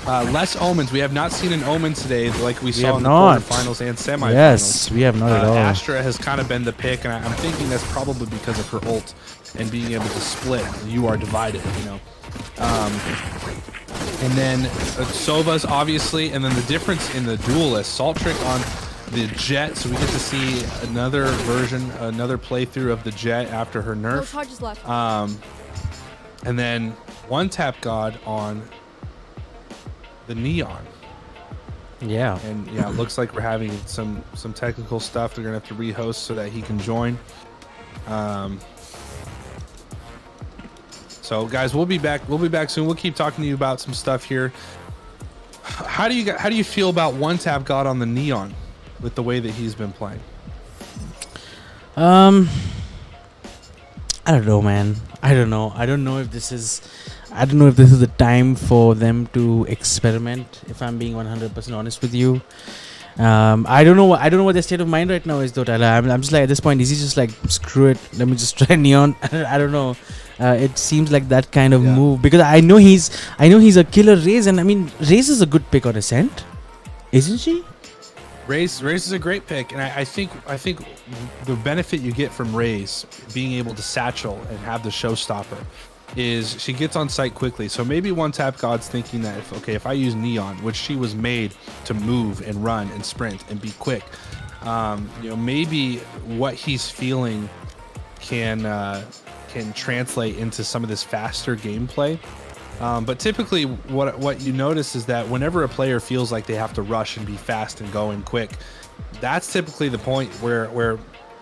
Less Omens. We have not seen an Omen today like we saw in the quarterfinals and semifinals. Yes, we have not at all. Astra has kind of been the pick, and I'm thinking that's probably because of her ult and being able to split. You are divided, you know. And then Sova's obviously, and then the difference in the duelist, Salt Trick on the Jet, so we get to see another version, another playthrough of the Jet after her nerf. No charges left. And then One Tap God on the Neon. Yeah. And yeah, it looks like we're having some technical stuff. They're gonna have to rehost so that he can join. So guys, we'll be back soon. We'll keep talking to you about some stuff here. How do you feel about One Tap God on the Neon with the way that he's been playing? I don't know, man. I don't know if this is the time for them to experiment, if I'm being 100% honest with you. I don't know what their state of mind right now is though, Tyler. I'm just like, at this point, is he just like, screw it, let me just try Neon? I don't know. It seems like that kind of move, because I know he's a killer Raze, and I mean, Raze is a good pick on Ascent, isn't she? Raze is a great pick, and I think the benefit you get from Raze being able to satchel and have the showstopper is she gets on site quickly. So maybe One Tap God's thinking that if I use Neon, which she was made to move and run and sprint and be quick, maybe what he's feeling can translate into some of this faster gameplay. But typically, what you notice is that whenever a player feels like they have to rush and be fast and go in quick, that's typically the point where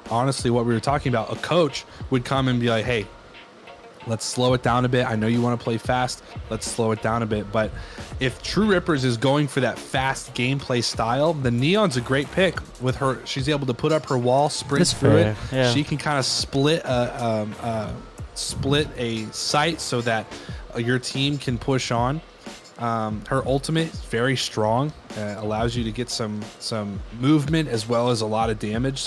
honestly, what we were talking about, a coach would come and be like, hey, let's slow it down a bit. I know you want to play fast. Let's slow it down a bit. But if True Rippers is going for that fast gameplay style, then Neon's a great pick with her. She's able to put up her wall, sprint That's through fair, it. yeah. She can kind of split a site so that your team can push on. Her ultimate is very strong, allows you to get some movement as well as a lot of damage.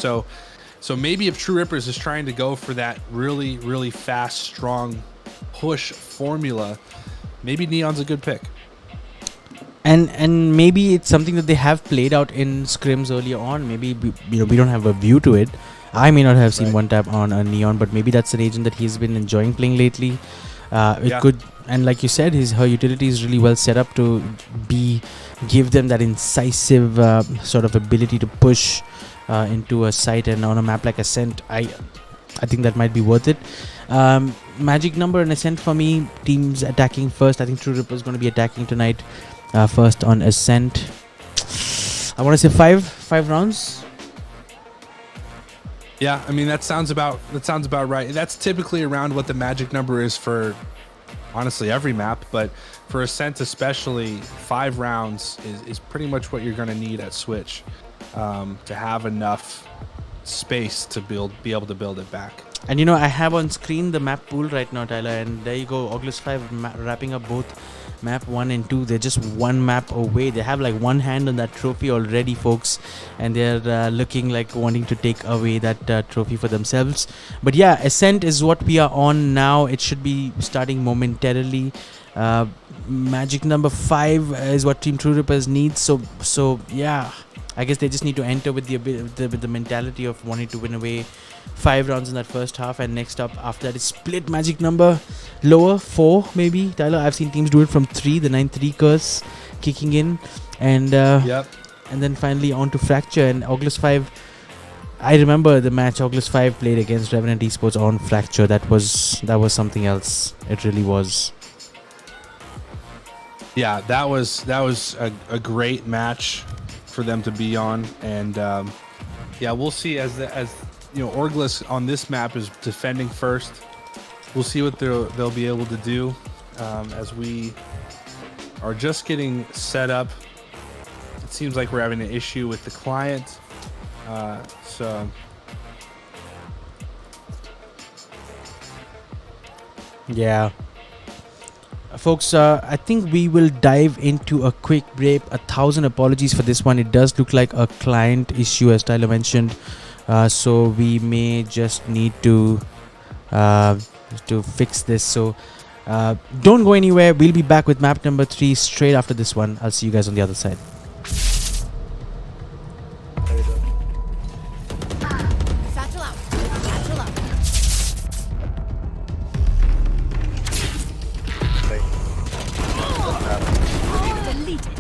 So maybe if True Rippers is trying to go for that really, really fast, strong push formula, maybe Neon's a good pick. And maybe it's something that they have played out in scrims earlier on. Maybe we don't have a view to it. I may not have seen one tap on a Neon, but maybe that's an agent that he's been enjoying playing lately. It could, and like you said, her utility is really well set up to give them that incisive sort of ability to push into a site, and on a map like Ascent, I think that might be worth it. Magic number and Ascent for me, teams attacking first. I think True Ripper is going to be attacking tonight first on Ascent. I want to say five rounds. Yeah, I mean that sounds about right. That's typically around what the magic number is for honestly every map, but for Ascent especially, 5 rounds is pretty much what you're going to need at Switch to have enough space to be able to build it back. And I have on screen the map pool right now, Tyler, and there you go, Orgless 5 wrapping up both map 1 and 2. They're just one map away. They have like one hand on that trophy already, folks, and they're looking like wanting to take away that trophy for themselves. But yeah, Ascent is what we are on now. It should be starting momentarily. Magic number 5 is what Team True Rippers needs. So yeah, I guess they just need to enter with the mentality of wanting to win away 5 rounds in that first half, and next up after that is split magic number lower 4 maybe. Tyler, I've seen teams do it from 3, the 9-3 curse kicking in, and and then finally on to Fracture and Orgless 5. I remember the match Orgless 5 played against Revenant Esports on Fracture. That was something else. It really was. Yeah, that was a great match for them to be on, and yeah, we'll see as Orgless on this map is defending first. We'll see what they'll be able to do as we are just getting set up. It seems like we're having an issue with the client, so yeah. Folks, I think we will dive into a quick break. 1,000 apologies for this one. It does look like a client issue, as Tyler mentioned. So we may just need to fix this. So don't go anywhere. We'll be back with map number 3 straight after this one. I'll see you guys on the other side. Satchel out. Satchel out. Delete it.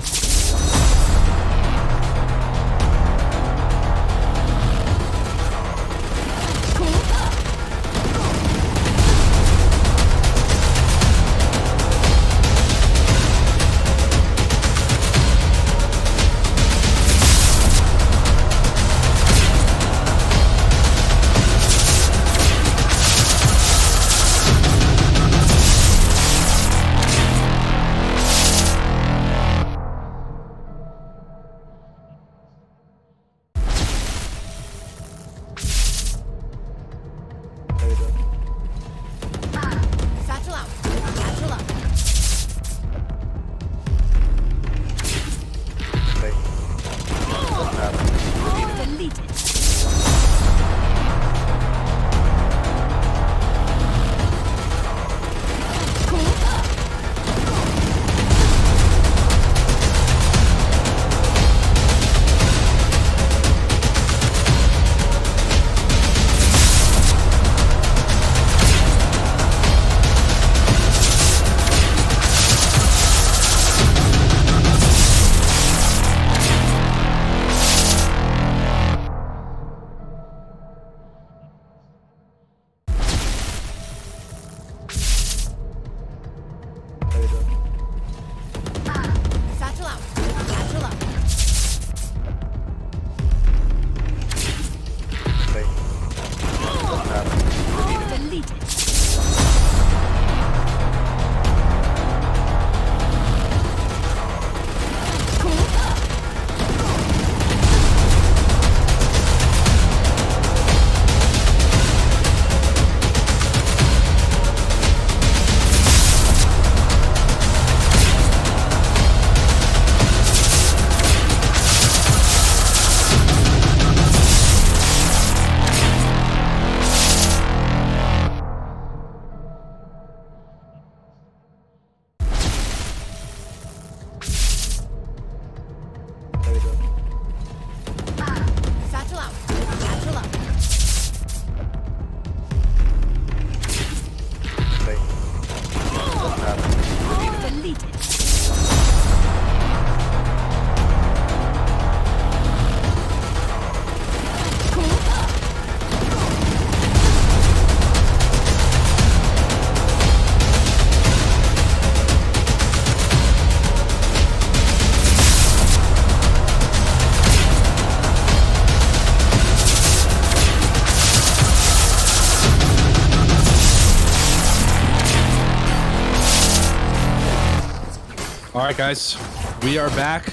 All right, guys, we are back.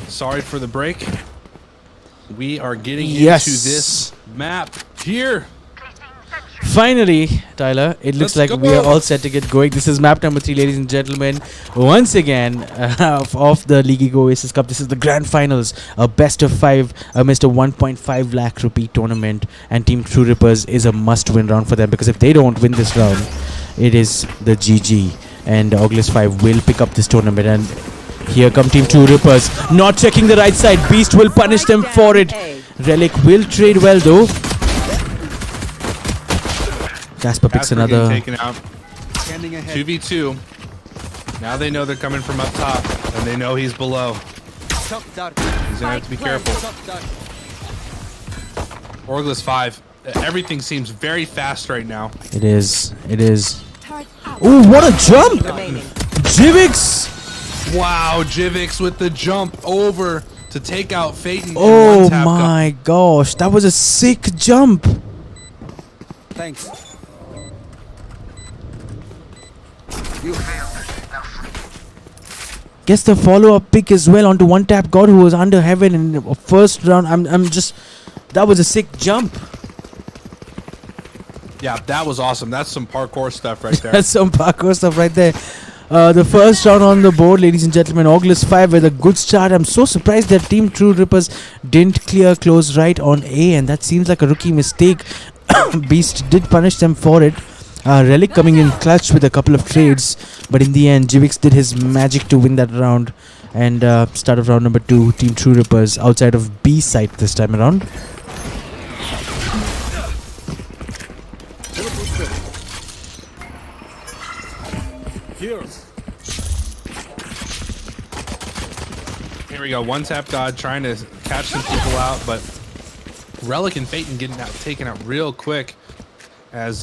Sorry for the break. We are getting into this map here. Finally, Tyler, it looks Let's like we are all set to get going. This is map number 3, ladies and gentlemen. Once again, of the League Oasis Cup. This is the grand finals, a best of 5 amidst a 1.5 lakh rupee tournament. And Team True Rippers is a must-win round for them, because if they don't win this round, it is the GG. And Orgless 5 will pick up this tournament. And here come Team True Rippers, not checking the right side. Beast will punish them for it. Relic will trade well though. Casper picks another. Taken out. 2v2. Now they know they're coming from up top, and they know he's below. He's gonna have to be careful. Orgless 5. Everything seems very fast right now. It is. It is. Ooh, what a jump! Jivix! Wow, Jivix with the jump over to take out Phaeton. Oh my gosh, that was a sick jump. Thanks. Gets the follow-up pick as well onto one tap God, who was under heaven in the first round. That was a sick jump. Yeah, that was awesome. That's some parkour stuff right there. That's some parkour stuff right there. The first round on the board, ladies and gentlemen. Orgless 5 with a good start. I'm so surprised that Team True Rippers didn't clear close right on A, and that seems like a rookie mistake. Beast did punish them for it. Relic coming in clutch with a couple of trades, but in the end, Jivix did his magic to win that round. And start of round number 2, Team True Rippers outside of B site this time around. Here we go. One tap God trying to catch some people out, but Relic and Phaeton getting taken out real quick as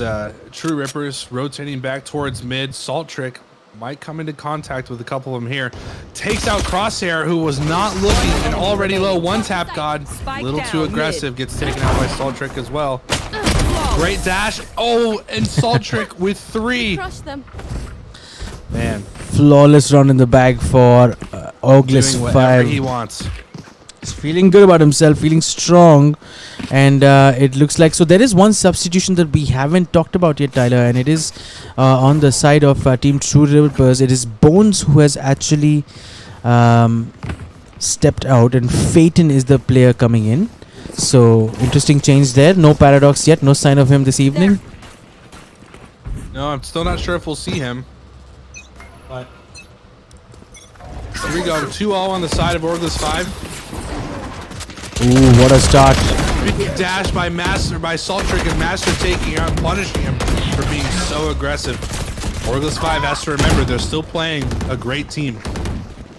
True Rippers rotating back towards mid. Salt Trick might come into contact with a couple of them here. Takes out Crosshair, who was not looking and already low. One tap God, a little too aggressive, gets taken out by Salt Trick as well. Great dash. Oh, and Salt Trick with 3. Crush them. Man, Flawless round in the bag for Orgless doing 5. whatever he wants. He's feeling good about himself, feeling strong, and it looks like, so there is one substitution that we haven't talked about yet, Tyler, and it is on the side of Team True Rippers. It is Bones who has actually stepped out, and Phaeton is the player coming in. So interesting change there. No Paradox yet, no sign of him this evening. No, I'm still not sure if we'll see him. But here we go. 2-0 on the side of Orgless 5. Ooh, what a start. Big dash by Master, by Salt Trick, and Master taking out, punishing him for being so aggressive. Orgless 5 has to remember they're still playing a great team.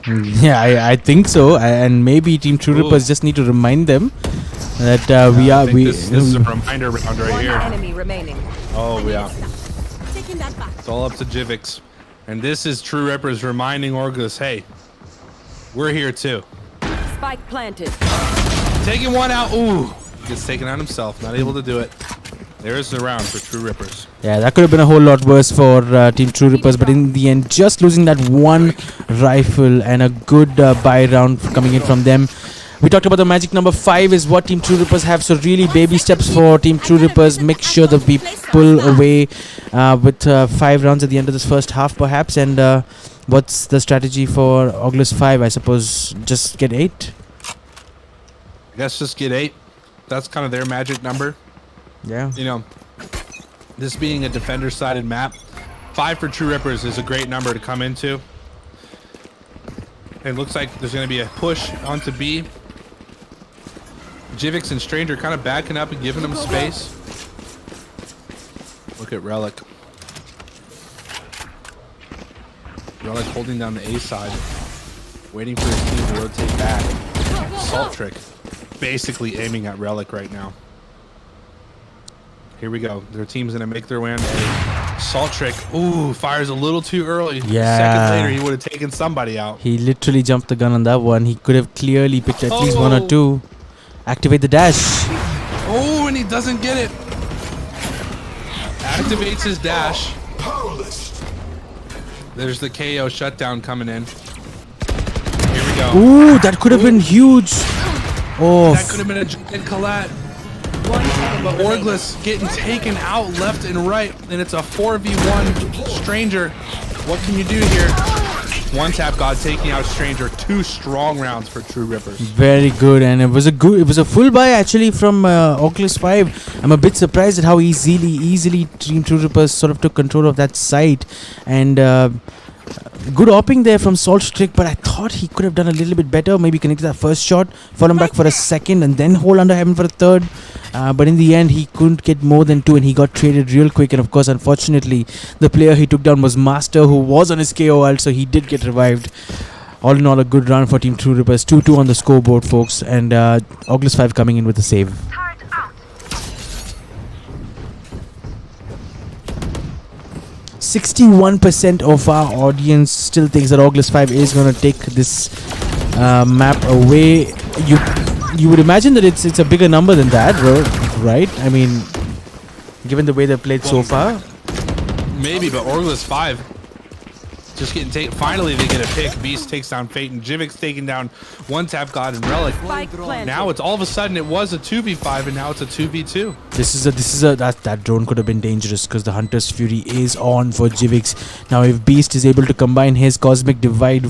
Yeah, I think so, and maybe Team True Rippers just need to remind them that This is a reminder round right here. Enemy remaining. Oh yeah, Taking that back. it's all up to Jivix, and this is True Rippers reminding Orgless, hey, we're here too. Spike planted. Taking one out. Ooh, gets taken out himself. Not able to do it. There's the round for True Rippers. Yeah, that could have been a whole lot worse for Team True Rippers, but in the end, just losing that one rifle and a good buy round coming in from them. We talked about the magic number 5 is what Team True Rippers have, so really baby steps for Team True Rippers. Make sure that we pull away with 5 rounds at the end of this first half, perhaps. And what's the strategy for Orgless 5? I suppose just get 8. I guess just get 8. That's kind of their magic number. Yeah. You know, this being a defender-sided map, 5 for True Rippers is a great number to come into. It looks like there's going to be a push onto B. Jivix and Stranger kind of backing up and giving them space. Look at Relic. Relic holding down the A side, waiting for his team to rotate back. Salt Trick basically aiming at Relic right now. Here we go. Their team's going to make their way on A. Salt Trick, ooh, fires a little too early. Yeah. Second later, he would have taken somebody out. He literally jumped the gun on that one. He could have clearly picked at least 1 or 2. Activate the dash. Oh, and he doesn't get it. Activates his dash. There's the KO shutdown coming in. Here we go. Ooh, that could have been huge. Oh, That could have been a giant collat. But Orgless getting taken out left and right, and it's a 4v1 Stranger. What can you do here? One tap God taking out Stranger. 2 strong rounds for True Rippers. very good, and it was a full buy actually from Orgless 5. I'm a bit surprised at how easily Team True Rippers sort of took control of that site, and good opping there from Salt Trick, but I thought he could have done a little bit better. Maybe connected that first shot, fall him back for a second, and then hold under heaven for a third. But in the end, he couldn't get more than 2, and he got traded real quick. And of course, unfortunately, the player he took down was Master, who was on his KO ult, so he did get revived. All in all, a good round for Team True Rippers. 2-2 on the scoreboard, folks, and Orgless 5 coming in with a save. 61% of our audience still thinks that Orgless 5 is going to take this map away. You would imagine that it's a bigger number than that, right? I mean, given the way they've played so far. Maybe, but Orgless 5 just getting taken. Finally, they get a pick. Beast takes down Fate, and Jivix taking down One Tap God and Relic. Spike planted. Now it's all of a sudden it was a 2v5, and now it's a 2v2. That drone could have been dangerous because the Hunter's Fury is on for Jivix. Now, if Beast is able to combine his Cosmic Divide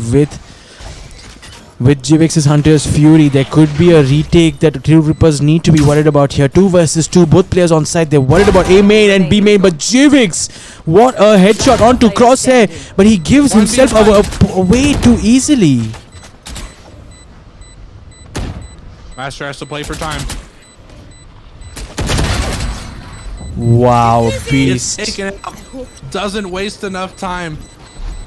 with Jivix's Hunter's Fury, there could be a retake that True Rippers need to be worried about here. 2 versus 2, both players on side. They're worried about A main and B main, but Jivix, what a headshot onto Crosshair, but he gives himself away too easily. Master has to play for time. Wow, Gets Beast. taken out. Doesn't waste enough time.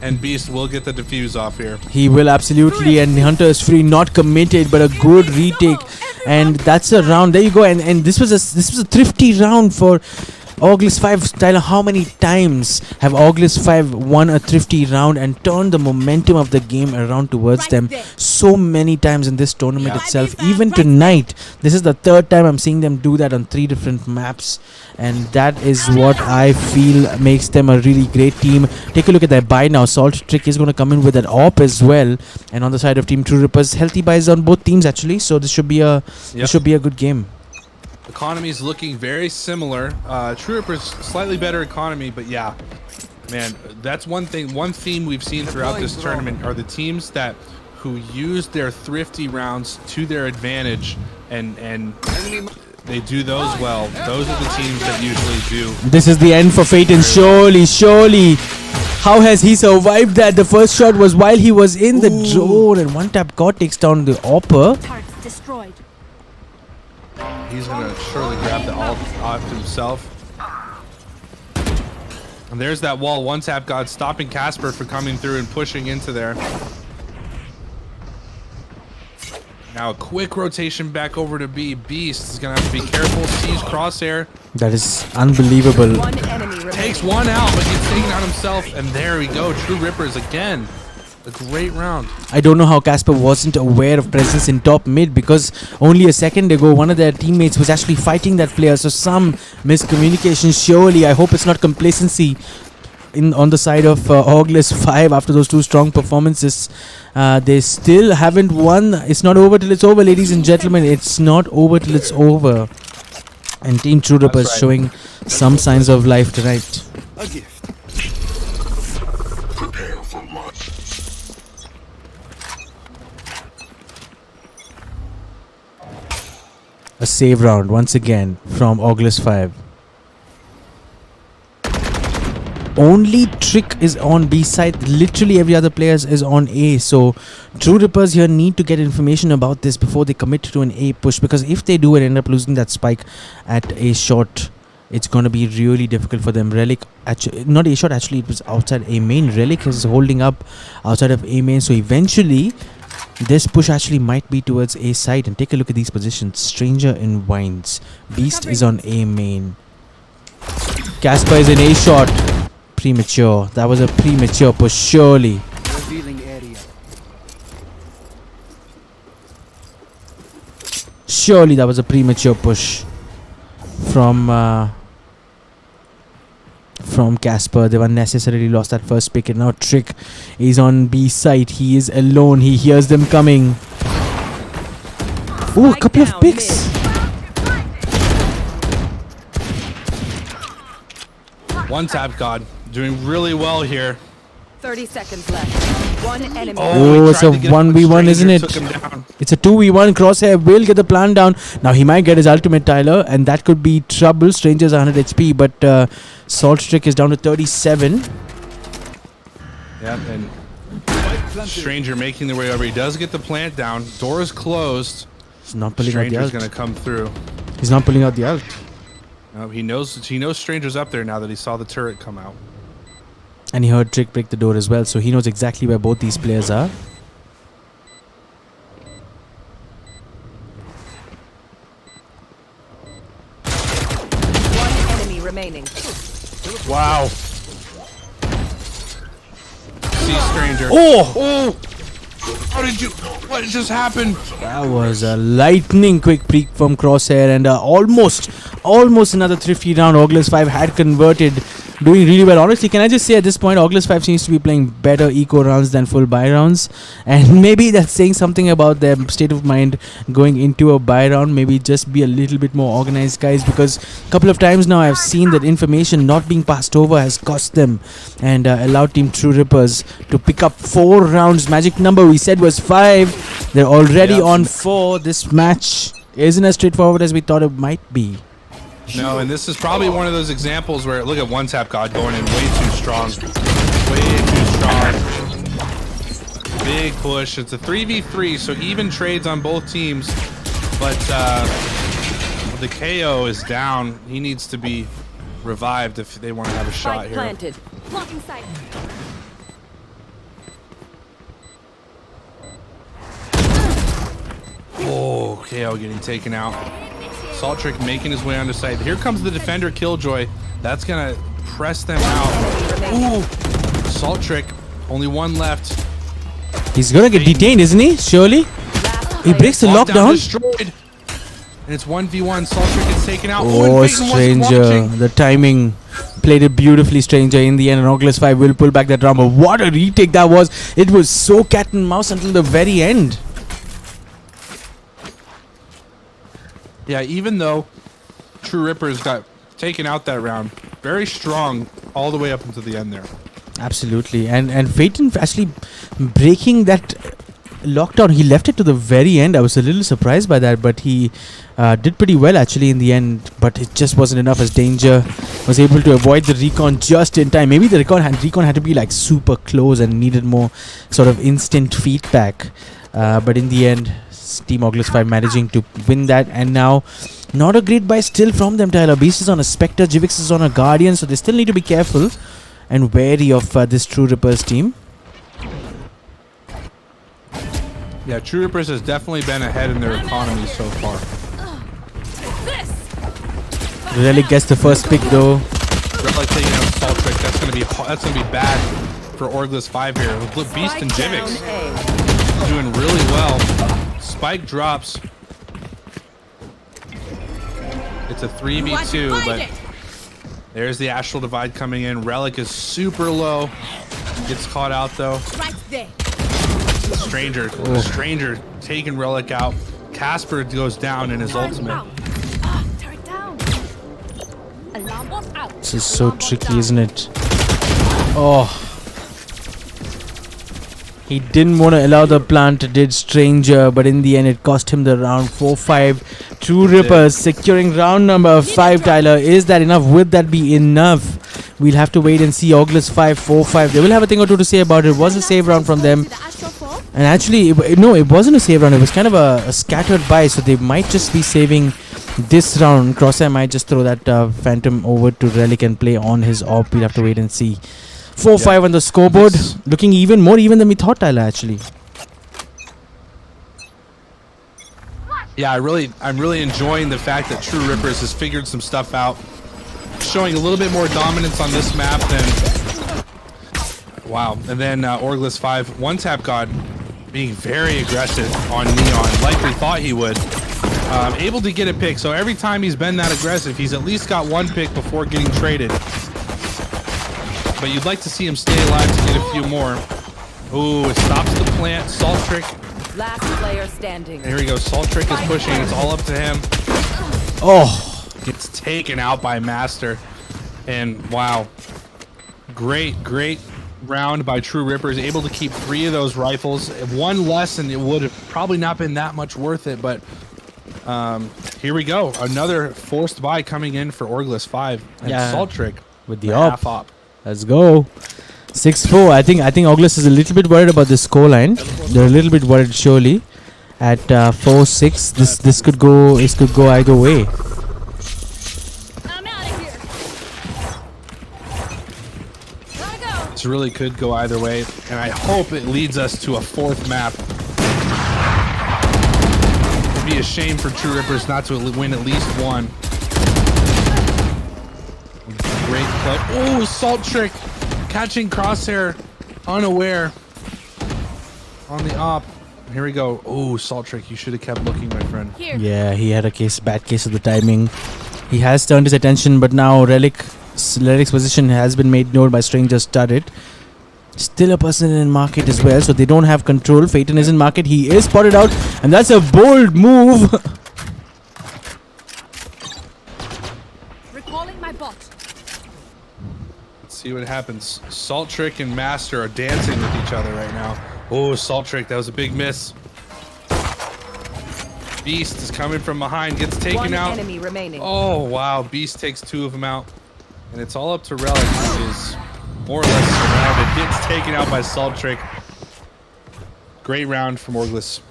And Beast will get the defuse off here. He will absolutely, and Hunter's Fury not committed, but a good retake, and that's a round. There you go, and this was a thrifty round for Orgless 5. Tyler, how many times have Orgless 5 won a thrifty round and turned the momentum of the game around towards them? So many times in this tournament itself. Even tonight, this is the 3rd time I'm seeing them do that on 3 different maps, and that is what I feel makes them a really great team. Take a look at their buy now. Salt Trick is going to come in with an AWP as well, and on the side of Team True Rippers, healthy buys on both teams actually. So this should be a good game. Economy is looking very similar. True Rippers slightly better economy, but yeah, man, that's one theme we've seen throughout this tournament are the teams who use their thrifty rounds to their advantage, and they do those well. Those are the teams that usually do. This is the end for Fate, and surely, how has he survived that? The first shot was while he was in the drone, and One Tap God takes down the AWPer. Targets destroyed. He's gonna surely grab the ult off himself. And there's that wall. One Tap God stopping Casper from coming through and pushing into there. Now a quick rotation back over to B. Beast is gonna have to be careful. Sees Crosshair. That is unbelievable. One enemy remaining. Takes one out, but he's taking out himself. And there we go. True Rippers again. A great round. I don't know how Casper wasn't aware of presence in top mid, because only a second ago one of their teammates was actually fighting that player. So some miscommunication surely. I hope it's not complacency on the side of Orgless 5 after those 2 strong performances. They still haven't won. It's not over till it's over, ladies and gentlemen. It's not over till it's over. And Team True Rippers showing some signs of life tonight. A gift. A save round once again from Orgless 5. Only Trick is on B side. Literally every other player is on A. So True Rippers here need to get information about this before they commit to an A push, because if they do and end up losing that spike at A short, it's going to be really difficult for them. Relic, actually, not A short, actually it was outside A main. Relic is holding up outside of A main. So eventually this push actually might be towards A side. And take a look at these positions. Stranger in Vines. Beast is on A main. Casper is in A short. Premature. That was a premature push, surely. Revealing area. Surely that was a premature push from from Casper. They've unnecessarily lost that first pick, and now Trick is on B side. He is alone. He hears them coming. Oh, a couple of picks. One tap god doing really well here. 30 seconds left. One enemy. Oh, he it's tried a to get 1v1, isn't Stranger, it? took him down. It's a 2v1. Crosshair will get the plan down. Now he might get his ultimate, Tyler, and that could be trouble. Stranger's 100 HP, but Salt Trick is down to 37. Yep, and Stranger making their way over. He does get the plant down. Door is closed. He's not pulling out the Stranger's ult. gonna come through. He's not pulling out the ult. He knows Stranger's up there now that he saw the turret come out. And he heard Trick break the door as well, so he knows exactly where both these players are. One enemy remaining. Wow. See Stranger. Oh! What just happened? That was a lightning quick peek from Crosshair, and almost another thrifty round. Orgless 5 had converted, doing really well. Honestly, can I just say at this point, Orgless 5 seems to be playing better eco rounds than full buy rounds, and maybe that's saying something about their state of mind going into a buy round. Maybe just be a little bit more organized, guys, because a couple of times now I've seen that information not being passed over has cost them, and allowed Team True Rippers to pick up 4 rounds. Magic number we said was 5. They're already on 4. This match isn't as straightforward as we thought it might be. No, and this is probably one of those examples where, look at one tap god going in way too strong. Way too strong. Big push. It's a 3v3, so even trades on both teams. But the KO is down. He needs to be revived if they want to have a shot Spike here. planted. Blocking sight. Oh, KO getting taken out. Salt Trick making his way onto site. Here comes the defender Killjoy. That's gonna press them out. Ooh, Salt Trick, only one left. He's gonna get detained, isn't he? Surely. He breaks the lockdown. Destroyed. And it's 1v1. Salt Trick is taken out. Oh, and Peyton wasn't Stranger. watching. The timing played it beautifully, Stranger. In the end, Orgless 5 will pull back that round. But what a retake that was. It was so cat and mouse until the very end. Yeah, even though True Rippers got taken out that round, very strong all the way up until the end there. Absolutely. And Phaeton actually breaking that lockdown, he left it to the very end. I was a little surprised by that, but he did pretty well actually in the end. But it just wasn't enough, as Danger was able to avoid the recon just in time. Maybe the recon had to be like super close and needed more sort of instant feedback. But in the end, Team Orgless 5 managing to win that, and now not a great buy still from them, Tyler. Beast is on a Spectre, Jivix is on a Guardian, so they still need to be careful and wary of this True Rippers team. Yeah, True Rippers has definitely been ahead in their economy so far. Relic gets the first pick though. Relic taking out Salt Trick. That's gonna be bad for Orgless 5 here. Look, Beast and Jivix doing really well. Spike drops. It's a 3v2, but there's the Astral Divide coming in. Relic is super low. Gets caught out though. Right there. Stranger taking Relic out. Casper goes down in his ultimate. Turret down. Alarm bot out. This is so tricky, isn't it? Oh. He didn't want to allow the plant, did Stranger, but in the end it cost him the round. 4-5. True Rippers securing round number 5, Tyler. Is that enough? Would that be enough? We'll have to wait and see. Orgless 5, 4-5. They will have a thing or two to say about it. It was a save round from them. And actually, it wasn't a save round. It was kind of a scattered buy, so they might just be saving this round. Crosshair might just throw that Phantom over to Relic and play on his AWP. We'll have to wait and see. 4-5 on the scoreboard. Looking more even than we thought, Tyler, actually. Yeah, I'm really enjoying the fact that True Rippers has figured some stuff out. Showing a little bit more dominance on this map than... Wow. And then Orgless 5, one tap god, being very aggressive on Neon, like we thought he would. Able to get a pick, so every time he's been that aggressive, he's at least got one pick before getting traded. but you'd like to see him stay alive to get a few more. Ooh, it stops the plant. Salt Trick. Last player standing. Here we go. Salt Trick is pushing. It's all up to him. Oh, Gets taken out by Master. And wow. Great round by True Rippers. Able to keep 3 of those rifles. One less and it would have probably not been that much worth it, but here we go. Another forced buy coming in for Orgless 5 and Yeah. Salt Trick with the half op. op. Let's go. 6-4. I think Orgless is a little bit worried about the scoreline. They're a little bit worried surely. At 4-6, this could go either way. I'm out of here. Gotta go. This really could go either way, and I hope it leads us to a 4th map. It'd be a shame for True Rippers not to win at least one. Great play. Oh, Salt Trick catching Crosshair unaware on the op. Here we go. Oh, Salt Trick, you should have kept looking, my friend. Here. Yeah, he had a bad case of the timing. He has turned his attention, but now Relic's position has been made known by Stranger Studded. Still a person in market as well, so they don't have control. Phaeton is in market. He is spotted out, and that's a bold move. Recalling my bot. Let's see what happens. Salt Trick and Master are dancing with each other right now. Oh, Salt Trick, that was a big miss. Beast is coming from behind, gets taken One out. enemy remaining. Oh, wow. Beast takes 2 of them out. And it's all up to Relic, who is more or less surrounded. Gets taken out by Salt Trick. Great round from Orgless.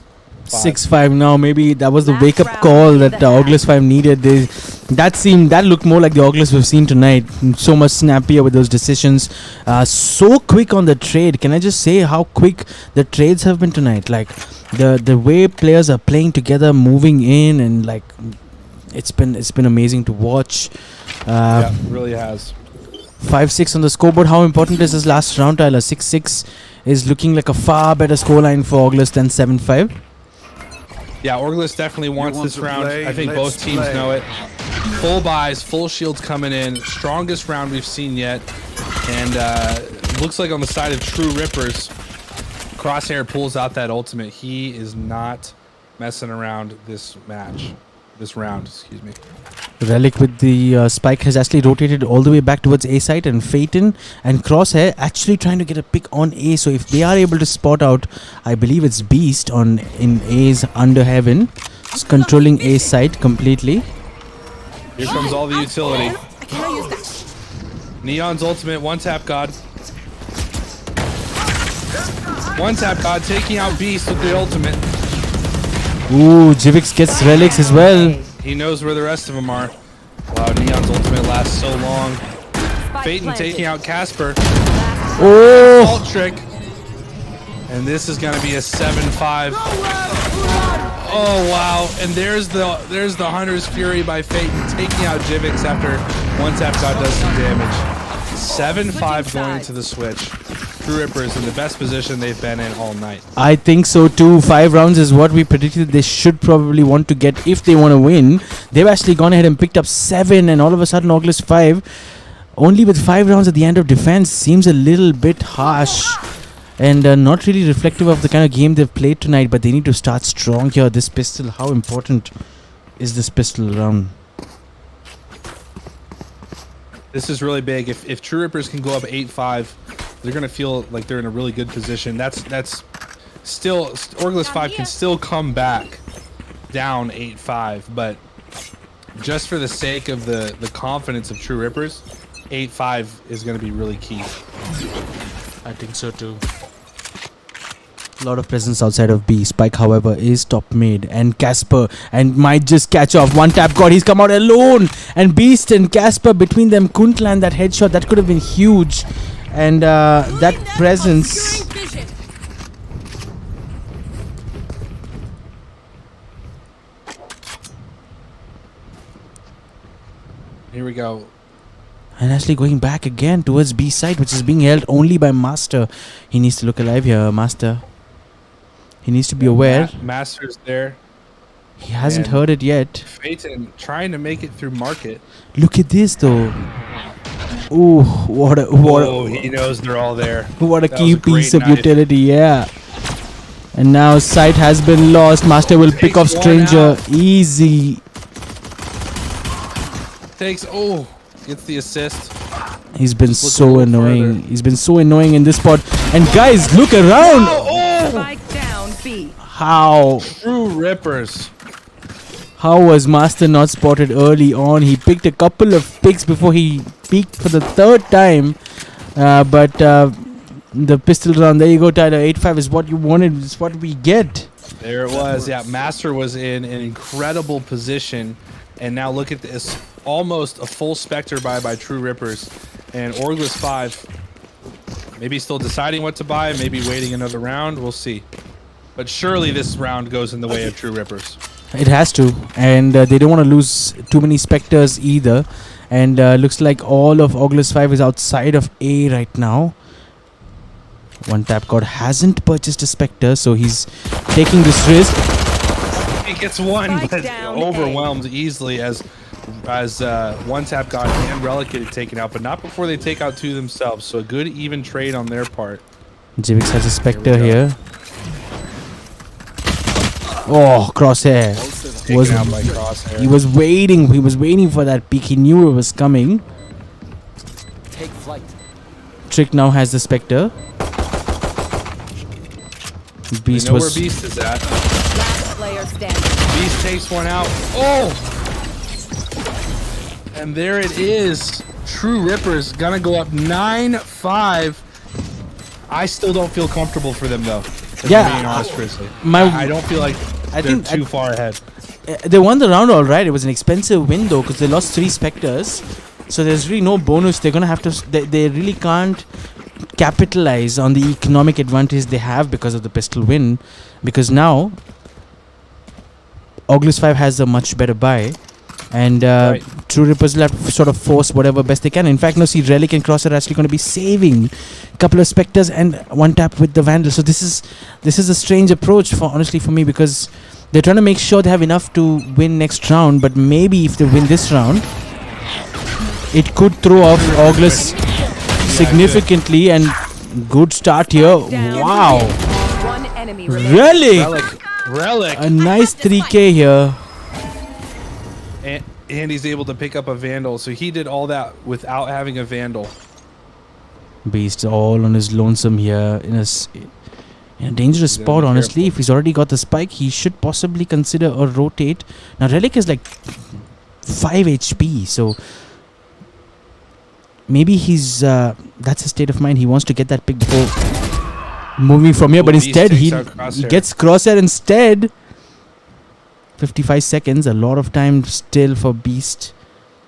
6-5 now. Maybe that was the Last wake-up round call in that the Orgless 5 needed. That looked more like the Orgless we've seen tonight. So much snappier with those decisions. So quick on the trade. Can I just say how quick the trades have been tonight? Like the way players are playing together, moving in, and like it's been amazing to watch. Yeah, it really has. 5-6 on the scoreboard. How important is this last round, Tyler? 6-6 is looking like a far better scoreline for Orgless than 7-5. Yeah, Orgless definitely wants want this to round. play? I think Let's both teams play. know it. Full buys, full shields coming in. Strongest round we've seen yet. And looks like on the side of True Rippers, Crosshair pulls out that ultimate. He is not messing around this round, excuse me. Relic with the spike has actually rotated all the way back towards A site, and Phaeton and Crosshair actually trying to get a pick on A. So if they are able to spot out, I believe it's Beast in A's under heaven, it's controlling A site completely. Here comes all the utility. I cannot use that. Neon's ultimate, one tap God. One tap God taking out Beast with the ultimate. Ooh, Jivix gets relics as well. He knows where the rest of them are. Wow, Neon's ultimate lasts so long. Spike Phaeton planted. taking out Casper. Oh, Salt Trick. And this is going to be a 7-5. Oh, wow. And there's the Hunter's Fury by Phaeton taking out Jivix after one tap God does some damage. 7-5 going into the switch. True Rippers in the best position they've been in all night. I think so too. 5 rounds is what we predicted they should probably want to get if they want to win. They've actually gone ahead and picked up 7, and all of a sudden Orgless 5 only with 5 rounds at the end of defense seems a little bit harsh and not really reflective of the kind of game they've played tonight. But they need to start strong here. This pistol, how important is this pistol round? This is really big. If True Rippers can go up 8-5, they're going to feel like they're in a really good position. That's still Orgless 5 can still come back down 8-5, but just for the sake of the confidence of True Rippers, 8-5 is going to be really key. I think so too. A lot of presence outside of B. Spike, however, is top mid, and Casper and might just catch off. One tap God, he's come out alone, and Beast and Casper between them couldn't land that headshot. That could have been huge, and that presence. Vision. Here we go. And actually going back again towards B side, which is being held only by Master. He needs to look alive here, Master. He needs to be aware. Master's there. He hasn't And heard it yet. Phaeton trying to make it through market. Look at this though. Ooh, what a Oh, he knows they're all there. what a That key was a great piece of knife. utility, yeah. And now sight has been lost. Master will pick off Takes one Stranger. out. Easy. Gets the assist. He's been Just look a so little annoying. further. He's been so annoying in this spot. And guys, look around. Spike down B. How? True rippers. How was Master not spotted early on? He picked a couple of picks before he peeked for the third time. But the pistol round, there you go, Tyler. 8-5 is what you wanted. It's what we get. There it was. Yeah, Master was in an incredible position. And now look at this. Almost a full Spectre buy by True Rippers. And Orgless 5. Maybe still deciding what to buy. Maybe waiting another round. We'll see. But surely this round goes in the way of True Rippers. It has to. And they don't want to lose too many Spectres either. And looks like all of Orgless 5 is outside of A right now. One Tap God hasn't purchased a Spectre, so he's taking this risk. He gets one, Spike but down overwhelmed easily as One Tap God and Relic get taken out, but not before they take out two themselves. So a good even trade on their part. Jivix has a Spectre go. here. Oh, Crosshair. Taken out by Crosshair. He was waiting. He was waiting for that peek. He knew it was coming. Take flight. Trick now has the Spectre. Beast We know where was. Beast is at. Last player standing. Beast takes one out. Oh! And there it is. True Rippers gonna go up 9-5. I still don't feel comfortable for them though. If I'm Yeah, being honest, Grizzly. my- I don't feel like I they're think- too far ahead. They won the round all right. It was an expensive win though, because they lost 3 Spectres. So there's really no bonus. They're gonna have to. They really can't capitalize on the economic advantage they have because of the pistol win. Because now, Orgless 5 has a much better buy. And Right. True Rippers will have to sort of force whatever best they can. In fact, no, see, Relic and Cross are actually going to be saving a couple of Spectres and One Tap with the Vandal. So this is a strange approach honestly for me, because they're trying to make sure they have enough to win next round. But maybe if they win this round, it could throw off Orgless significantly. And good start here. Down. Wow, One enemy remaining. Relic, Relic. a nice 3K here. And he's able to pick up a Vandal. So he did all that without having a Vandal. Beast all on his lonesome here in a dangerous He's spot. gonna be Honestly, careful. if he's already got the spike, he should possibly consider a rotate. Now Relic is like 5 HP, so maybe he's that's his state of mind. He wants to get that pick before moving from here, but Beast instead takes he out Crosshair. gets Crosshair instead. 55 seconds, a lot of time still for Beast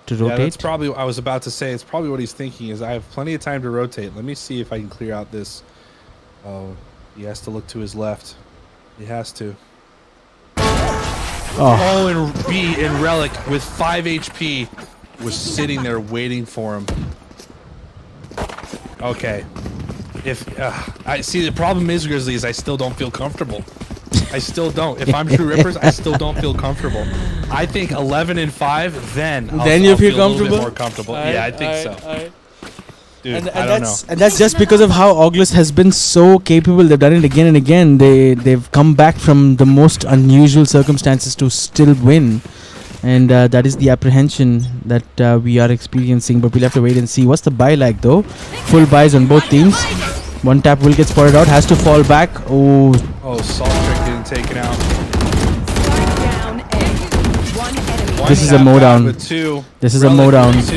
to Yeah, that's rotate. probably what I was about to say. It's probably what he's thinking is I have plenty of time to rotate. Let me see if I can clear out this. Oh, he has to look to his left. He has to. Oh, and B in Relic with 5 HP was sitting there waiting for him. Okay. If I see, the problem is, Grizzly, is I still don't feel comfortable. I still don't. If I'm True Rippers, I still don't feel comfortable. I think 11-5, then Then I'll you feel a little comfortable? bit more comfortable. Yeah, I think so. Dude, I don't know. And that's just because of how Orgless has been so capable. They've done it again and again. They've come back from the most unusual circumstances to still win, and that is the apprehension that we are experiencing. But we'll have to wait and see. What's the buy like though? Full buys on both teams. One Tap will get spotted out. Has to fall back. Oh, Oh, Salt Trick getting taken out. Spike down A. One enemy. This is a One tap mowdown. with 2. This is a Relic mowdown. with 2.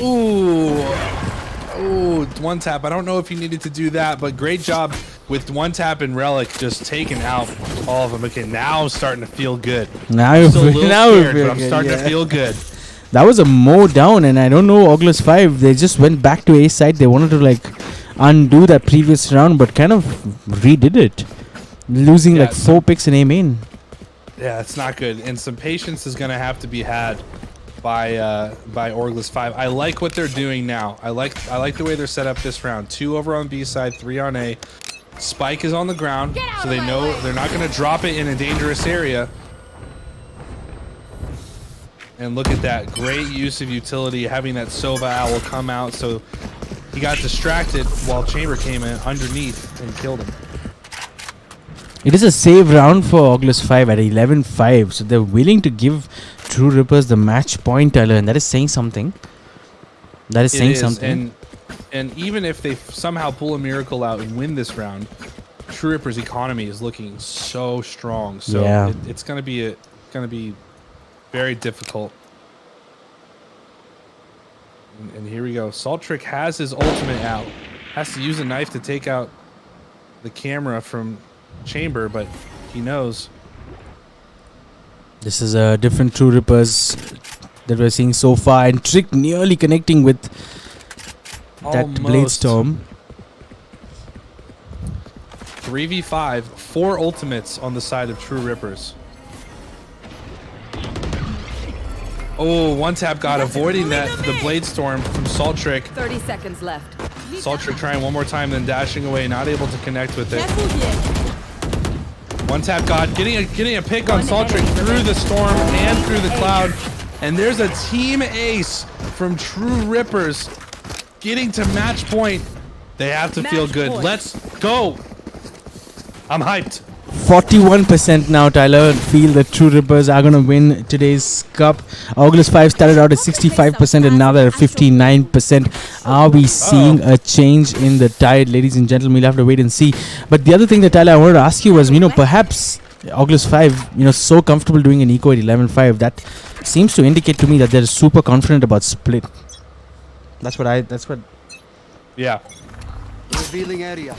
Ooh, One Tap. I don't know if he needed to do that, but great job with One Tap and Relic just taking out all of them. Okay, now I'm starting to feel good. now you Still a feel, little now you scared, feel but I'm good, starting yeah. to feel good. That was a mow down, and I don't know, Orgless 5, they just went back to A side. They wanted to like undo that previous round, but kind of redid it, losing Yeah, like 4 picks in A main. Yeah, it's not good, and some patience is going to have to be had by Orgless 5. I like what they're doing now. I like the way they're set up this round. 2 over on B side, 3 on A. Spike is on the ground, so they know they're not going to drop it in a dangerous area. And look at that. Great use of utility, having that Sova Owl come out. So he got distracted while Chamber came in underneath and killed him. It is a save round for Orgless 5 at 11-5. So they're willing to give True Rippers the match point, Tyler. And that is saying something. That is saying something. And even if they somehow pull a miracle out and win this round, True Ripper's economy is looking so strong. So Yeah. it's going to be very difficult. And here we go. Saltrick has his ultimate out. Has to use a knife to take out the camera from Chamber, but he knows. This is a different True Rippers that we're seeing so far. And Trick nearly connecting with that Blade Storm. 3v5, 4 ultimates on the side of True Rippers. Oh, one tap God avoiding the Blade Storm from Saltrick. 30 seconds left. Saltrick trying one more time, then dashing away, not able to connect with it. One tap God getting a pick on Saltrick through the storm and through the cloud. And there's a team ace from True Rippers getting to match point. They have to feel good. Let's go. I'm hyped. 41% now, Tyler. Feel the True Rippers are going to win today's cup. Orgless 5 started out at 65% and now they're at 59%. Are we seeing a change in the tide, ladies and gentlemen? We'll have to wait and see. But the other thing that, Tyler, I wanted to ask you was, perhaps Orgless 5, so comfortable doing an eco at 11-5. That seems to indicate to me that they're super confident about split. Yeah. Revealing area.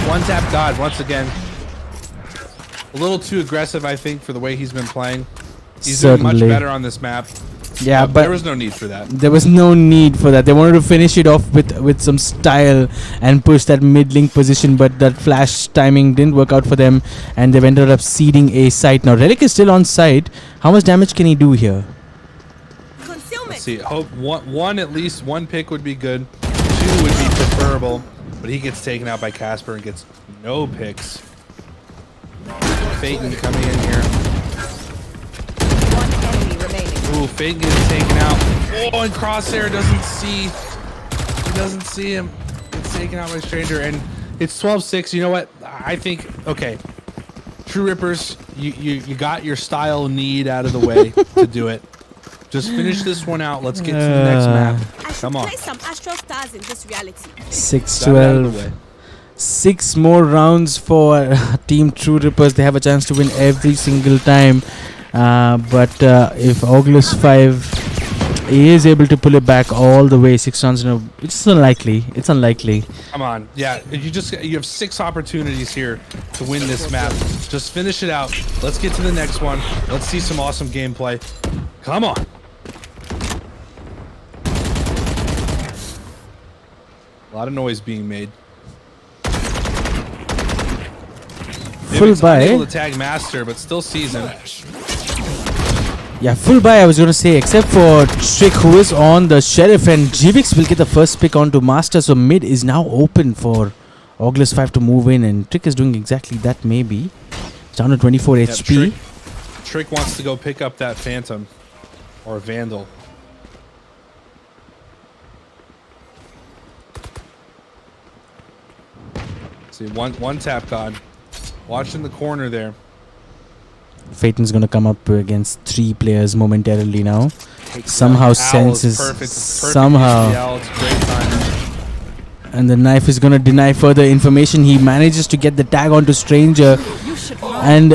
One tap God once again. A little too aggressive, I think, for the way he's been playing. He's doing much better on this map. Yeah, but there was no need for that. There was no need for that. They wanted to finish it off with some style and push that mid-link position, but that flash timing didn't work out for them, and they've ended up ceding a site. Now, Relic is still on site. How much damage can he do here? Let's see. Hope one at least one pick would be good. 2 would be preferable, but he gets taken out by Casper and gets no picks. Phaeton coming in here. One enemy remaining. Ooh, Phaeton gets taken out. Oh, and Crosshair doesn't see. He doesn't see him. Gets taken out by Stranger, and it's 12-6. You know what? I think, okay. True Rippers, you got your style need out of the way to do it. Just finish this one out. Let's get to the next map. Come on. Play some Astral Stars in this reality. 6-12. 6 more rounds for Team True Rippers. They have a chance to win every single time. But if Orgless 5 is able to pull it back all the way 6 rounds in a, it's unlikely. It's unlikely. Come on. Yeah, you have 6 opportunities here to win this map. Just finish it out. Let's get to the next one. Let's see some awesome gameplay. Come on. A lot of noise being made. Full buy. Able to tag Master, but still sees him. Yeah, full buy, I was going to say, except for Trick, who is on the Sheriff, and Jivix will get the first pick onto Master. So mid is now open for Orgless 5 to move in, and Trick is doing exactly that. Maybe it's down to 24 HP. Trick wants to go pick up that Phantom or Vandal. See, one tap God. Watch in the corner there. Phaeton's gonna come up against 3 players momentarily now. Somehow senses somehow, and the knife is gonna deny further information. He manages to get the tag onto Stranger, and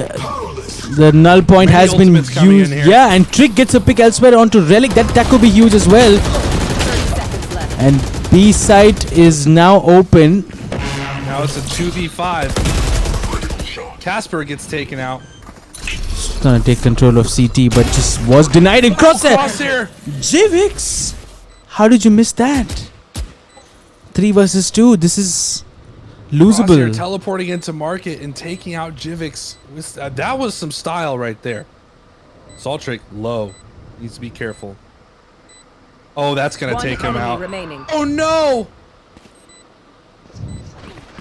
the null point has been used. Yeah, and Trick gets a pick elsewhere onto Relic. That could be huge as well. And B site is now open. Now it's a 2v5. Casper gets taken out. He's gonna take control of CT, but just was denied in crosshair. Jivix, how did you miss that? 3 versus 2. This is losable. Crosshair teleporting into market and taking out Jivix. That was some style right there. Saltrick low. Needs to be careful. Oh, that's gonna take him out. Remaining. Oh no!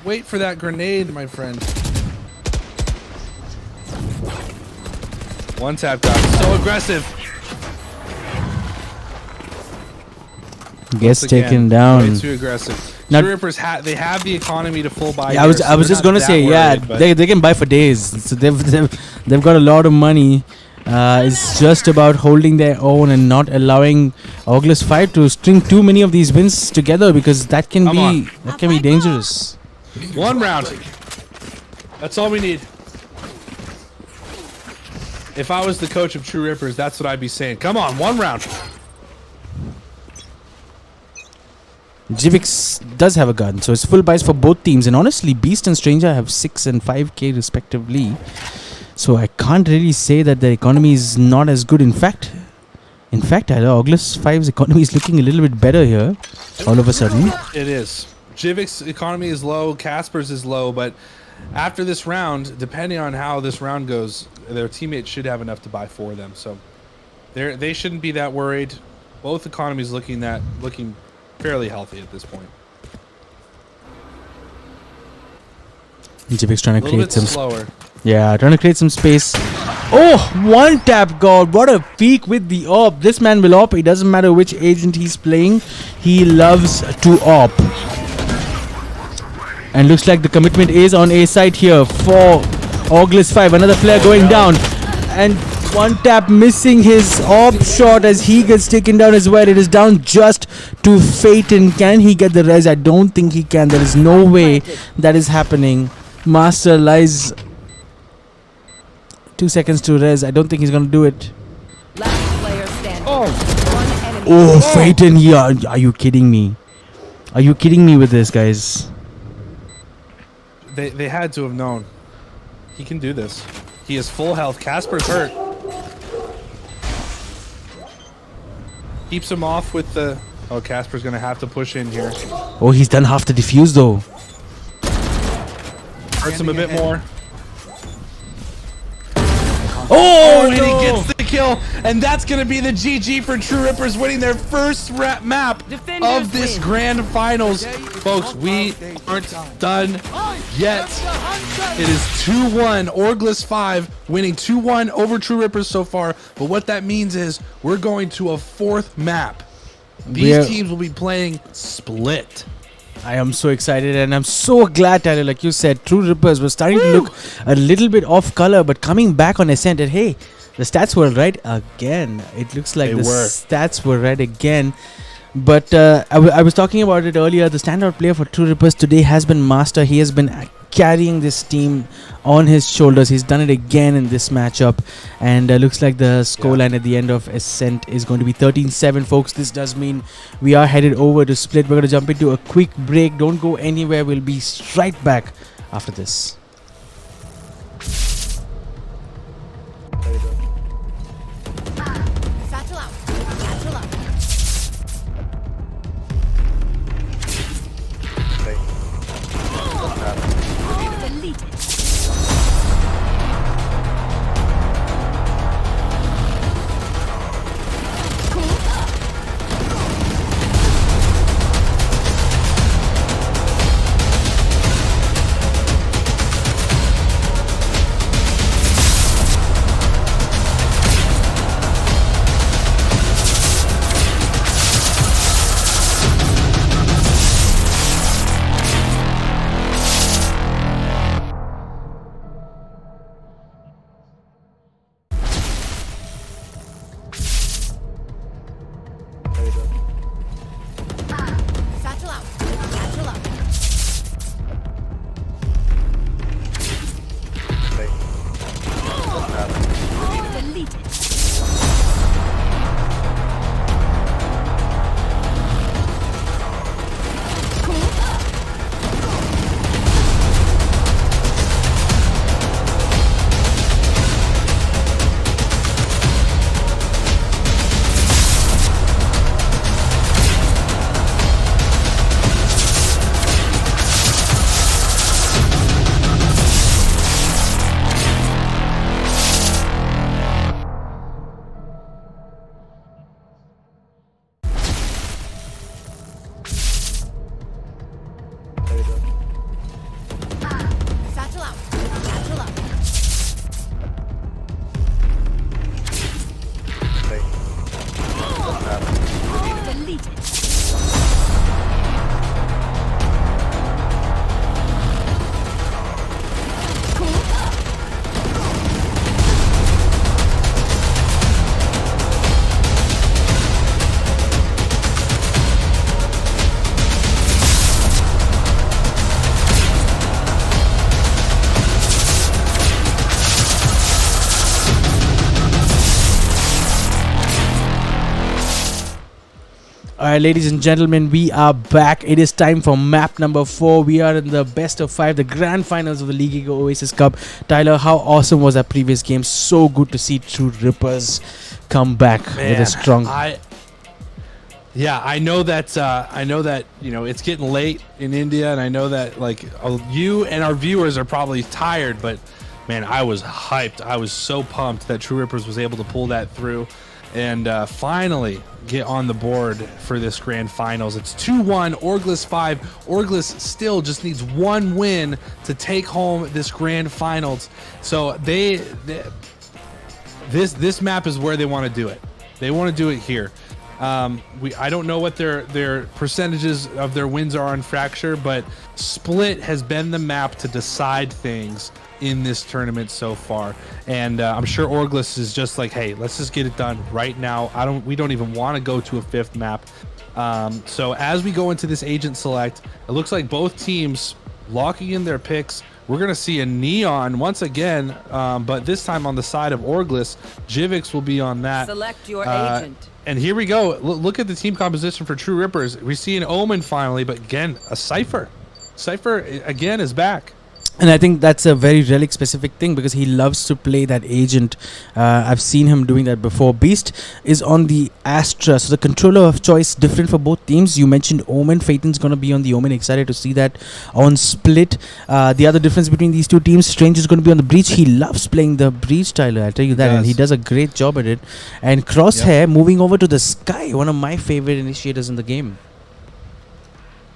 Wait for that grenade, my friend. One tap guy. So aggressive. Gets Once again, taken down. Way too aggressive. Now- True Rippers they have the economy to full buy. Yeah, here, I was they're just not gonna that say, worried, but they can buy for days. So they've got a lot of money. It's just about holding their own and not allowing Orgless 5 to string too many of these wins together, because that can Come on. be dangerous. one round. That's all we need. If I was the coach of True Rippers, that's what I'd be saying. Come on, one round. Jivix does have a gun, so it's full buys for both teams. And honestly, Beast and Stranger have 6 and 5k respectively. So I can't really say that the economy is not as good. In fact, Orgless 5's economy is looking a little bit better here. All of a sudden, It is. Jivik's economy is low. Casper's is low, but after this round, depending on how this round goes, their teammates should have enough to buy for them. So they shouldn't be that worried. Both economies looking fairly healthy at this point. Jivix trying A to little create bit some slower. trying to create some space. Oh, one tap god. What a peek with the AWP. This man will AWP. It doesn't matter which agent he's playing. He loves to AWP. And looks like the commitment is on A side here for Orgless 5. Another player going down. And one tap missing his AWP shot as he gets taken down as well. It is down just to Phaeton. Can he get the res? I don't think he can. There is no way that is happening. Master lies 2 seconds to res. I don't think he's gonna do it. Last player standing. Oh, One enemy. Oh, Phaeton here. Are you kidding me? Are you kidding me with this, guys? they had to have known. He can do this. He is full health. Casper's hurt. Keeps him off with the... Oh, Casper's going to have to push in here. Oh, he's done half the defuse though. Hurts him a bit more. Oh, And he gets the kill. And that's going to be the GG for True Rippers, winning their first map of this grand finals. Folks, we aren't done yet. It is 2-1. Orgless 5 winning 2-1 over True Rippers so far. But what that means is we're going to a fourth map. These teams will be playing split. I am so excited and I'm so glad, Tyler. Like you said, True Rippers were starting to look a little bit off color, but coming back on Ascent, and hey, the stats were right again. It looks like stats were right again. But I was talking about it earlier. The standout player for True Rippers today has been Master. He has been carrying this team on his shoulders. He's done it again in this matchup. And looks like the scoreline at the end of Ascent is going to be 13-7, folks. This does mean we are headed over to Split. We're going to jump into a quick break. Don't go anywhere. We'll be right back after this. Satchel out. Satchel out. Deleted. Satchel out. Satchel out. Deleted. Alright, ladies and gentlemen, we are back. It is time for map number 4. We are in the best of 5, the grand finals of the League Oasis Cup. Tyler, how awesome was that previous game? So good to see True Rippers come back with a strong. I know that you know it's getting late in India, and I know that like you and our viewers are probably tired, but man, I was hyped. I was so pumped that True Rippers was able to pull that through and finally get on the board for this grand finals. It's 2-1, Orgless 5. Orgless still just needs one win to take home this grand finals. So this map is where they want to do it. They want to do it here. I don't know what their percentages of their wins are on Fracture, but Split has been the map to decide things in this tournament so far, and I'm sure Orgless is just like, hey, let's just get it done right now. We don't even want to go to a 5th map. So as we go into this agent select, it looks like both teams locking in their picks. We're gonna see a Neon once again, but this time on the side of Orgless. Jivix will be on that. Select your agent. And here we go. Look at the team composition for True Rippers. We see an Omen finally, but again, a Cypher. Cypher again is back. And I think that's a very Relic specific thing because he loves to play that agent. I've seen him doing that before. Beast is on the Astra, so the controller of choice different for both teams. You mentioned Omen. Phaeton's going to be on the Omen. Excited to see that on Split. The other difference between these two teams, Strange is going to be on the Breach. He loves playing the Breach, Tyler. I'll tell you that. And he does a great job at it. And Crosshair moving over to the Sky, one of my favorite initiators in the game.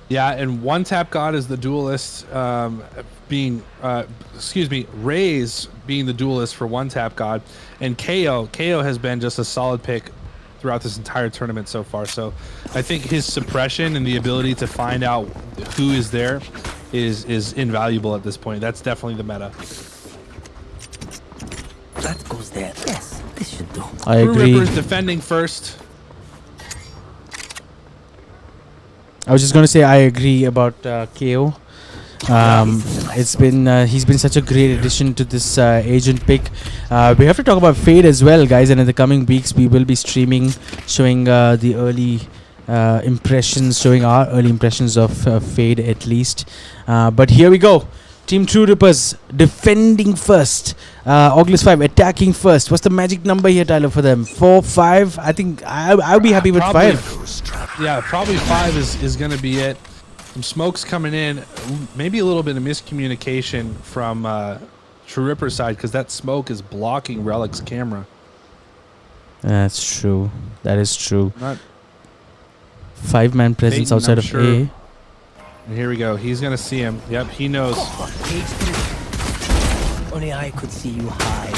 Yeah, and One Tap God is the duelist, Raze being the duelist for One Tap God, and KO has been just a solid pick throughout this entire tournament so far. So I think his suppression and the ability to find out who is there is invaluable at this point. That's definitely the meta. That goes there. Yes, this should do. I agree. Rippers defending first. I was just going to say I agree about KO. He's been such a great addition to this agent pick. We have to talk about Fade as well, guys, and in the coming weeks we will be streaming, showing the early impressions, showing our early impressions of Fade at least. But here we go. Team True Rippers defending first. Orgless 5 attacking first. What's the magic number here, Tyler, for them? 4, 5? I think I'll be happy with 5. Yeah, probably 5 is going to be it. Some smoke's coming in. Maybe a little bit of miscommunication from True Ripper's side because that smoke is blocking Relic's camera. That's true. That is true. Not 5-man presence Peyton, outside I'm of sure. A. And here we go. He's going to see him. Yep, he knows. Only I could see you hide.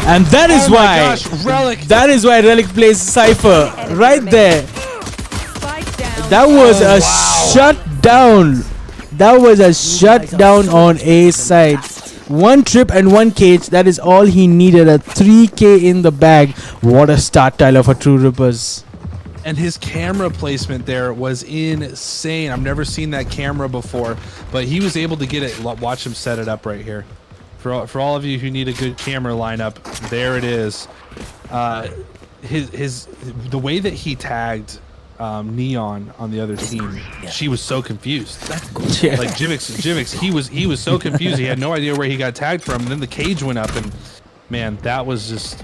And that is Oh my why. gosh, Relic. That is why Relic plays Cypher right there. Spike down. That was a shutdown. That was a shutdown on A side. 1 trip and 1 cage. That is all he needed. A 3K in the bag. What a start, Tyler, for True Rippers. And his camera placement there was insane. I've never seen that camera before, but he was able to get it. Watch him set it up right here. For all of you who need a good camera lineup, there it is. The way that he tagged Neon on the other team, she was so confused. Yeah. Like Jivix, he was so confused. He had no idea where he got tagged from. And then the cage went up, and man, that was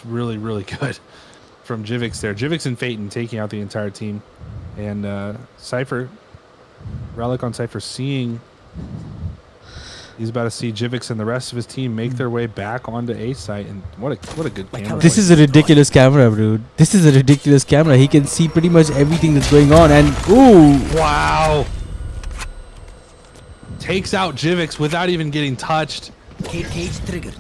really, really good from Jivix there. Jivix and Phaeton taking out the entire team, and Cypher, Relic on Cypher seeing. He's about to see Jivix and the rest of his team make their way back onto A site, and what a good camera. This is a ridiculous camera, dude. This is a ridiculous camera. He can see pretty much everything that's going on, and ooh, wow! Takes out Jivix without even getting touched. Cage triggered.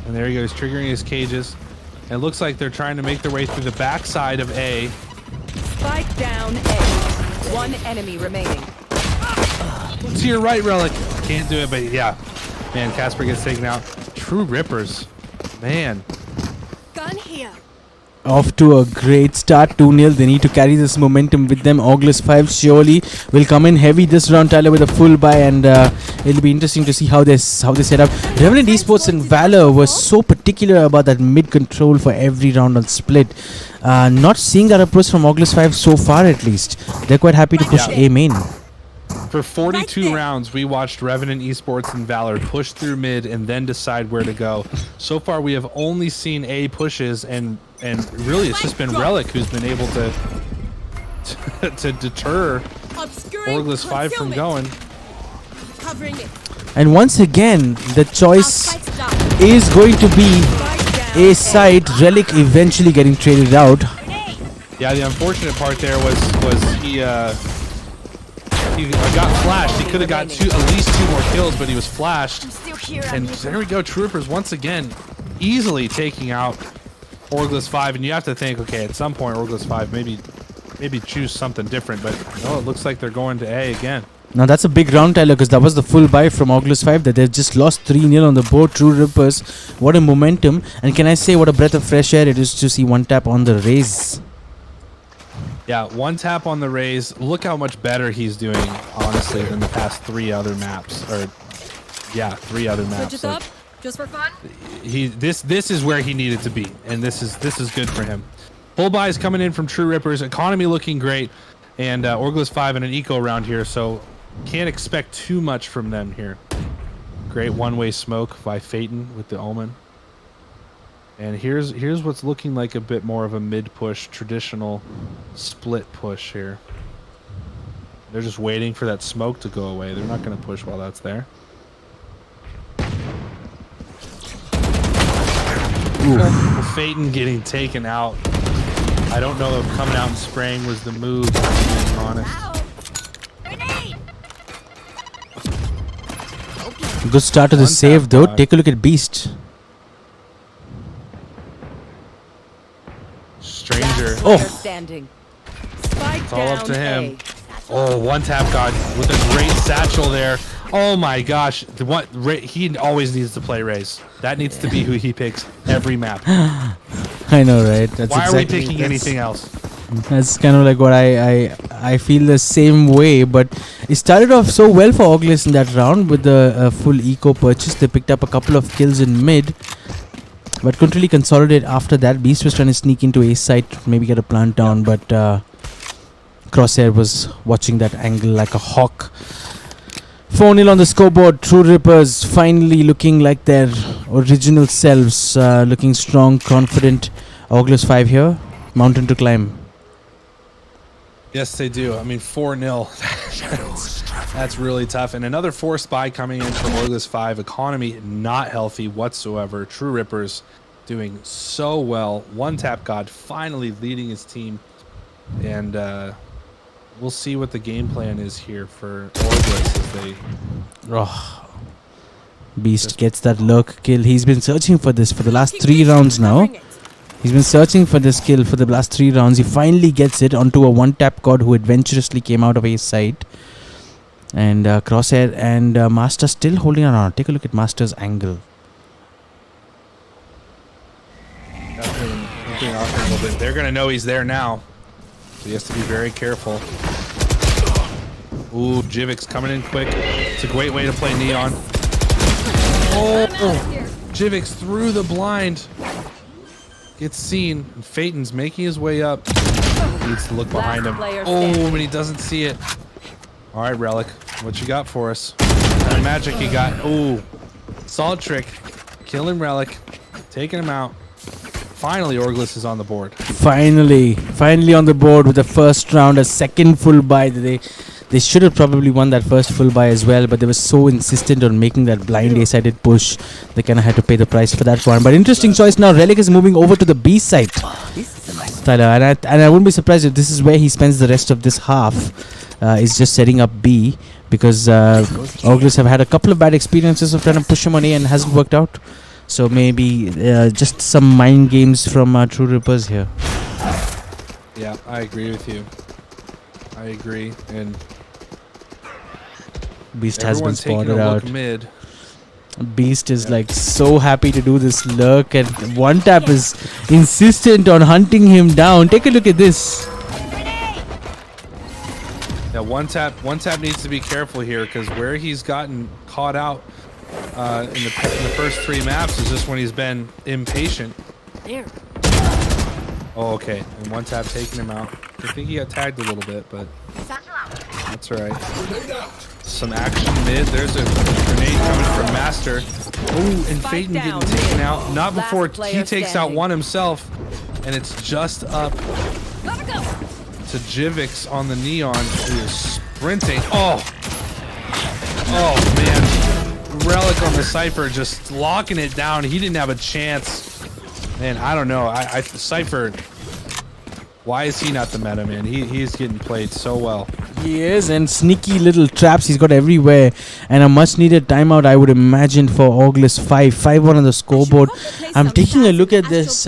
And there he goes, triggering his cages. And it looks like they're trying to make their way through the backside of A. Spike down A. 1 enemy remaining. To your right, Relic. Can't do it, but yeah. Man, Casper gets taken out. True Rippers. Man. Gun here. off to a great start, 2-0. They need to carry this momentum with them. Orgless 5 surely will come in heavy this round, Tyler, with a full buy, and it'll be interesting to see how they set up. Revenant Esports and Valor were so particular about that mid control for every round on split. Not seeing that approach from Orgless 5 so far, at least. They're quite happy to push A main. For 42 rounds, we watched Revenant Esports and Valor push through mid and then decide where to go. So far, we have only seen A pushes, and really it's just been Relic who's been able to deter Orgless 5 from going. And once again, the choice is going to be A side. Relic eventually getting traded out. Yeah, the unfortunate part there was he got flashed. He could have got at least 2 more kills, but he was flashed. And there we go. Troopers once again easily taking out Orgless 5. And you have to think, okay, at some point Orgless 5 maybe choose something different. But no, it looks like they're going to A again. Now that's a big round, Tyler, because that was the full buy from Orgless 5 that they've just lost 3-0 on the board. True Rippers, what a momentum. And can I say what a breath of fresh air it is to see one tap on the raise. Yeah, one tap on the raise. Look how much better he's doing, honestly, than the past 3 other maps. Or, yeah, 3 other maps. Switch it up, just for fun. This is where he needed to be, and this is good for him. Full buys coming in from True Rippers. Economy looking great, and Orgless 5 in an eco round here, so can't expect too much from them here. Great one-way smoke by Phaeton with the Omen. And here's what's looking like a bit more of a mid-push, traditional split push here. They're just waiting for that smoke to go away. They're not going to push while that's there. Well, Phaeton getting taken out. I don't know if coming out and spraying was the move, if I'm being honest. Good start to the save, though. Take a look at Beast. Stranger. Oh. It's all up to him. Oh, one tap god with a great satchel there. Oh my gosh. He always needs to play Raze. That needs to be who he picks every map. I know, right? That's Why are we picking anything else? That's kind of like what I feel the same way. But it started off so well for Orgless in that round with the full eco purchase. They picked up a couple of kills in mid, but couldn't really consolidate after that. Beast was trying to sneak into A side, maybe get a plant down, but Crosshair was watching that angle like a hawk. 4-0 on the scoreboard. True Rippers finally looking like their original selves, looking strong, confident. Orgless 5 here, mountain to climb. Yes, they do. I mean, 4-0. That's really tough. And another force buy coming in for Orgless 5. Economy not healthy whatsoever. True Rippers doing so well. One tap god finally leading his team. And we'll see what the game plan is here for Orgless as they... Beast gets that lurk kill. He's been searching for this for the last 3 rounds now. He's been searching for this kill for the last 3 rounds. He finally gets it onto a one-tap god who adventurously came out of his side. And Crosshair and Master still holding on. Take a look at Master's angle. They're going to know he's there now. So he has to be very careful. Ooh, Jivik's coming in quick. It's a great way to play Neon. Oh, Jivik's through the blind. Gets seen. And Phaeton's making his way up. Needs to look behind him. Oh, and he doesn't see it. All right, Relic. What you got for us? What kind of magic you got? Ooh, solid trick. Killing Relic. Taking him out. Finally, Orgless is on the board. Finally on the board with the first round, a second full buy. They should have probably won that first full buy as well, but they were so insistent on making that blind A-sided push. They kind of had to pay the price for that one. But interesting choice now. Relic is moving over to the B side, Tyler, and I wouldn't be surprised if this is where he spends the rest of this half. Is just setting up B, because Orgless have had a couple of bad experiences of trying to push him on A and hasn't worked out. So maybe just some mind games from True Rippers here. Yeah, I agree with you. I agree. And Beast has been spotted out. Mid. Beast is like so happy to do this lurk, and one tap is insistent on hunting him down. Take a look at this. Yeah, one tap needs to be careful here because where he's gotten caught out in the first 3 maps is just when he's been impatient. There. Oh, okay. And one tap taking him out. I think he got tagged a little bit, but that's all right. Some action mid. There's a grenade coming from Master. Oh, and Spike Phaeton down getting taken mid. out. Not Last before player he takes out standing. one himself. And it's just up Gotta go. to Jivix on the Neon, who is sprinting. Oh! Oh, man. Relic on the Cypher just locking it down. He didn't have a chance. Man, I don't know. Cypher, why is he not the meta, man? He's getting played so well. He is, and sneaky little traps he's got everywhere, and a much needed timeout, I would imagine, for Orgless 5-1 on the scoreboard. I'm taking a look at this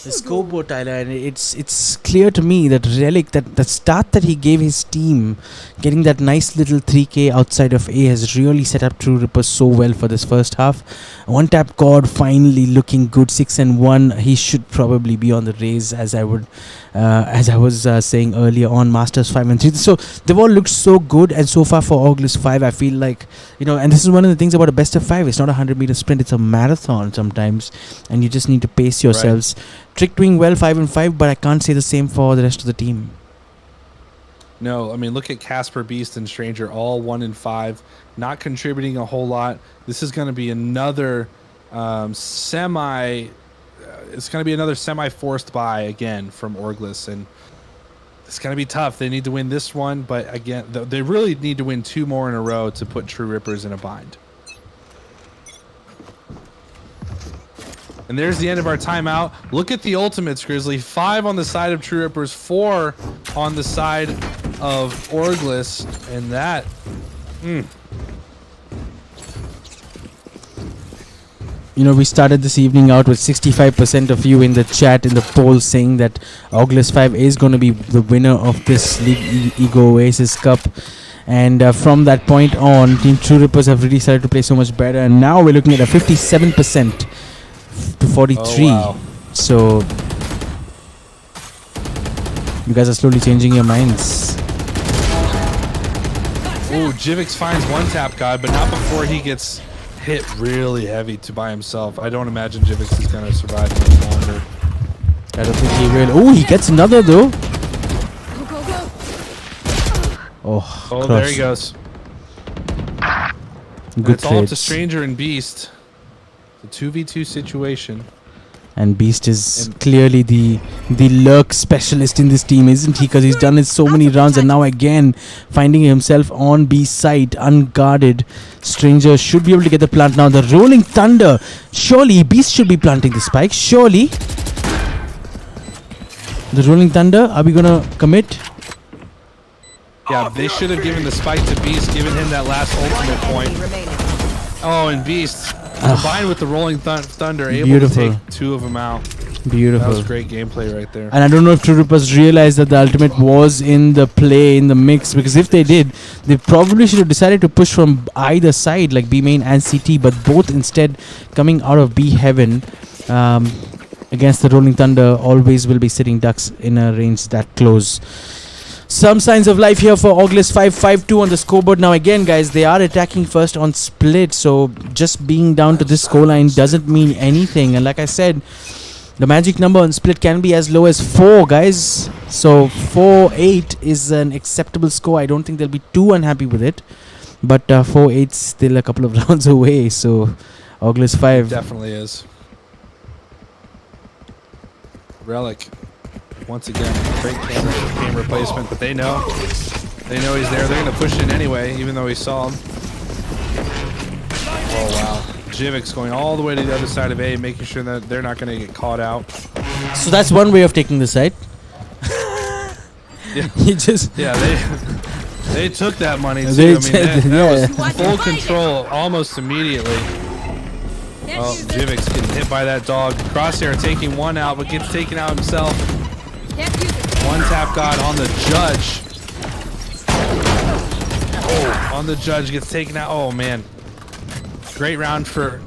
the scoreboard, Tyler, and it's clear to me that Relic, that the start that he gave his team, getting that nice little 3K outside of A, has really set up True Ripper so well for this first half. One tap God finally looking good, 6-1. He should probably be on the raise, as I was saying earlier on. Masters 5-3. So they've all looked so good, and so far for Orgless 5, I feel like, and this is one of the things about a best of 5. It's not a 100-meter sprint; it's a marathon sometimes, and you just need to pace yourselves. Right. Trick doing well, 5-5, but I can't say the same for the rest of the team. No, I mean, look at Casper, Beast, and Stranger, all 1-5, not contributing a whole lot. This is going to be another semi-forced buy again from Orgless, and it's going to be tough. They need to win this one, but again, they really need to win 2 more in a row to put True Rippers in a bind. And there's the end of our timeout. Look at the ultimates, Grizzly. 5 on the side of True Rippers, 4 on the side of Orgless, and that... We started this evening out with 65% of you in the chat, in the poll, saying that Orgless 5 is going to be the winner of this League Ego Oasis Cup. And from that point on, Team True Rippers have really started to play so much better. And now we're looking at a 57% to 43. Oh, wow. So you guys are slowly changing your minds. Oh, Jivix finds one tap God, but not before he gets hit really heavy by himself. I don't imagine Jivix is going to survive much longer. I don't think he will. Oh, he gets another though. Go, go, go. Oh, there he goes. Good It's all up to trades. Stranger and Beast. It's a 2v2 situation. And Beast is clearly the lurk specialist in this team, isn't he? Because he's done it so many rounds, and now again finding himself on B side unguarded. Stranger should be able to get the plant now. The Rolling Thunder. Surely Beast should be planting the spike. Surely. The Rolling Thunder. Are we gonna commit? Yeah, they should have given the spike to Beast, given him that last ultimate point. Oh, and Beast combined with the Rolling Thunder, able to take 2 of them out. Beautiful. That was great gameplay right there. And I don't know if True Rippers realized that the ultimate was in the play, in the mix, because if they did, they probably should have decided to push from either side, like B main and CT, but both instead coming out of B heaven against the Rolling Thunder always will be sitting ducks in a range that close. Some signs of life here for Orgless 5-5-2 on the scoreboard. Now again, guys, they are attacking first on split, so just being down to this scoreline doesn't mean anything. And like I said, the magic number on split can be as low as 4, guys. So 4-8 is an acceptable score. I don't think they'll be too unhappy with it. But 4-8's still a couple of rounds away, so Orgless 5. Definitely is. Relic. Once again, great camera placement, but they know he's there. They're going to push in anyway, even though he saw him. Oh, wow. Jivix going all the way to the other side of A, making sure that they're not going to get caught out. So that's one way of taking the side. Yeah, He just they took that money too. They I mean, that yeah. was full control almost immediately. Oh, Jivix getting hit by that dog. Crosshair taking one out, but gets taken out himself. One tap God on the Judge. Oh, on the Judge, gets taken out. Oh, man. Great round for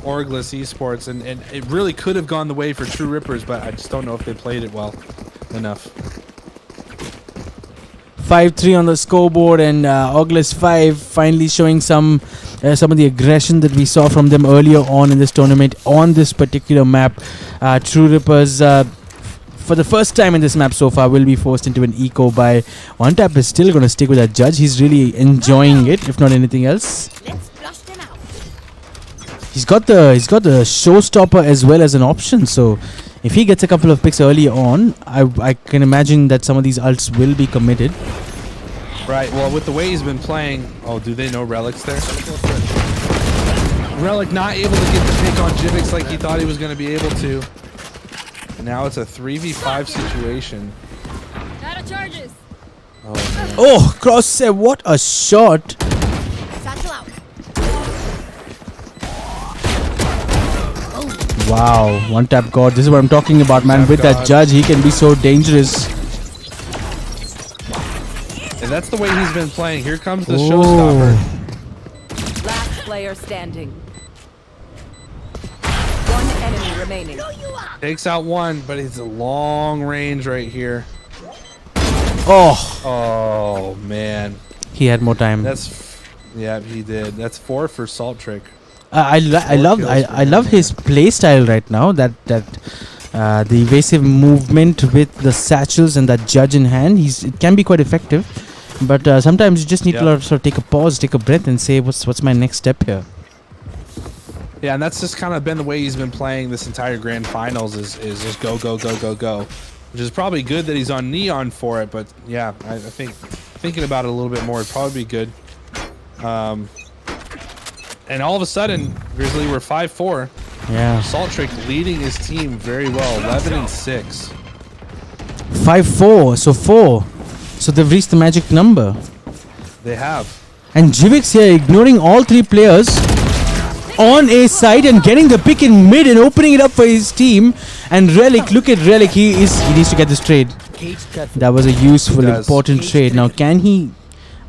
Orgless Esports, and it really could have gone the way for True Rippers, but I just don't know if they played it well enough. 5-3 on the scoreboard, and Orgless 5 finally showing some of the aggression that we saw from them earlier on in this tournament on this particular map. True Rippers, for the first time in this map so far, will be forced into an eco by OneTap. Is still going to stick with that judge. He's really enjoying it, if not anything else. Let's flush them out. He's got the showstopper as well as an option. So if he gets a couple of picks early on, I can imagine that some of these ults will be committed. Right. Well, with the way he's been playing, oh, do they know Relic's there? Relic not able to get the pick on Jivix like he thought he was going to be able to. Now it's a 3v5 situation. Out of charges. Oh, man. Oh, cross set! What a shot! Satchel out. Wow, OneTap God. This is what I'm talking about, man. With that judge, he can be so dangerous. And that's the way he's been playing. Here comes the showstopper. Last player standing. One enemy remaining. Takes out one, but it's a long range right here. Oh, Oh, man. he had more time. Yeah, he did. That's 4 for Salt Trick. I love his play style right now. That the evasive movement with the satchels and that judge in hand. It can be quite effective, but sometimes you just need to sort of take a pause, take a breath, and say, what's my next step here? Yeah, and that's just kind of been the way he's been playing this entire grand finals. Is just go, which is probably good that he's on Neon for it. But yeah, I think thinking about it a little bit more would probably be good. And all of a sudden, Grizzly, we're 5-4. Yeah. Salt Trick leading his team very well, 11-6. 5-4, so 4. So they've reached the magic number. They have. And Jivix here ignoring all 3 players on A side and getting the pick in mid and opening it up for his team. And Relic, look at Relic. He needs to get this trade. That was a useful, important trade. Now, can he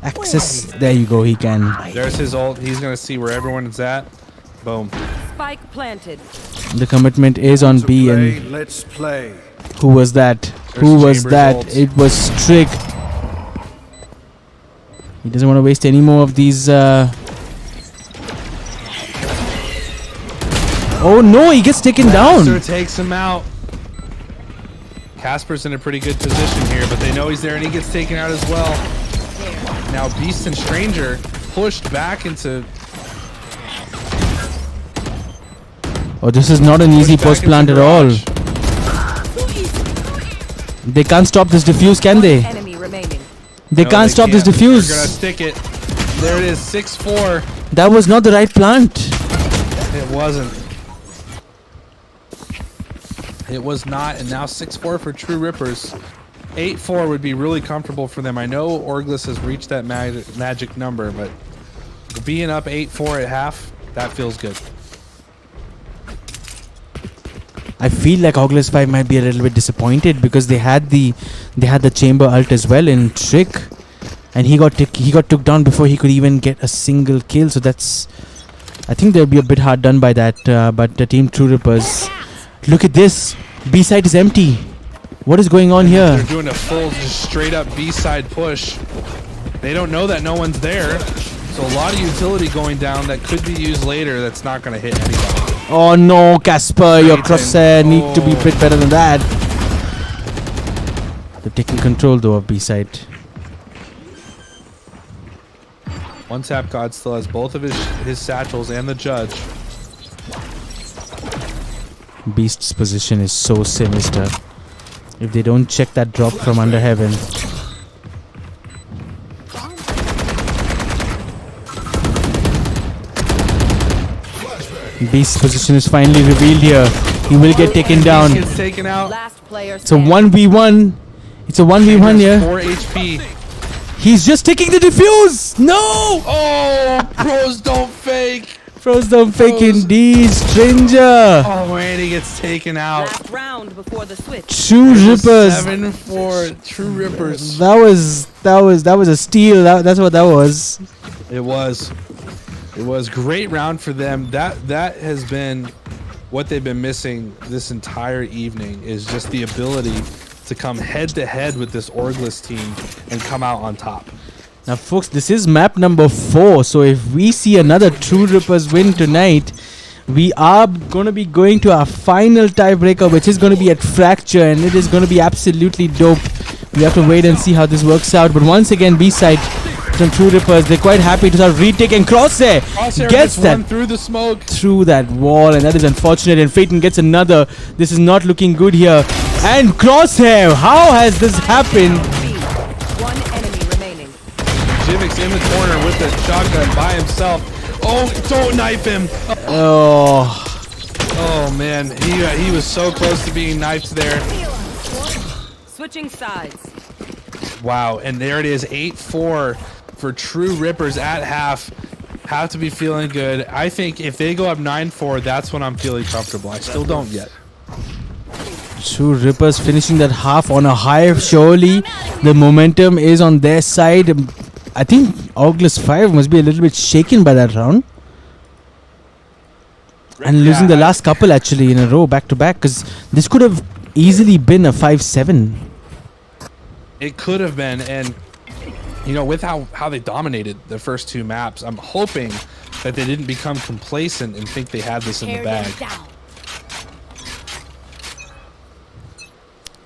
access? There you go. He can. There's his ult. He's gonna see where everyone's at. Boom. Spike planted. The commitment is on B, and Let's play. who was that? Who was that? It was Strick. He doesn't want to waste any more of these. Oh no, he gets taken down. Casper takes him out. Casper's in a pretty good position here, but they know he's there and he gets taken out as well. Now Beast and Stranger pushed back into... Oh, this is not an easy post plant at all. They can't stop this defuse, can they? Enemy remaining. They No, can't they stop this can't. defuse. They're gonna stick it. There it is, 6-4. That was not the right plant. It wasn't. It was not, and now 6-4 for True Rippers. 8-4 would be really comfortable for them. I know Orgless has reached that magic number, but being up 8-4 at half, that feels good. I feel like Orgless 5 might be a little bit disappointed because they had the chamber ult as well in Trick, and he got took down before he could even get a single kill. So that's, I think they'll be a bit hard done by that. But the team True Rippers, look at this. B side is empty. What is going on here? They're doing a full, just straight up B-side push. They don't know that no one's there, so a lot of utility going down that could be used later. That's not going to hit anybody. Oh no, Casper, your crosshair need to be a bit better than that. They're taking control though of B side. One Tap God still has both of his satchels and the judge. Beast's position is so sinister. If they don't check that drop from under heaven. Beast's position is finally revealed here. He will get taken down. Gets taken out. Last player It's a standing. 1v1. It's a 1v1 here. 4 HP. He's just taking the defuse. No! Oh, pros don't fake. Froze down fake indeed, Stranger. Oh, and he gets taken out. Last round before the switch. True Rippers. 7-4. True Rippers. That was a steal. That's what that was. It was. It was great round for them. That has been what they've been missing this entire evening, is just the ability to come head to head with this Orgless team and come out on top. Now, folks, this is map number 4. So if we see another True Rippers win tonight, we are going to be going to our final tiebreaker, which is going to be at Fracture, and it is going to be absolutely dope. We have to wait and see how this works out. But once again, B-side from True Rippers, they're quite happy to start retaking. Crosshair gets that one through the smoke, through that wall, and that is unfortunate. And Phaeton gets another. This is not looking good here. And Crosshair, how has this happened? One enemy remaining. Jivix in the corner with the shotgun by himself. Oh, don't knife him. Oh, Oh man, he was so close to being knifed there. Switching sides. Wow, and there it is, 8-4 for True Rippers at half. Have to be feeling good. I think if they go up 9-4, that's when I'm feeling comfortable. I still don't yet. True Rippers finishing that half on a high. Surely the momentum is on their side. I think Orgless 5 must be a little bit shaken by that round. And losing the last couple actually in a row, back to back, because this could have easily been a 5-7. It could have been, and you know, with how they dominated the first 2 maps, I'm hoping that they didn't become complacent and think they had this in the Tear bag. them down.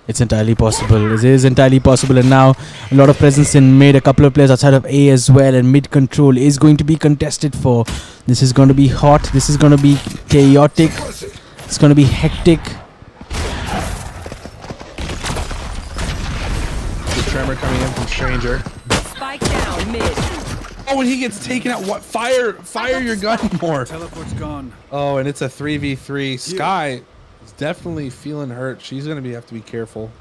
It's entirely possible. It is entirely possible. And now a lot of presence in mid. A couple of players outside of A as well. And mid control is going to be contested for. This is going to be hot. This is going to be chaotic. It's going to be hectic. The tremor coming in from Stranger. Spike down mid. Oh, and he gets taken out. What? Fire your gun more. Teleport's gone. Oh, and it's a 3v3. Sky is definitely feeling hurt. She's gonna have to be careful.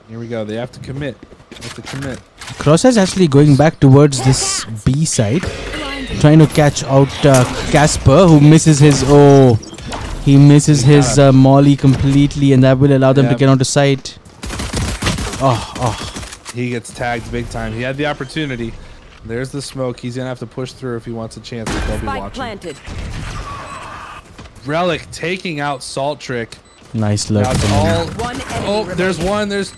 Here we go. They have to commit. Crosshair's actually going back towards this B side, trying to catch out Casper, who misses his. Oh, he misses his molly completely, and that will allow them to get onto site. Oh. He gets tagged big time. He had the opportunity. There's the smoke. He's gonna have to push through if he wants a chance. They'll be Spike watching. planted. Relic taking out Salt Trick. Nice lurk. Now it's all. One enemy Oh, remaining. there's one. There's the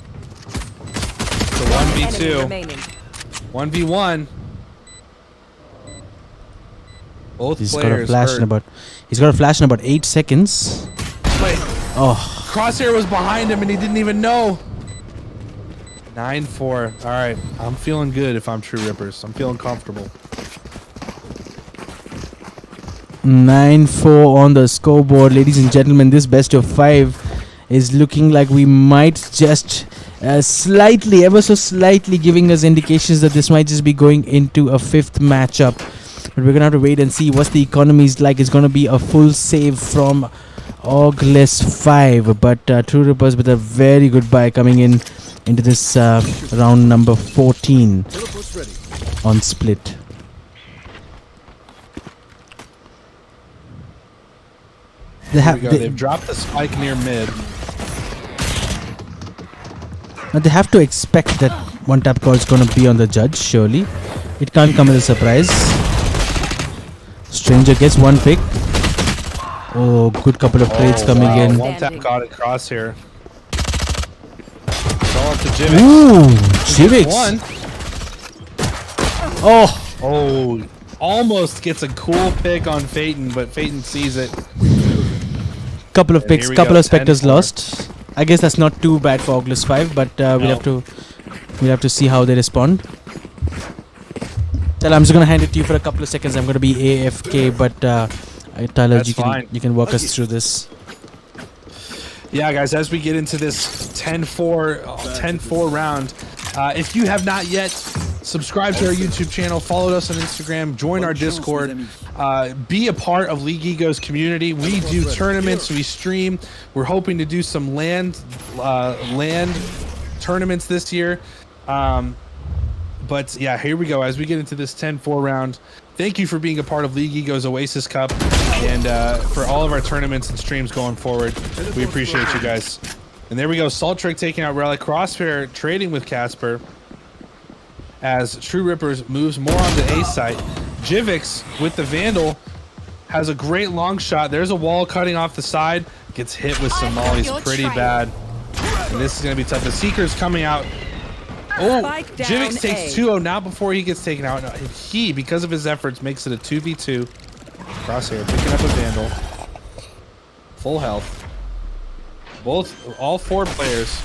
Enemy 1v2. remaining. 1v1. Both He's got a players flash hurt. in about. He's got a flash in about 8 seconds. Wait, Oh, Crosshair was behind him and he didn't even know. 9-4. All right, I'm feeling good if I'm True Rippers. I'm feeling comfortable. 9-4 on the scoreboard, ladies and gentlemen. This best of 5 is looking like we might just slightly, ever so slightly, giving us indications that this might just be going into a 5th matchup. But we're gonna have to wait and see what's the economy's like. It's gonna be a full save from Orgless 5, but True Rippers with a very good buy coming in into this round number 14 on split. They've dropped the spike near mid. Now they have to expect that one tap call is going to be on the judge, surely. It can't come as a surprise. Stranger gets one pick. Oh, good couple of trades coming in. One tap got it Crosshair. All up to Jivix. Ooh, Jivix. One. Oh, almost gets a cool pick on Phaeton, but Phaeton sees it. Couple of picks, here we couple go, of specters 10-4. lost. I guess that's not too bad for Orgless 5, but we'll have to see how they respond. Tyler, I'm just gonna hand it to you for a couple of seconds. I'm gonna be AFK, but Tyler, That's fine. you can walk us through this. Yeah, guys, as we get into this 10-4 round, if you have not yet subscribed to our YouTube channel, followed us on Instagram, join our Discord, be a part of League Ego's community. We do tournaments, we stream. We're hoping to do some land tournaments this year. But yeah, here we go. As we get into this 10-4 round, thank you for being a part of League Ego's Oasis Cup and for all of our tournaments and streams going forward. We appreciate you guys. And there we go. Salt Trick taking out Relic. Crosshair trading with Casper. as True Rippers moves more on the A site. Jivix with the Vandal has a great long shot. There's a wall cutting off the side. Gets hit with some mollies pretty bad. And this is going to be tough. The Seeker's coming out. Oh, Jivix takes 2-0 now before he gets taken out. He, because of his efforts, makes it a 2v2. Crosshair picking up a Vandal. Full health. All 4 players.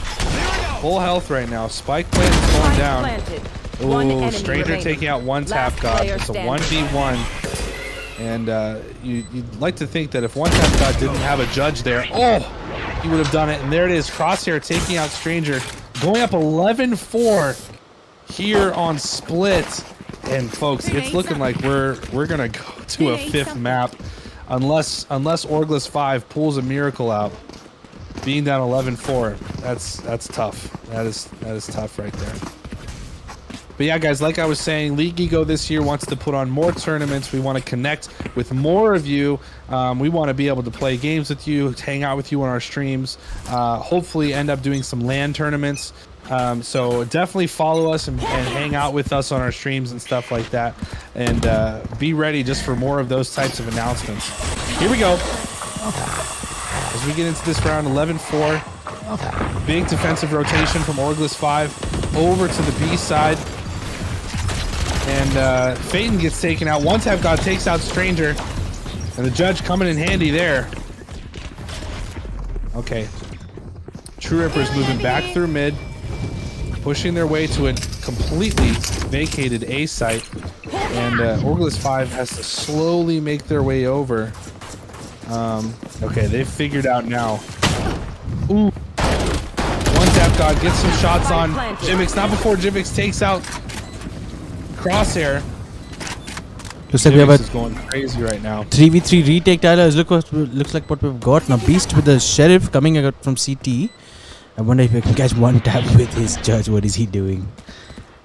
Full health right now. Spike plant is going down. Ooh, Stranger taking out one Tap God. It's a 1v1. And you'd like to think that if one Tap God didn't have a judge there, he would have done it. And there it is. Crosshair taking out Stranger. Going up 11-4 here on Split. And folks, it's looking like we're gonna go to a 5th map unless Orgless 5 pulls a miracle out. Being down 11-4, that's tough. That is tough right there. But yeah, guys, like I was saying, League Ego this year wants to put on more tournaments. We want to connect with more of you. We want to be able to play games with you, hang out with you on our streams, hopefully end up doing some LAN tournaments. So definitely follow us and hang out with us on our streams and stuff like that. And be ready just for more of those types of announcements. Here we go. As we get into this round, 11-4. Big defensive rotation from Orgless 5 over to the B side. And Phaeton gets taken out. One Tap God takes out Stranger. And the judge coming in handy there. Okay. True Rippers moving back through mid. Pushing their way to a completely vacated A site. And Orgless 5 has to slowly make their way over. Okay, they've figured out now. Ooh. One Tap God gets some shots on Jivix. Not before Jivix takes out Crosshair. Looks like we have a going crazy right now. 3v3 retake, Tyler. Looks like what we've got now. Beast with the Sheriff coming out from CT. I wonder if we can catch one tap with his judge. What is he doing?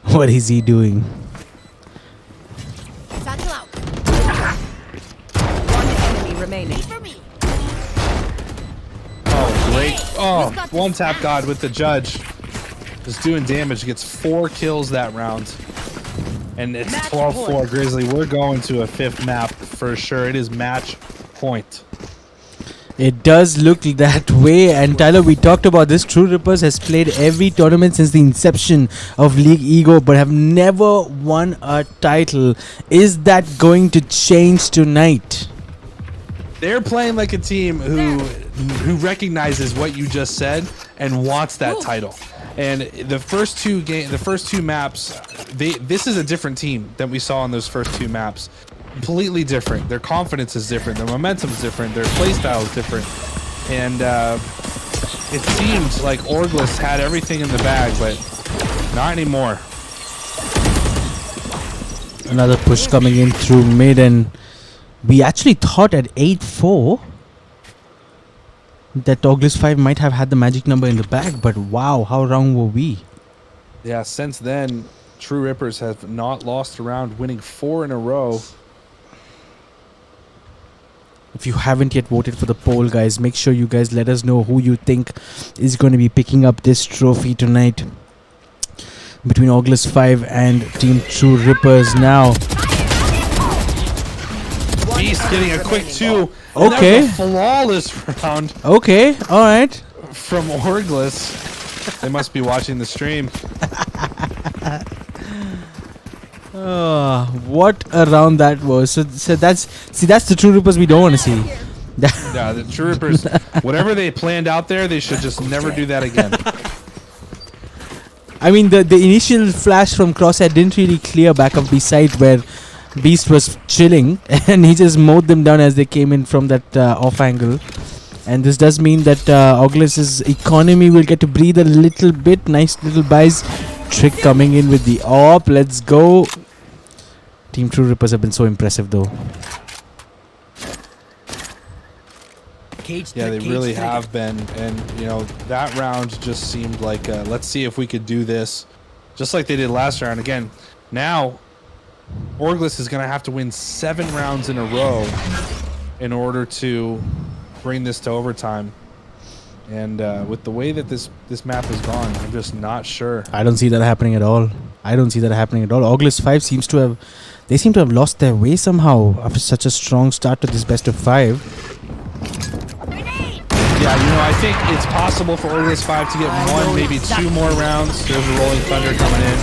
What is he doing? Satchel out. One enemy remaining. For me. Oh, great. Oh, One Tap God with the judge. Just doing damage. Gets 4 kills that round. And it's 12-4 Grizzly. We're going to a 5th map for sure. It is match point. It does look that way. And Tyler, we talked about this. True Rippers has played every tournament since the inception of League Ego, but have never won a title. Is that going to change tonight? They're playing like a team who recognizes what you just said and wants that title. And the first two maps, this is a different team than we saw on those first 2 maps. Completely different. Their confidence is different. Their momentum is different. Their playstyle is different. And it seemed like Orgless had everything in the bag, but not anymore. Another push coming in through mid, and we actually thought at 8-4 that Orgless 5 might have had the magic number in the bag, but wow, how wrong were we? Yeah, since then, True Rippers have not lost a round, winning 4 in a row. If you haven't yet voted for the poll, guys, make sure you guys let us know who you think is going to be picking up this trophy tonight between Orgless 5 and Team True Rippers. Now Beast getting a quick 2. Okay. That was a flawless round. Okay, all right. From Orgless. They must be watching the stream. What a round that was. So that's the True Rippers we don't want to see. Yeah, the True Rippers, whatever they planned out there, they should just never do that again. I mean, the initial flash from Crosshair didn't really clear back of the side where Beast was chilling, and he just mowed them down as they came in from that off angle. And this does mean that Orgless's economy will get to breathe a little bit. Nice little buys. Trick coming in with the AWP. Let's go. Team True Rippers have been so impressive though. Yeah, they really have been. And, you know, that round just seemed like, let's see if we could do this. Just like they did last round. Again, now Orgless is going to have to win 7 rounds in a row in order to bring this to overtime. And with the way that this map has gone, I'm just not sure. I don't see that happening at all. Orgless 5 seem to have lost their way somehow after such a strong start to this best of 5. Yeah, I think it's possible for Orgless 5 to get one, maybe 2 more rounds. There's a Rolling Thunder coming in.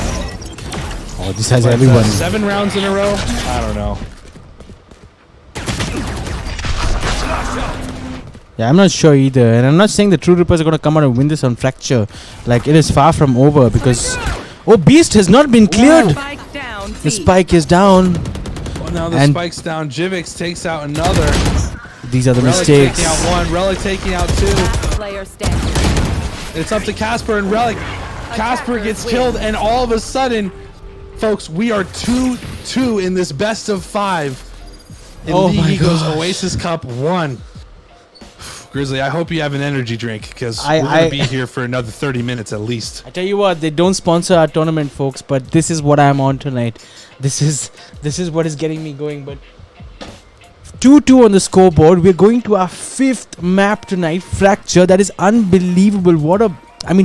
Oh, this has But, everyone. 7 rounds in a row? I don't know. Yeah, I'm not sure either. And I'm not saying the True Rippers are going to come out and win this on Fracture. Like, it is far from over because... Oh, Beast has not been cleared. Spike down. The spike is down. Well, now the And- spike's down. Jivix takes out another. These are the Relic mistakes. taking out 1. Relic taking out 2. Player standing. It's up to Casper and Relic. Casper gets killed, and all of a sudden, folks, we are 2-2 in this best of 5. In Oh League my Eagles gosh. Oasis Cup 1. Grizzly, I hope you have an energy drink because I- we're going to be here for another 30 minutes at least. I tell you what, they don't sponsor our tournament, folks, but this is what I'm on tonight. This is what is getting me going. But 2-2 on the scoreboard. We're going to our 5th map tonight, Fracture. That is unbelievable.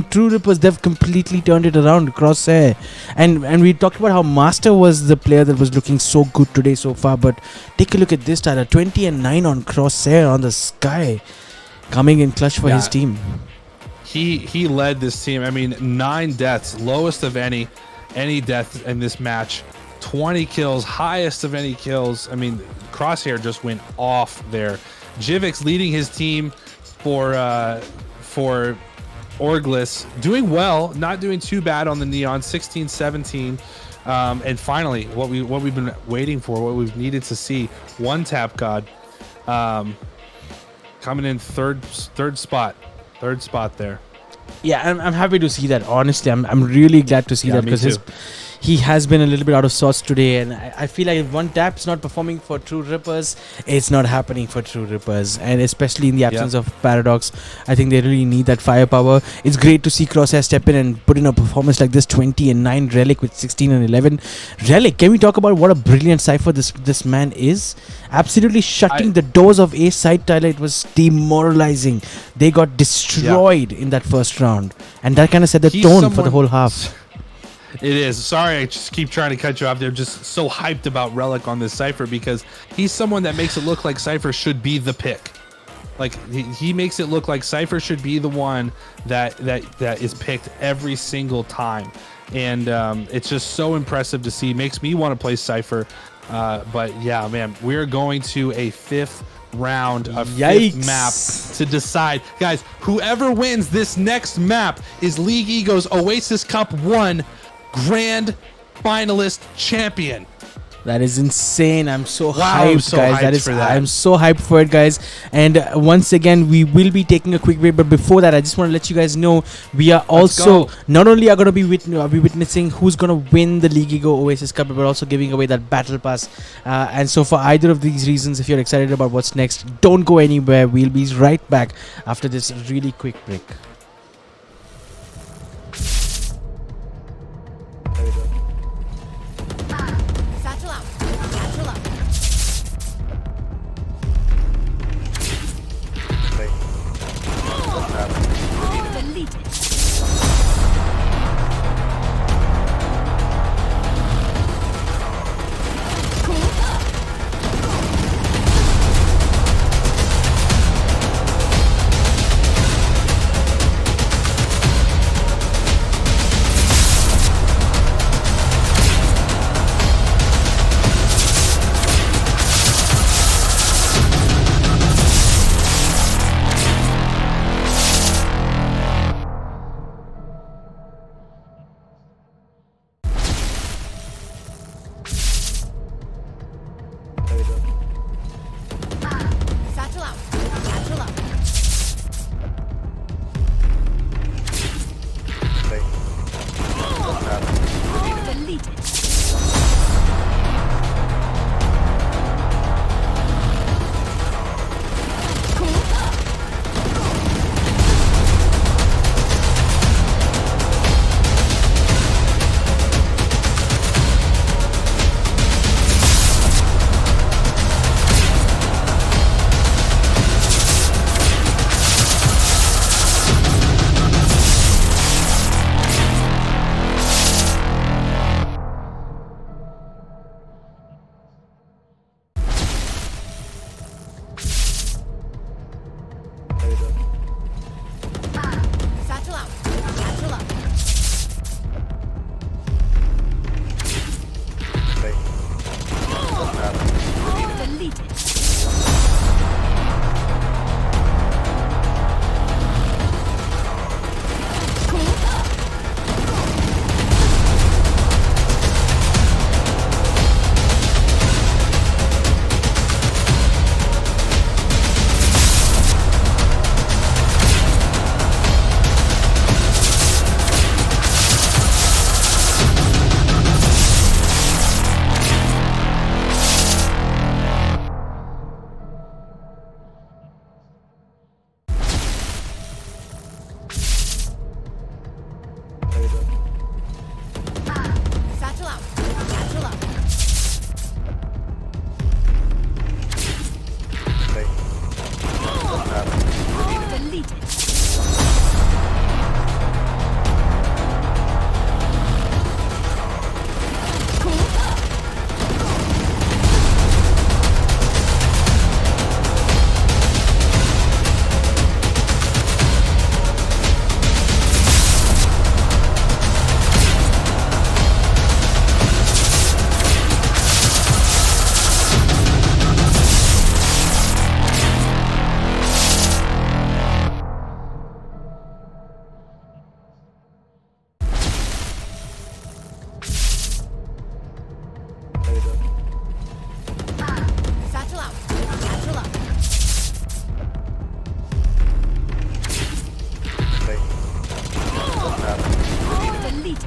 True Rippers, they've completely turned it around, Crosshair. And we talked about how Master was the player that was looking so good today so far. But take a look at this, Tyler. 20-9 on Crosshair on the Sky. Coming in clutch for his team. He led this team. 9 deaths, lowest of any death in this match. 20 kills, highest of any kills. Crosshair just went off there. Jivix leading his team for Orgless, doing well, not doing too bad on the Neon, 16-17. And finally, what we've been waiting for, what we've needed to see, one Tap God coming in third spot there. Yeah, I'm happy to see that. Honestly, I'm really glad to see that because he has been a little bit out of sorts today, and I feel like if one Tap's not performing for True Rippers, it's not happening for True Rippers, and especially in the absence of Paradox, I think they really need that firepower. It's great to see Crosshair step in and put in a performance like this. 20-9, Relic with 16-11. Relic, can we talk about what a brilliant cipher this man is? Absolutely shutting the doors of A side, Tyler. It was demoralizing. They got destroyed in that first round, and that kind of set the tone for the whole half. It is. Sorry, I just keep trying to cut you off. They're just so hyped about Relic on this Cypher because he's someone that makes it look like Cypher should be the pick. Like he makes it look like Cypher should be the one that is picked every single time. And it's just so impressive to see. Makes me want to play Cypher. But yeah, man, we're going to a 5th round, a 5th map to decide. Guys, whoever wins this next map is League Ego's Oasis Cup 1 Grand Finalist Champion. That is insane. I'm so Wow, I'm hyped, so guys. hyped I'm so hyped for it, guys. And once again, we will be taking a quick break. But before that, I just want to let you guys know we are also not only are going to be witnessing who's going to win the League Ego Oasis Cup, but also giving away that battle pass. And so for either of these reasons, if you're excited about what's next, don't go anywhere. We'll be right back after this really quick break. Satchel out. Satchel out. Delete it. Satchel out. Satchel out. Delete. Satchel out. Satchel out. Delete. Satchel out. Satchel out. Delete.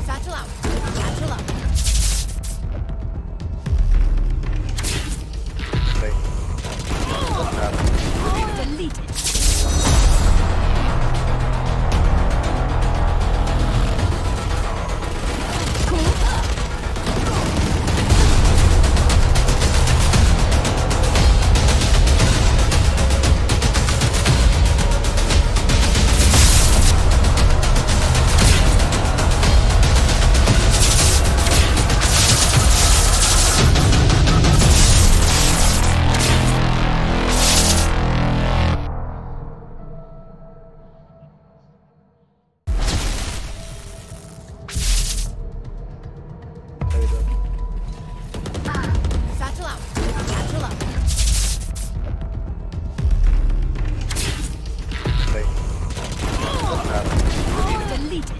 Satchel out. Satchel out. Delete. Satchel out. Satchel out. Delete.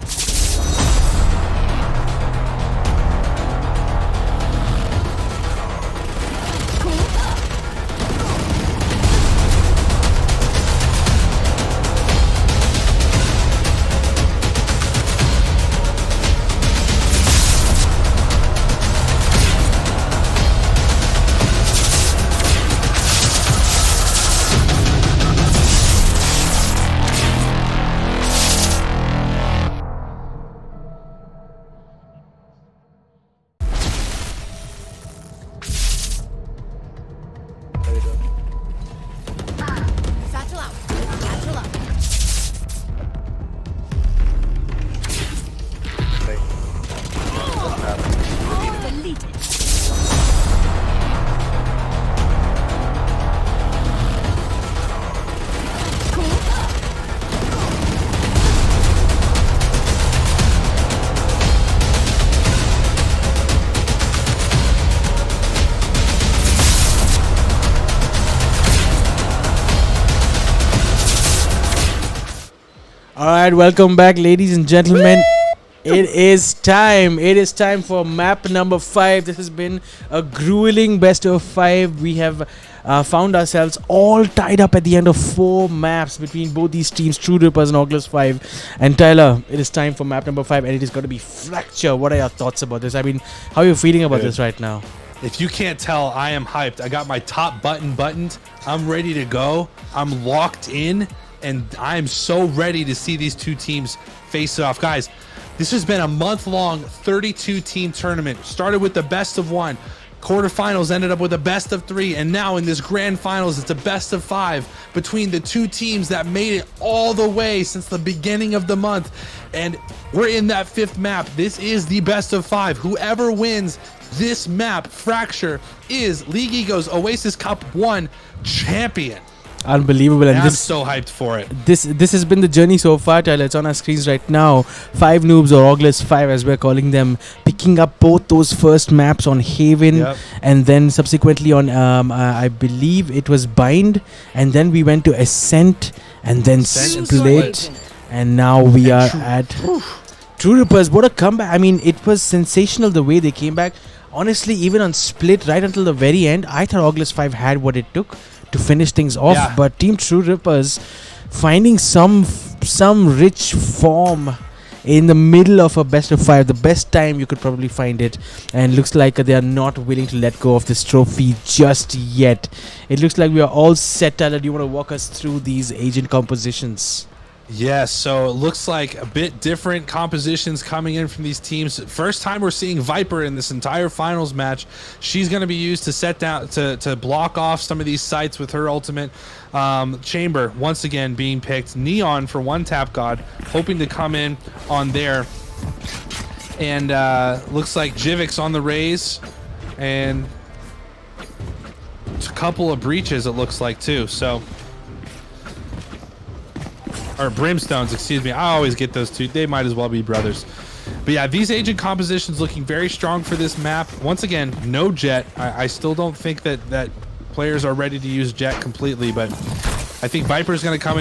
Satchel out. Satchel out. Delete. All right, welcome back, ladies and gentlemen. It is time. It is time for map number 5. This has been a grueling best of 5. We have found ourselves all tied up at the end of 4 maps between both these teams, True Rippers and Orgless 5. And Tyler, it is time for map number 5, and it is going to be Fracture. What are your thoughts about this? I mean, how are you feeling about this right now? If you can't tell, I am hyped. I got my top button buttoned. I'm ready to go. I'm locked in, and I'm so ready to see these two teams face it off. Guys, this has been a month-long 32-team tournament. Started with the best of 1. Quarterfinals ended up with a best of 3. And now in this grand finals, it's a best of 5 between the two teams that made it all the way since the beginning of the month. And we're in that 5th map. This is the best of 5. Whoever wins this map, Fracture, is League Ego's Oasis Cup 1 champion. Unbelievable. And I'm this, so hyped for it. This has been the journey so far, Tyler. It's on our screens right now. 5 noobs, or Orgless 5 as we're calling them, picking up both those first maps on Haven, and then subsequently on I believe it was Bind, and then we went to Ascent, and then Split, and now we are at True Rippers. What a comeback. I mean, it was sensational the way they came back. Honestly, even on Split, right until the very end, I thought Orgless 5 had what it took to finish things off, but Team True Rippers finding some rich form in the middle of a best of 5, the best time you could probably find it, and looks like they are not willing to let go of this trophy just yet. It looks like we are all set. Tyler, do you want to walk us through these agent compositions? Yes, so it looks like a bit different compositions coming in from these teams. First time we're seeing Viper in this entire finals match. She's going to be used to set down to block off some of these sites with her ultimate. Chamber once again being picked. Neon for one tap god, hoping to come in on there. And looks like Jivix on the raise, and a couple of breaches it looks like too. So. Or Brimstones, excuse me. I always get those two. They might as well be brothers. But yeah, these agent compositions looking very strong for this map. Once again, no Jet. I still don't think that players are ready to use Jet completely, but I think Viper's going to come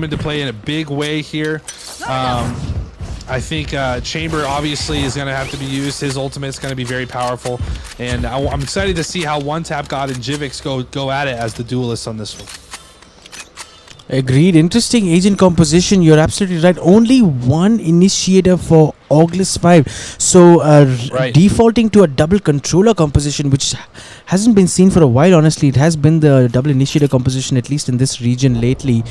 into play in a big way here. I think Chamber obviously is going to have to be used. His ultimate's going to be very powerful, and I'm excited to see how One Tap God and Jivix go at it as the duelists on this one. Agreed. Interesting agent composition. You're absolutely right. Only one initiator for Orgless 5. So defaulting to a double controller composition, which hasn't been seen for a while, honestly. It has been the double initiator composition, at least in this region lately.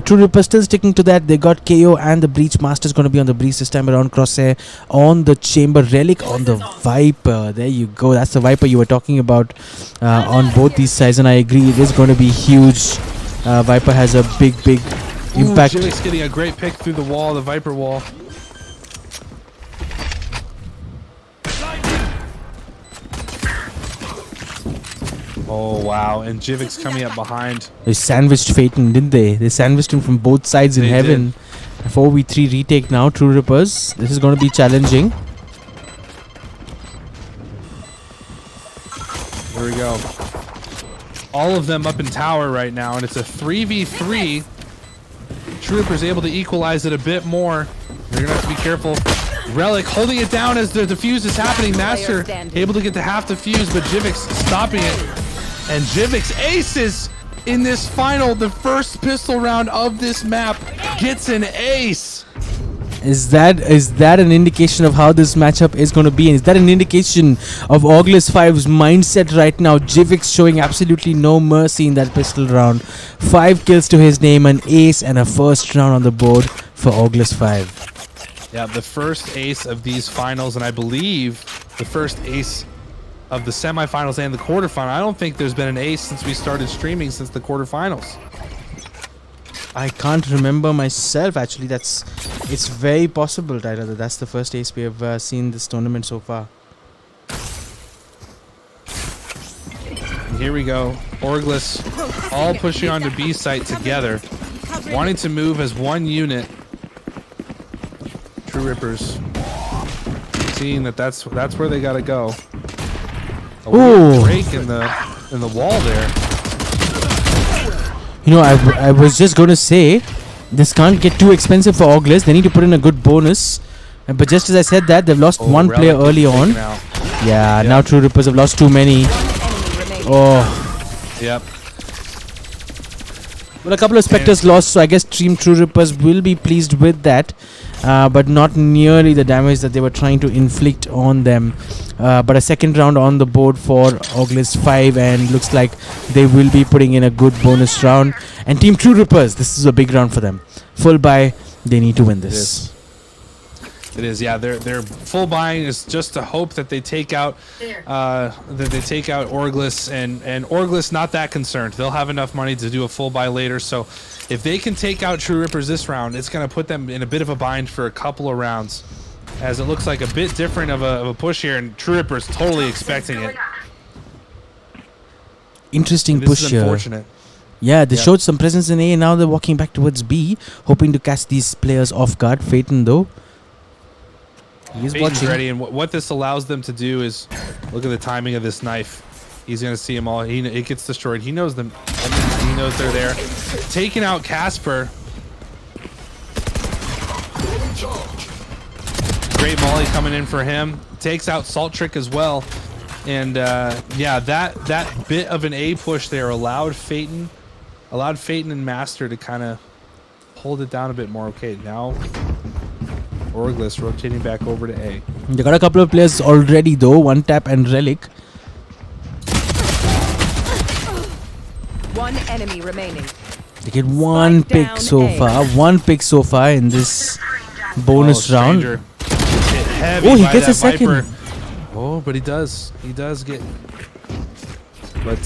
True Ripper still sticking to that. They got KO and the Breach Master's going to be on the Breach this time around. Crosshair on the Chamber, Relic on the Viper. There you go. That's the Viper you were talking about on both these sides, and I agree. It is going to be huge. Viper has a big impact. Jivix getting a great pick through the wall, the Viper wall. Oh wow, and Jivix coming up behind. They sandwiched Phaeton, didn't they? They sandwiched him from both sides in Heaven. 4v3 retake now, True Rippers. This is going to be challenging. Here we go. All of them up in tower right now, and it's a 3v3. Trooper's able to equalize it a bit more. They're gonna have to be careful. Relic holding it down as the defuse is happening. Master able to get to half the fuse, but Jivix stopping it. And Jivix aces in this final, the first pistol round of this map, gets an ace. Is that an indication of how this matchup is going to be? And is that an indication of Orgless 5's mindset right now? Jivix showing absolutely no mercy in that pistol round. 5 kills to his name, an ace, and a first round on the board for Orgless 5. Yeah, the first ace of these finals, and I believe the first ace of the semifinals and the quarterfinal. I don't think there's been an ace since we started streaming since the quarterfinals. I can't remember myself, actually. It's very possible, Tyler, that that's the first ace we have seen this tournament so far. And here we go. Orgless all pushing onto B site together, wanting to move as one unit. True Rippers seeing that's where they gotta go. A weird break in the wall there. You know, I was just going to say, this can't get too expensive for Orgless. They need to put in a good bonus But just as I said that, they've lost one Relic player gets early on. taken out. Yeah, Yep. now True Rippers have lost too many. Enemy remaining. Oh, Yep. well, a couple of Spectres lost, so I guess Team True Rippers will be pleased with that. But not nearly the damage that they were trying to inflict on them. But a second round on the board for Orgless 5, and looks like they will be putting in a good bonus round. And Team True Rippers, this is a big round for them. Full buy, they need to win this. It is, yeah. Their full buying is just to hope that they take out Orgless, and Orgless not that concerned. They'll have enough money to do a full buy later. So if they can take out True Rippers this round, it's going to put them in a bit of a bind for a couple of rounds, as it looks like a bit different of a push here, and True Rippers totally expecting it. Interesting This push is here. unfortunate. Yeah, they Yep. showed some presence in A, and now they're walking back towards B, hoping to catch these players off guard. Phaeton, though, he's Peyton's watching. ready, and what this allows them to do is look at the timing of this knife. He's gonna see them all. It gets destroyed. He knows them. He knows they're there. Taking out Casper. Great molly coming in for him. Takes out Salt Trick as well. And yeah, that bit of an A push there allowed Phaeton and Master to kind of hold it down a bit more. Okay, now Orgless rotating back over to A. They got a couple of players already, though. One Tap and Relic. One enemy remaining. They get one Spike pick down so A. far. One pick so far in this bonus round. Stranger hit heavy Oh, he by gets that a second. Viper. Oh, but he does get. But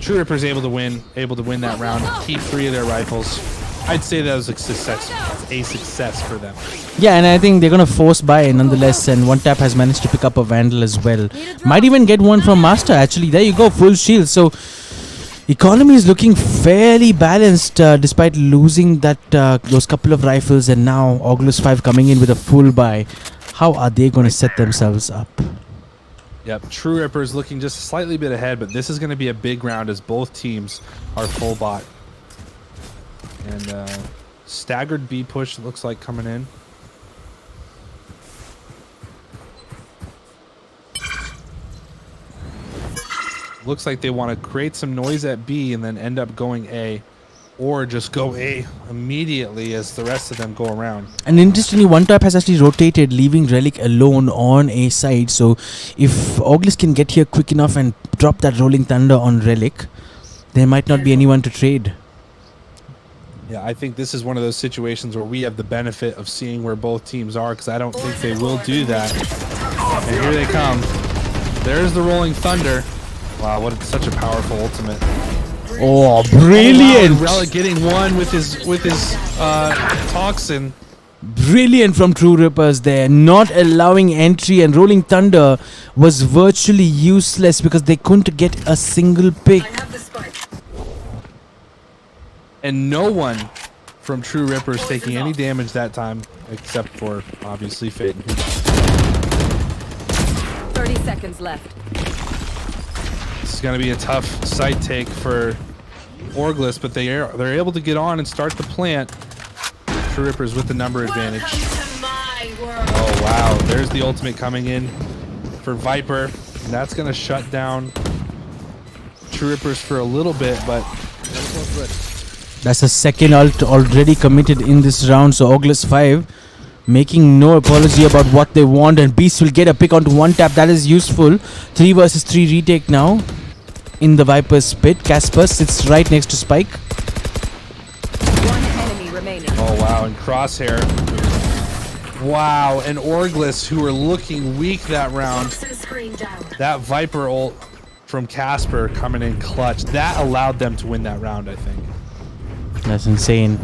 True Ripper's able to win that round. Keep 3 of their rifles. I'd say that was a success for them. Yeah, and I think they're gonna force buy nonetheless. And One Tap has managed to pick up a Vandal as well. Might even get one from Master. Actually, there you go, full shield. So economy is looking fairly balanced, despite losing that those couple of rifles, and now Orgless 5 coming in with a full buy. How are they going to set themselves up? Yep, True Ripper's looking just slightly bit ahead, but this is going to be a big round as both teams are full bot. And staggered B push looks like coming in. Looks like they want to create some noise at B and then end up going A, or just go A immediately as the rest of them go around. And interestingly, One Tap has actually rotated, leaving Relic alone on A side. So if Orgless can get here quick enough and drop that Rolling Thunder on Relic, there might not be anyone to trade. Yeah, I think this is one of those situations where we have the benefit of seeing where both teams are, because I don't think they will do that. And here they come. There's the Rolling Thunder. Wow, such a powerful ultimate. Oh, brilliant! Wow, Relic getting one with his Toxin. Brilliant from True Rippers there, not allowing entry, and Rolling Thunder was virtually useless because they couldn't get a single pick. And no one from True Rippers taking any damage that time, except for, obviously, Phaeton. 30 seconds left. This is going to be a tough site take for Orgless, but they're able to get on and start the plant. True Rippers with the number advantage. Oh, wow. There's the ultimate coming in for Viper. And that's going to shut down True Rippers for a little bit, but... That's a second ult already committed in this round. So Orgless 5 making no apology about what they want, and Beast will get a pick onto One Tap. That is useful. 3 versus 3 retake now in the Viper's pit. Casper sits right next to Spike. One enemy remaining. Oh, wow. And Crosshair. Wow. And Orgless, who were looking weak that round. That Viper ult from Casper coming in clutch. That allowed them to win that round, I think. That's insane.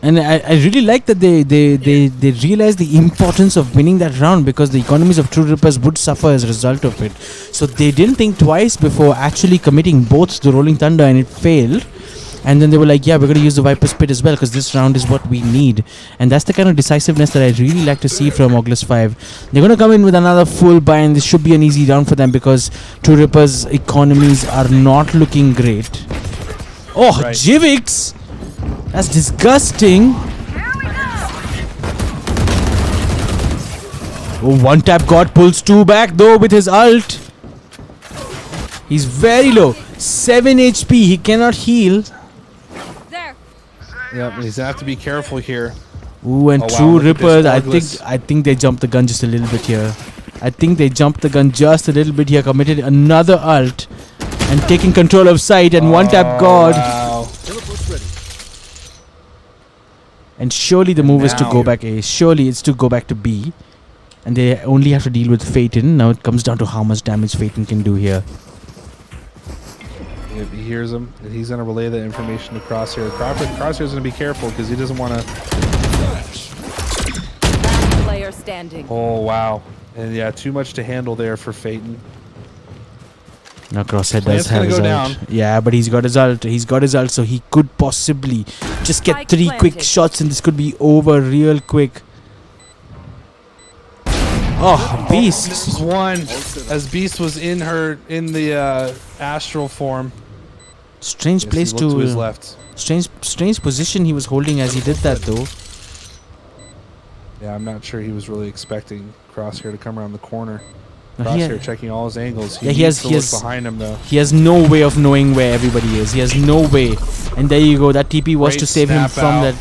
And I really like that they realize the importance of winning that round, because the economies of True Rippers would suffer as a result of it. So they didn't think twice before actually committing both the Rolling Thunder, and it failed. And then they were like, yeah, we're going to use the Viper's Pit as well, because this round is what we need. And that's the kind of decisiveness that I really like to see from Orgless 5. They're going to come in with another full buy, and this should be an easy round for them, because True Rippers' economies are not looking great. Oh, Right. Jivix! That's disgusting. Oh, one tap God pulls 2 back though with his ult. He's very low. 7 HP. He cannot heal. There. Yep, he's gonna have to be careful here. Ooh, and Oh, wow, True look at Rippers. this Orgless. I think they jumped the gun just a little bit here. I think they jumped the gun just a little bit here. Committed another ult and taking control of site and one tap God. Wow. And surely the move is to now- go back A. Surely it's to go back to B. And they only have to deal with Phaeton. Now it comes down to how much damage Phaeton can do here. If he hears him, he's gonna relay that information to Crosshair. Crosshair's gonna be careful because he doesn't want to. Last player standing. Oh wow, and yeah, too much to handle there for Phaeton. Now Crosshair Plant's does have gonna his go ult. down. Yeah, but he's got his ult. He's got his ult, so he could possibly just get Spike 3 quick planted. shots and this could be over real quick. Oh, Beast. This is one as Beast was in the astral form. Strange Yes, place he looked to his to left. strange position he was holding as he did that though. Yeah, I'm not sure he was really expecting Crosshair to come around the corner. No, he Crosshair ha- checking all his angles. Yeah, he has- needs to he look has- behind him though. He has no way of knowing where everybody is. He has no way. And there you go. That TP was Great to save him snap from out. that.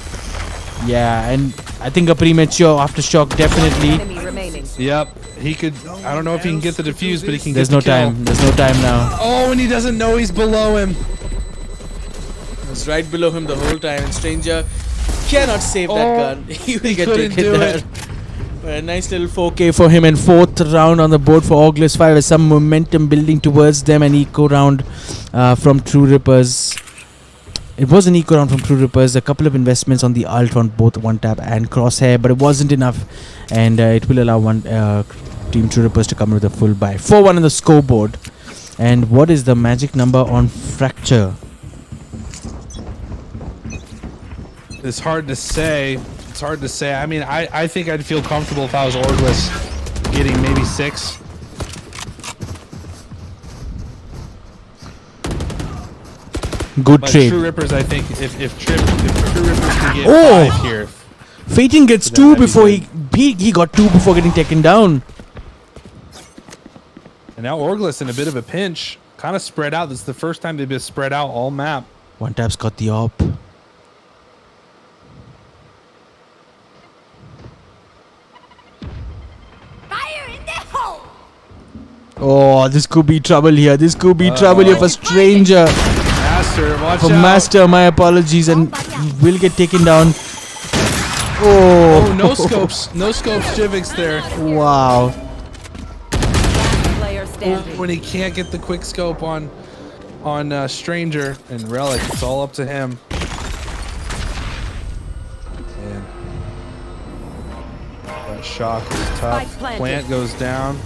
Yeah, and I think a premature aftershock definitely. Enemy remaining. Yep, he could. I don't know if he can get the defuse, but he can There's get no the kill. time. There's no time now. Oh, and he doesn't know he's below him. It's right below him the whole time. And Stranger cannot save that Oh, gun. He will he get couldn't taken do there. it. But a nice little 4K for him and 4th round on the board for Orgless 5 with some momentum building towards them. An eco round from True Rippers. It was an eco round from True Rippers. A couple of investments on the ult on both one tap and Crosshair, but it wasn't enough. And it will allow one Team True Rippers to come with a full buy. 4-1 on the scoreboard. And what is the magic number on Fracture? It's hard to say. It's hard to say. I mean, I think I'd feel comfortable if I was Orgless getting maybe 6. Good But trade. True Rippers, I think if True Rippers can get Oh! 5 here. Phaeton gets So 2 that'd be before good. he got 2 before getting taken down. And now Orgless in a bit of a pinch. Kind of spread out. This is the first time they've been spread out all map. One tap's got the op. Fire in the hole! Oh, this could be trouble here. This could be trouble here for Stranger. Master, watch For out. Master, my apologies, and he will get taken down. Oh, Oh, no scopes. No scopes, Jivix there. wow. Last player standing. When he can't get the quick scope on Stranger and Relic, it's all up to him. Man. That shock is Spike tough. planted. Plant goes down.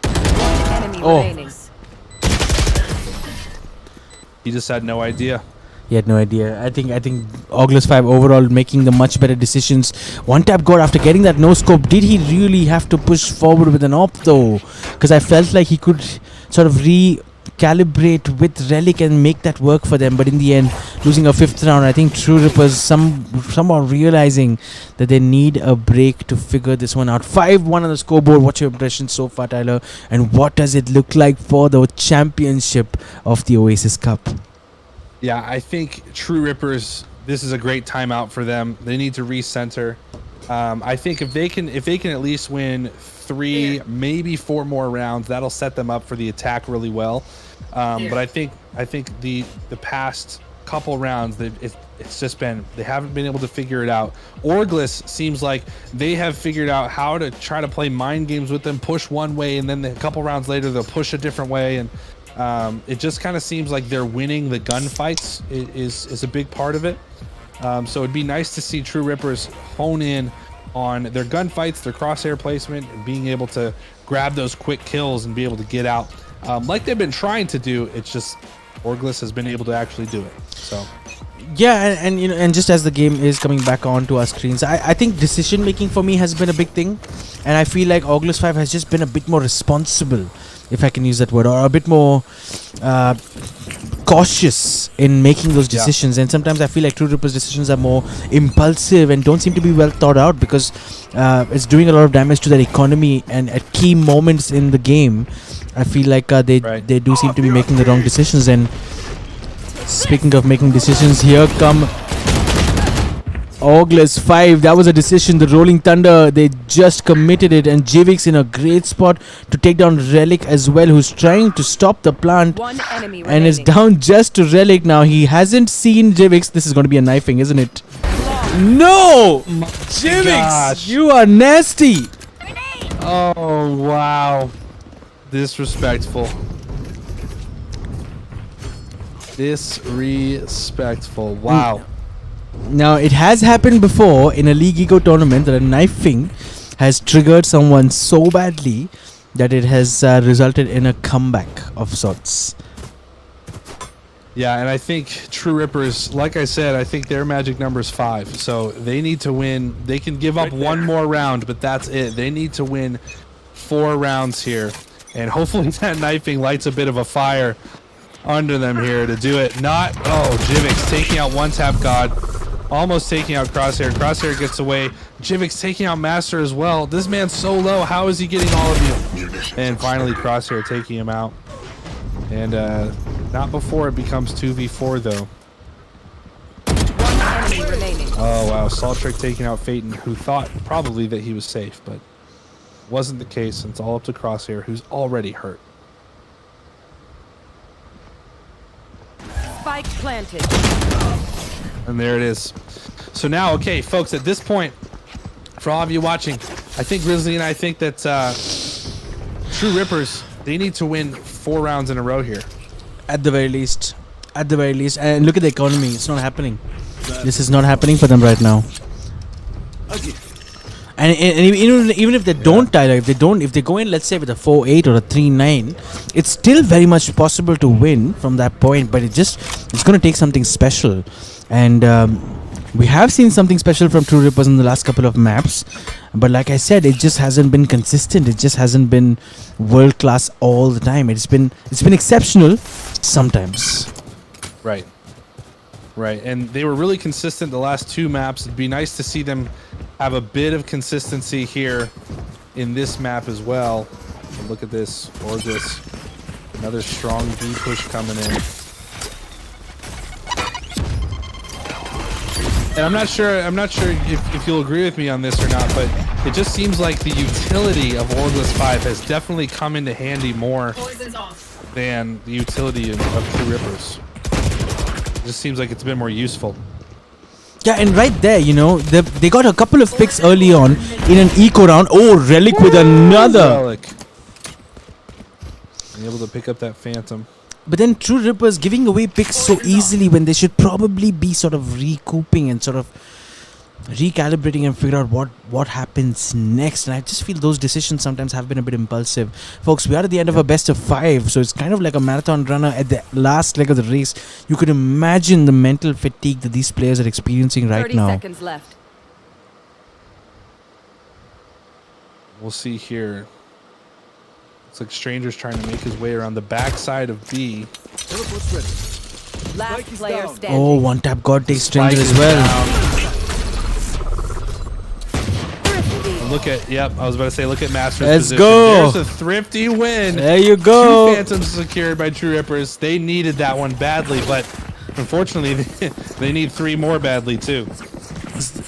Enemy Oh. remaining. He just had no idea. He had no idea. I think Orgless 5 overall making the much better decisions. One tap God after getting that no scope. Did he really have to push forward with an op though? Because I felt like he could sort of recalibrate with Relic and make that work for them. But in the end, losing a 5th round, I think True Rippers somehow realizing that they need a break to figure this one out. 5-1 on the scoreboard. What's your impression so far, Tyler? And what does it look like for the championship of the Oasis Cup? Yeah, I think True Rippers, this is a great timeout for them. They need to recenter. I think if they can at least win 3, maybe 4 more rounds, that'll set them up for the attack really well. But I think the past couple rounds, it's just been, they haven't been able to figure it out. Orgless seems like they have figured out how to try to play mind games with them, push one way, and then a couple rounds later they'll push a different way, and it just kind of seems like they're winning the gunfights is a big part of it. So it'd be nice to see True Rippers hone in on their gunfights, their crosshair placement, and being able to grab those quick kills and be able to get out like they've been trying to do. It's just Orgless has been able to actually do it. So yeah, and you know, and just as the game is coming back onto our screens, I think decision making for me has been a big thing, and I feel like Orgless 5 has just been a bit more responsible, if I can use that word, or a bit more cautious in making those decisions, and sometimes I feel like True Ripper's decisions are more impulsive and don't seem to be well thought out, because it's doing a lot of damage to their economy, and at key moments in the game I feel like they do seem to be making the wrong decisions. And speaking of making decisions, here come Orgless 5. That was a decision. The Rolling Thunder, they just committed it, and Jivix in a great spot to take down Relic as well, who's trying to stop the plant. One enemy And is down just to Relic now. He hasn't seen Jivix. This is going to be a knifing, isn't it? No! Jivix, gosh. you are nasty. Oh, wow. Disrespectful. Disrespectful. Wow. Now, it has happened before in a League Ego tournament that a knifing has triggered someone so badly that it has resulted in a comeback of sorts. Yeah, and I think True Rippers, like I said, I think their magic number is 5. So they need to win. They can give up one more round, but that's it. They need to win 4 rounds here. And hopefully that knifing lights a bit of a fire under them here to do it. Not, oh, Jivix taking out One Tap God. Almost taking out Crosshair. Crosshair gets away. Jivix taking out Master as well. This man's so low. How is he getting all of you? And finally Crosshair taking him out. And not before it becomes 2v4 though. One enemy remaining. Oh wow, Saltrick taking out Phaeton, who thought probably that he was safe, but wasn't the case. It's all up to Crosshair, who's already hurt. Spike planted. And there it is. So now, okay, folks, at this point, for all of you watching, I think Grizzly and I think that True Rippers, they need to win 4 rounds in a row here. At the very least. At the very least. And look at the economy. It's not happening. This is not happening for them right now. And even if they don't, Tyler, if they go in, let's say with a 4-8 or a 3-9, it's still very much possible to win from that point. But it's going to take something special. And we have seen something special from True Rippers in the last couple of maps. But like I said, it just hasn't been consistent. It just hasn't been world class all the time. It's been exceptional sometimes. Right. Right. And they were really consistent the last 2 maps. It'd be nice to see them have a bit of consistency here in this map as well. And look at this. Orgless. Another strong B push coming in. And I'm not sure if you'll agree with me on this or not, but it just seems like the utility of Orgless 5 has definitely come into handy more than the utility of True Rippers. It just seems like it's been more useful. Yeah, and right there, you know, they got a couple of picks early on in an eco round. Oh, Relic with another. Relic. Being able to pick up that Phantom. But then True Rippers giving away picks so easily when they should probably be sort of recouping and sort of recalibrating and figure out what happens next. And I just feel those decisions sometimes have been a bit impulsive. Folks, we are at the end of a best of 5, so it's kind of like a marathon runner at the last leg of the race. You could imagine the mental fatigue that these players are experiencing right 30 now. seconds left. We'll see here. Looks like Stranger's trying to make his way around the backside of B. Last player standing. Oh, One Tap God takes Stranger Spike as is well. down. Look at, yep, I was about to say, look at Master's Let's position. go. There's a thrifty win. There you go. 2 Phantoms secured by True Rippers. They needed that one badly, but unfortunately, they need 3 more badly too.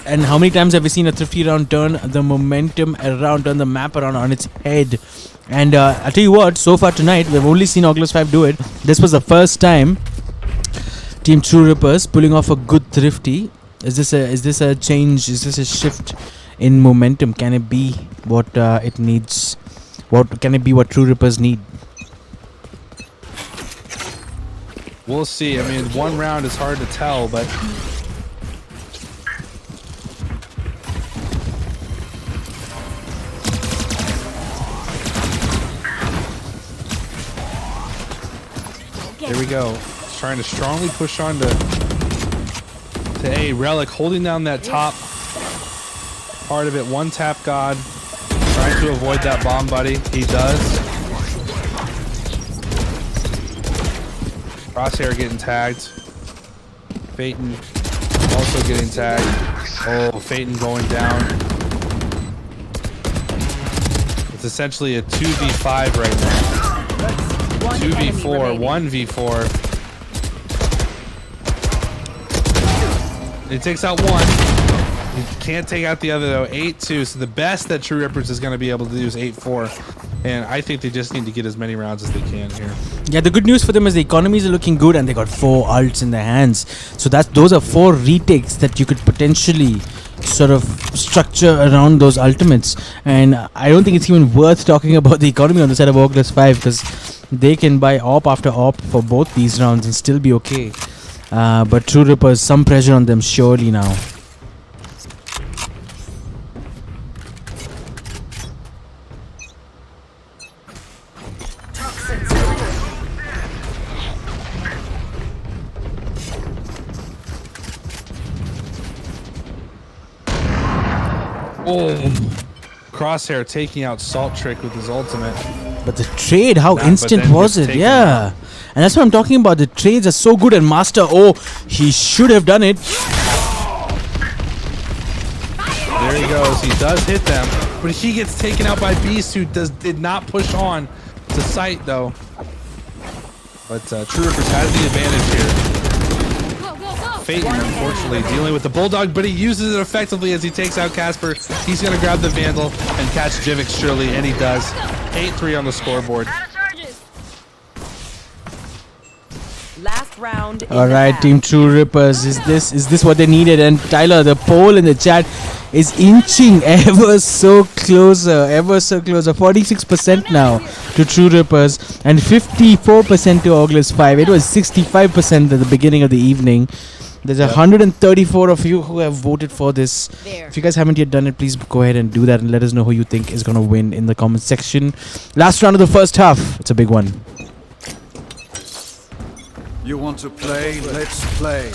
And how many times have we seen a thrifty round turn the momentum around, turn the map around on its head? And I'll tell you what, so far tonight, we've only seen Orgless 5 do it. This was the first time Team True Rippers pulling off a good thrifty. Is this a change? Is this a shift in momentum? Can it be what it needs? What can it be what True Rippers need? We'll see. I mean, 1 round is hard to tell, but here we go. He's trying to strongly push on to A. Relic holding down that top part of it. One Tap God trying to avoid that bomb, buddy. He does. Crosshair getting tagged. Phaeton also getting tagged. Oh, Phaeton going down. It's essentially a 2v5 right now. 2v4, 1v4. He takes out one. He can't take out the other though. 8-2. So the best that True Rippers is going to be able to do is 8-4. And I think they just need to get as many rounds as they can here. Yeah, the good news for them is the economies are looking good and they got 4 ults in their hands. So those are 4 retakes that you could potentially sort of structure around those ultimates. And I don't think it's even worth talking about the economy on the side of Orgless 5 because they can buy AWP after AWP for both these rounds and still be okay. But True Rippers, some pressure on them surely now. Oh, Crosshair taking out Salt Trick with his ultimate. But the trade, how instant was it? Yeah. And that's what I'm talking about. The trades are so good. And Master, oh, he should have done it. There he goes. He does hit them. But he gets taken out by Beast, who did not push on to sight, though. But True Rippers has the advantage here. Phaeton, unfortunately, dealing with the Bulldog, but he uses it effectively as he takes out Casper. He's going to grab the Vandal and catch Jivix, surely, and he does. 8-3 on the scoreboard. Last round. All right, Team True Rippers, is this what they needed? And Tyler, the poll in the chat is inching ever so closer. 46% now to True Rippers and 54% to Orgless 5. It was 65% at the beginning of the evening. There's 134 of you who have voted for this. If you guys haven't yet done it, please go ahead and do that and let us know who you think is going to win in the comment section. Last round of the first half. It's a big one. You want to play? Let's play.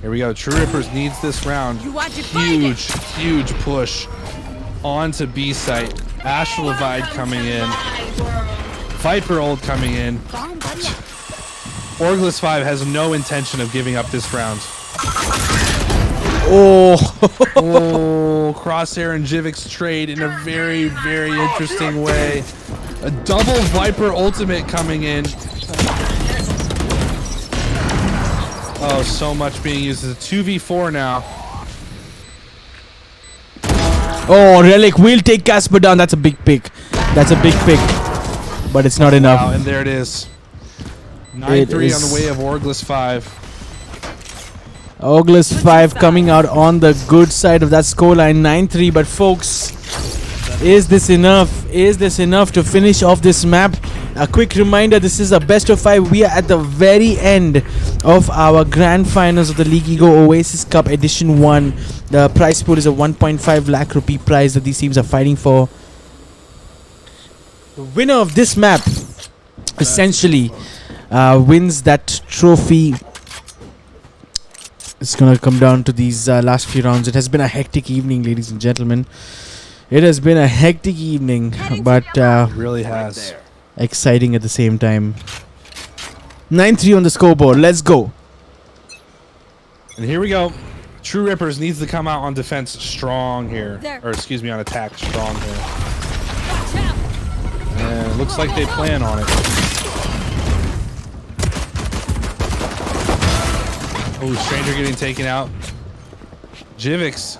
Here we go. True Rippers needs this round. Huge push onto B site. Astral Divide coming in. Viper ult coming in. Orgless 5 has no intention of giving up this round. Oh, Crosshair and Jivix trade in a very, very interesting way. A double Viper ultimate coming in. Oh, so much being used as a 2v4 now. Oh, Relic will take Casper down. That's a big pick. But it's not enough. Wow, and there it is. 9-3 on the way of Orgless 5. Orgless 5 coming out on the good side of that scoreline, 9-3. But folks, is this enough? Is this enough to finish off this map? A quick reminder, this is a best of 5. We are at the very end of our grand finals of the League Ego Oasis Cup Edition 1. The prize pool is a 1.5 lakh rupee prize that these teams are fighting for. The winner of this map essentially wins that trophy. It's gonna come down to these last few rounds. It has been a hectic evening, ladies and gentlemen. It has been a hectic evening, but It really has. exciting at the same time. 9-3 on the scoreboard. Let's go. And here we go. True Rippers needs to come out on defense strong here. Or excuse me, on attack strong here. And it looks like they plan on it. Oh, Stranger getting taken out. Jivix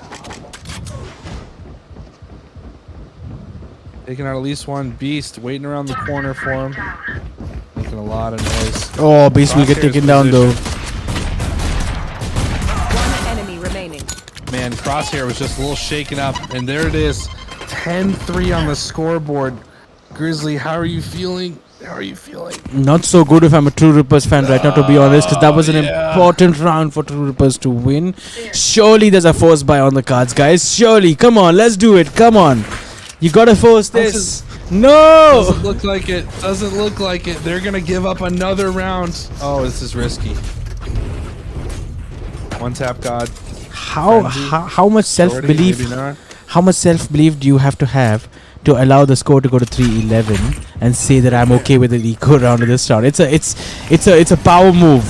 taking out at least one. Beast waiting around the corner for him. Making a lot of noise. Oh, Beast will get taken down though. One enemy remaining. Man, Crosshair was just a little shaken up. And there it is. 10-3 on the scoreboard. Grizzly, how are you feeling? How are you feeling? Not so good if I'm a True Rippers fan right now, to be honest, because that was an important round for True Rippers to win. Surely there's a force buy on the cards, guys. Surely. Come on, let's do it. Come on. You gotta force this. No! Doesn't look like it. Doesn't look like it. They're gonna give up another round. Oh, this is risky. One tap God. How much self-belief? Maybe not. How much self-belief do you have to have to allow the score to go to 3-11 and say that I'm okay with the eco round of this round. It's a power move.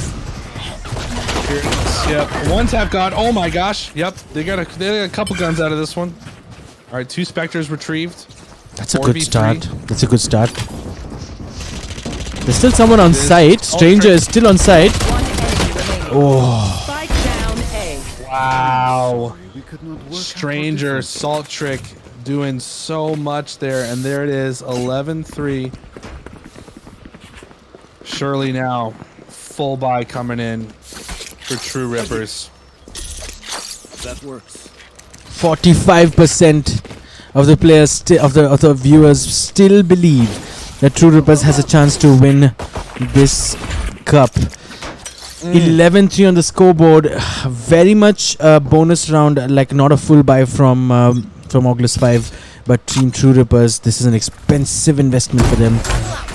Yep, one tap god. Oh my gosh. Yep, they got a couple guns out of this one. All right, 2 Spectres retrieved. That's a good 4v3. start. That's a good start. There's still someone on site. Stranger is still on site. One enemy remaining. Oh, Spike down A. Wow. We could not work Stranger, Salt Trick doing so much there. And there it is, 11-3. Surely now, full buy coming in for True Rippers. That works. 45% of the players, of the viewers, still believe that True Rippers has a chance to win this cup. 11-3 on the scoreboard. Very much a bonus round, like not a full buy from Orgless 5, but Team True Rippers. This is an expensive investment for them.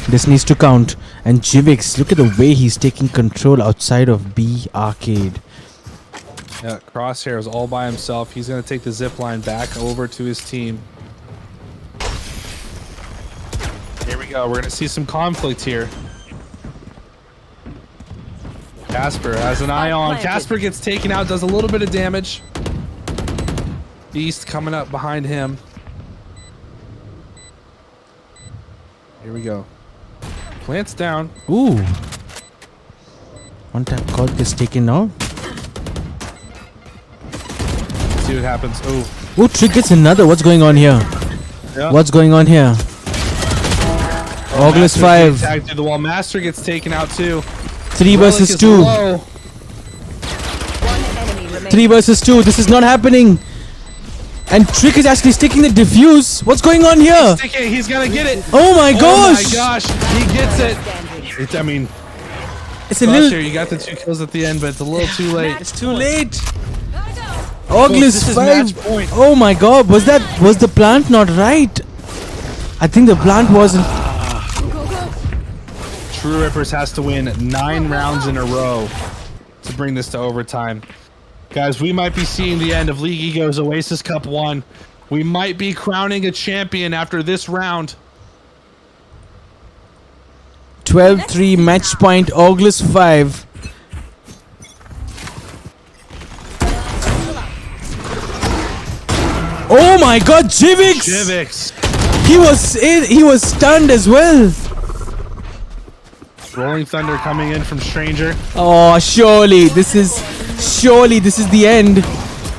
This needs to count. And Jivix, look at the way he's taking control outside of B Arcade. Yeah, Crosshair is all by himself. He's going to take the zip line back over to his team. Here we go. We're going to see some conflict here. Casper has an eye on. Casper gets taken out, does a little bit of damage. Beast coming up behind him. Here we go. Plants down. Ooh. One tap call gets taken out. See what happens. Oh, Ooh, Trick gets another. What's going on here? yeah. What's going on here? Orgless 5. Tagged through the wall. Master gets taken out too. 3 versus Relic is 2. low. One enemy remaining. 3 versus 2. This is not happening. And Trick is actually sticking the diffuse. What's going on here? He's gonna get it. Oh my Oh gosh. my gosh, he gets it. Standing. I mean, It's a Crosshair, little. you got the 2 kills at the end, but it's a little too late. It's too late. Folks, Orgless this is 5. match point. Oh my god. Was the plant not right? I think the plant wasn't. True Rippers has to win 9 rounds in a row to bring this to overtime. Guys, we might be seeing the end of League Ego's Oasis Cup 1. We might be crowning a champion after this round. 12-3 match point. Orgless 5. Oh my god, Jivix! Jivix. He was stunned as well. Rolling Thunder coming in from Stranger. Oh, surely this is the end.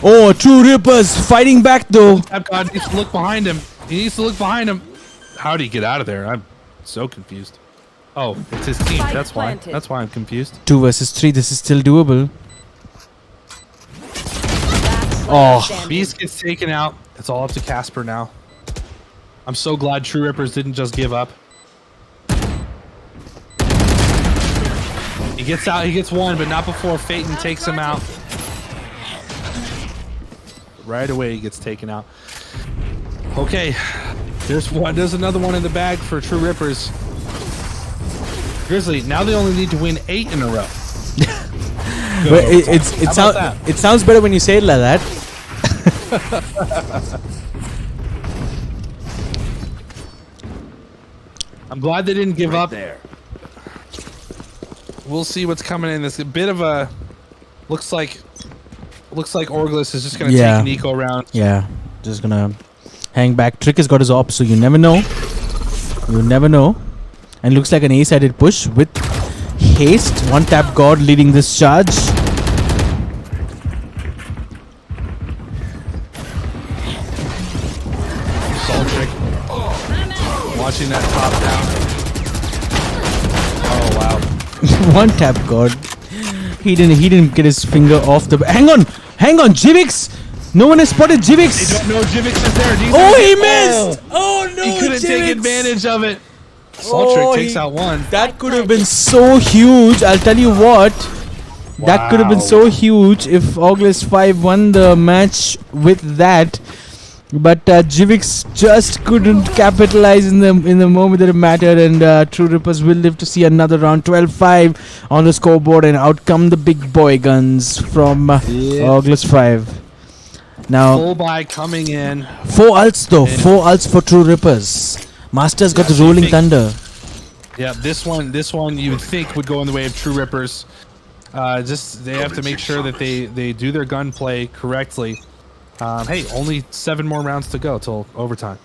Oh, True Rippers fighting back though. God needs to look behind him. He needs to look behind him. How did he get out of there? I'm so confused. Oh, it's his team. Spike That's why. planted. That's why I'm confused. 2 versus 3. This is still doable. Oh, Standing. Beast gets taken out. It's all up to Casper now. I'm so glad True Rippers didn't just give up. He gets out. He gets one, but not before Phaeton takes him out. Right away, he gets taken out. Okay, there's one. There's another one in the bag for True Rippers. Grizzly. Now they only need to win 8 in a row. but How about that? it sounds better when you say it like that. I'm glad they didn't give up. There. We'll see what's coming in. This a bit of a looks like Orgless is just gonna Yeah. take an eco round. Yeah, just gonna hang back. Trick has got his op, so you never know. You never know. And looks like an A-sided push with haste. One tap God leading this charge. Salt Trick. Watching that top down. Oh wow. One tap God. He didn't get his finger off the. Hang on, Jivix. No one has spotted They Jivix. don't know Jivix is there. These Oh, are- he missed. Oh no, He couldn't take Jivix. advantage of it. Salt Trick takes out one. That could have been so huge. I'll tell you what. That could have been Wow. so huge if Orgless 5 won the match with that. But Jivix just couldn't capitalize in the moment that it mattered, and True Rippers will live to see another round. 12-5 on the scoreboard, and out come the big boy guns from Orgless 5. Now, Full buy coming in. 4 ults though. 4 ults for True Rippers. Master's got the so you Rolling think- Thunder. Yeah, this one you would think would go in the way of True Rippers. Just they have to make sure that they do their gunplay correctly. Hey, only 7 more rounds to go till overtime.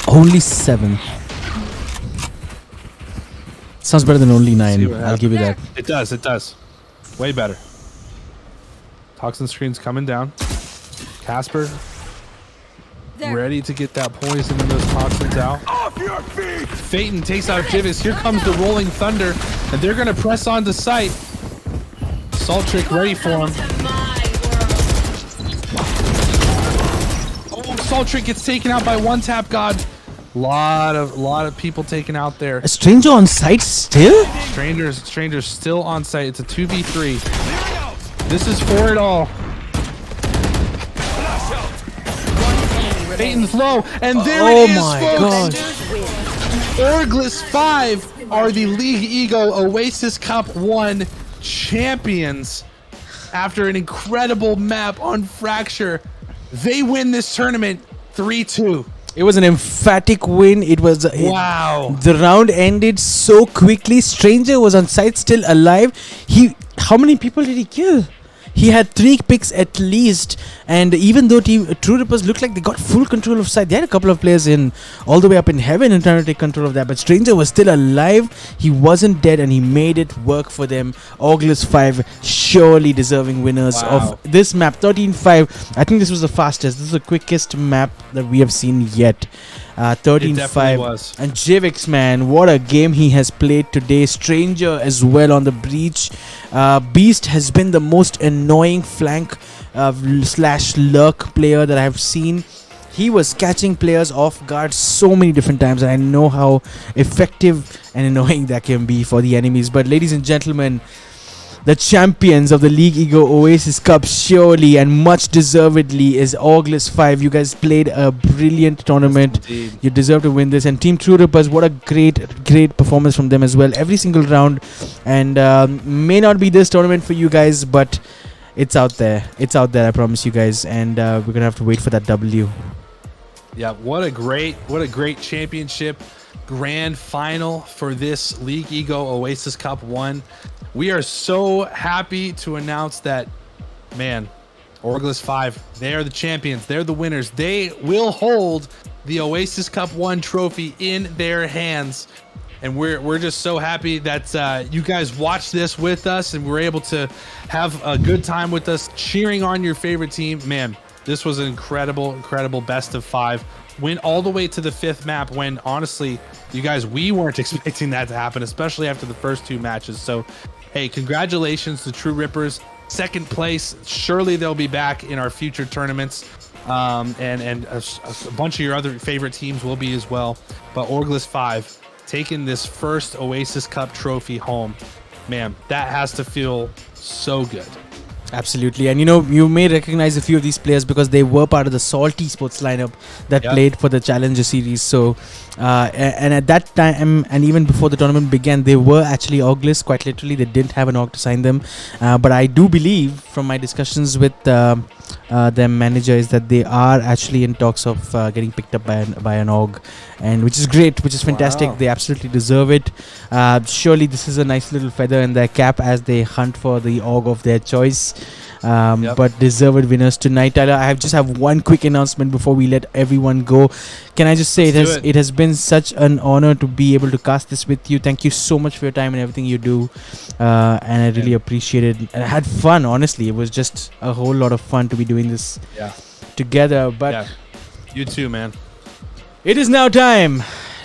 Only 7. Sounds better than only 9. what I'll give you that. It does. It does. Way better. Toxin screen's coming down. Casper ready to get that poison and those toxins out. Off your feet! Phaeton takes out Jivis. Here comes the Rolling Thunder, and they're going to press on to site. Salt Trick ready for him. Oh, Salt Trick gets taken out by One Tap God. Lot of people taken out there. A stranger on site still? Strangers still on site. It's a 2v3. This is for it all. Phaeton's low, and there it is, folks. Orgless 5 are the League Ego Oasis Cup 1 champions after an incredible map on Fracture. They win this tournament 3-2. It was an emphatic win. It was Wow. The round ended so quickly. Stranger was on site, still alive. How many people did he kill? He had 3 picks at least, and even though True Rippers looked like they got full control of site, they had a couple of players in all the way up in heaven and trying to take control of that, but Stranger was still alive. He wasn't dead, and he made it work for them. Orgless 5 surely deserving winners of this map. 13-5. I think this was the fastest. This is the quickest map that we have seen yet. 13-5. was. And Jivix, man, what a game he has played today. Stranger as well on the breach. Beast has been the most annoying flank slash lurk player that I've seen. He was catching players off guard so many different times, and I know how effective and annoying that can be for the enemies. But ladies and gentlemen, the champions of the League Ego Oasis Cup surely and much deservedly is Orgless 5. You guys played a brilliant tournament. Yes, You deserve to win this. And Team True Rippers, what a great performance from them as well. Every single round. And may not be this tournament for you guys, but it's out there. It's out there, I promise you guys. And we're going to have to wait for that W. Yeah, what a great championship grand final for this League Ego Oasis Cup 1. We are so happy to announce that, man, Orgless 5, they are the champions. They're the winners. They will hold the Oasis Cup 1 trophy in their hands. And we're just so happy that you guys watched this with us and we're able to have a good time with us cheering on your favorite team. Man, this was an incredible best of 5. Went all the way to the 5th map when, honestly, you guys, we weren't expecting that to happen, especially after the first 2 matches. So, hey, congratulations to True Rippers. 2nd place. Surely they'll be back in our future tournaments. And a bunch of your other favorite teams will be as well. But Orgless 5 taking this first Oasis Cup trophy home. Man, that has to feel so good. Absolutely. And you may recognize a few of these players because they were part of the Salt Esports lineup that played for the Challenger series. So and at that time, and even before the tournament began, they were actually Orgless. Quite literally, they didn't have an org to sign them, but I do believe from my discussions with their manager is that they are actually in talks of getting picked up by an org, and which is great, which is fantastic. They absolutely deserve it. Surely this is a nice little feather in their cap as they hunt for the org of their choice. But deserved winners tonight. Tyler, I just have one quick announcement before we let everyone go. Can I just say it has been such an honor to be able to cast this with you. Thank you so much for your time and everything you do, and I really appreciate it. And I had fun, honestly. It was just a whole lot of fun to be doing this together. But you too, man. It is now time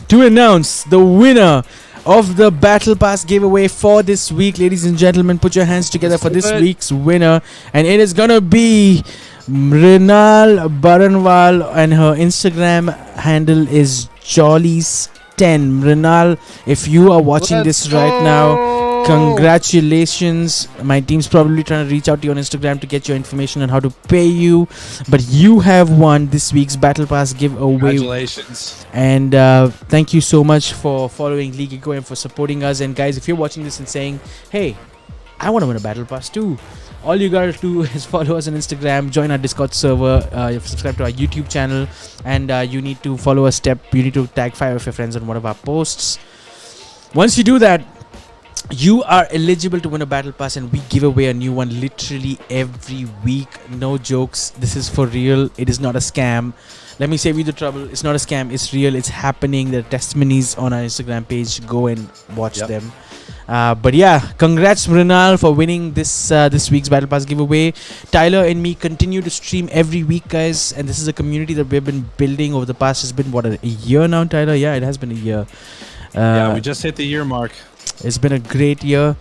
to announce the winner of the Battle Pass giveaway for this week. Ladies and gentlemen, put your hands together for this week's winner, and it is gonna be Mrinal Baranwal, and her Instagram handle is Jollies10. Mrinal, if you are watching this right now, congratulations. My team's probably trying to reach out to you on Instagram to get your information on how to pay you, but you have won this week's Battle Pass giveaway. Congratulations. And thank you so much for following League Ego and for supporting us. And guys, if you're watching this and saying, hey, I want to win a Battle Pass too, All you gotta do is follow us on Instagram, join our Discord server, subscribe to our YouTube channel, and you need to follow a step. You need to tag 5 of your friends on one of our posts. Once you do that, you are eligible to win a battle pass, and we give away a new one literally every week. No jokes. This is for real. It is not a scam. Let me save you the trouble. It's not a scam. It's real. It's happening. There are testimonies on our Instagram page. Go and watch them. But yeah, congrats Mrinal for winning this week's Battle Pass giveaway. Tyler and me continue to stream every week, guys, and this is a community that we've been building over the past. It's been what, a year now, Tyler? Yeah, it has been a year. Yeah, we just hit the year mark. It's been a great year.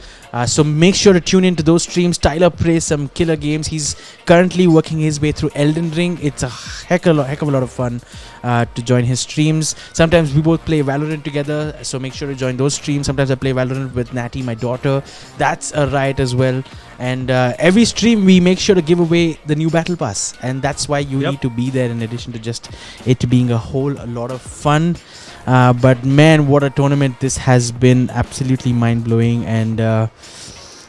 So make sure to tune into those streams. Tyler plays some killer games. He's currently working his way through Elden Ring. It's a heck of a lot of fun to join his streams. Sometimes we both play Valorant together, so make sure to join those streams. Sometimes I play Valorant with Natty, my daughter. That's a riot as well. And every stream we make sure to give away the new Battle Pass, and that's why you need to be there, in addition to just it being a lot of fun. But man, what a tournament this has been. Absolutely mind-blowing. And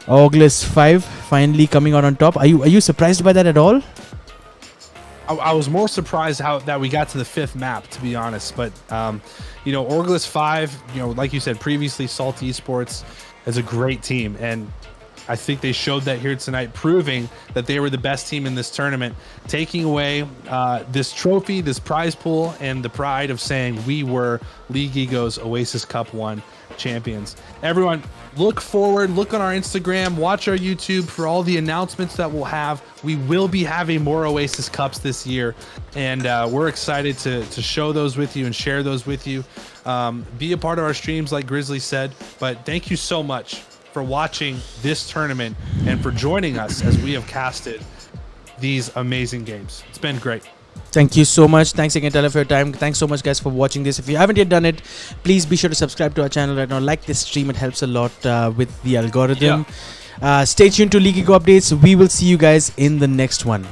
Orgless 5 finally coming out on top. Are you surprised by that at all? I was more surprised that we got to the 5th map, to be honest. But Orgless 5, like you said previously, Salty Esports is a great team, and I think they showed that here tonight, proving that they were the best team in this tournament, taking away this trophy, this prize pool, and the pride of saying we were League Ego's Oasis Cup 1 champions. Everyone, look forward, look on our Instagram, watch our YouTube for all the announcements that we'll have. We will be having more Oasis Cups this year, and we're excited to show those with you and share those with you. Be a part of our streams, like Grizzly said, but thank you so much for watching this tournament and for joining us as we have casted these amazing games. It's been great. Thank you so much. Thanks again, Tyler, for your time. Thanks so much, guys, for watching this. If you haven't yet done it, please be sure to subscribe to our channel right now. Like this stream. It helps a lot with the algorithm. Stay tuned to League Ego updates. We will see you guys in the next one.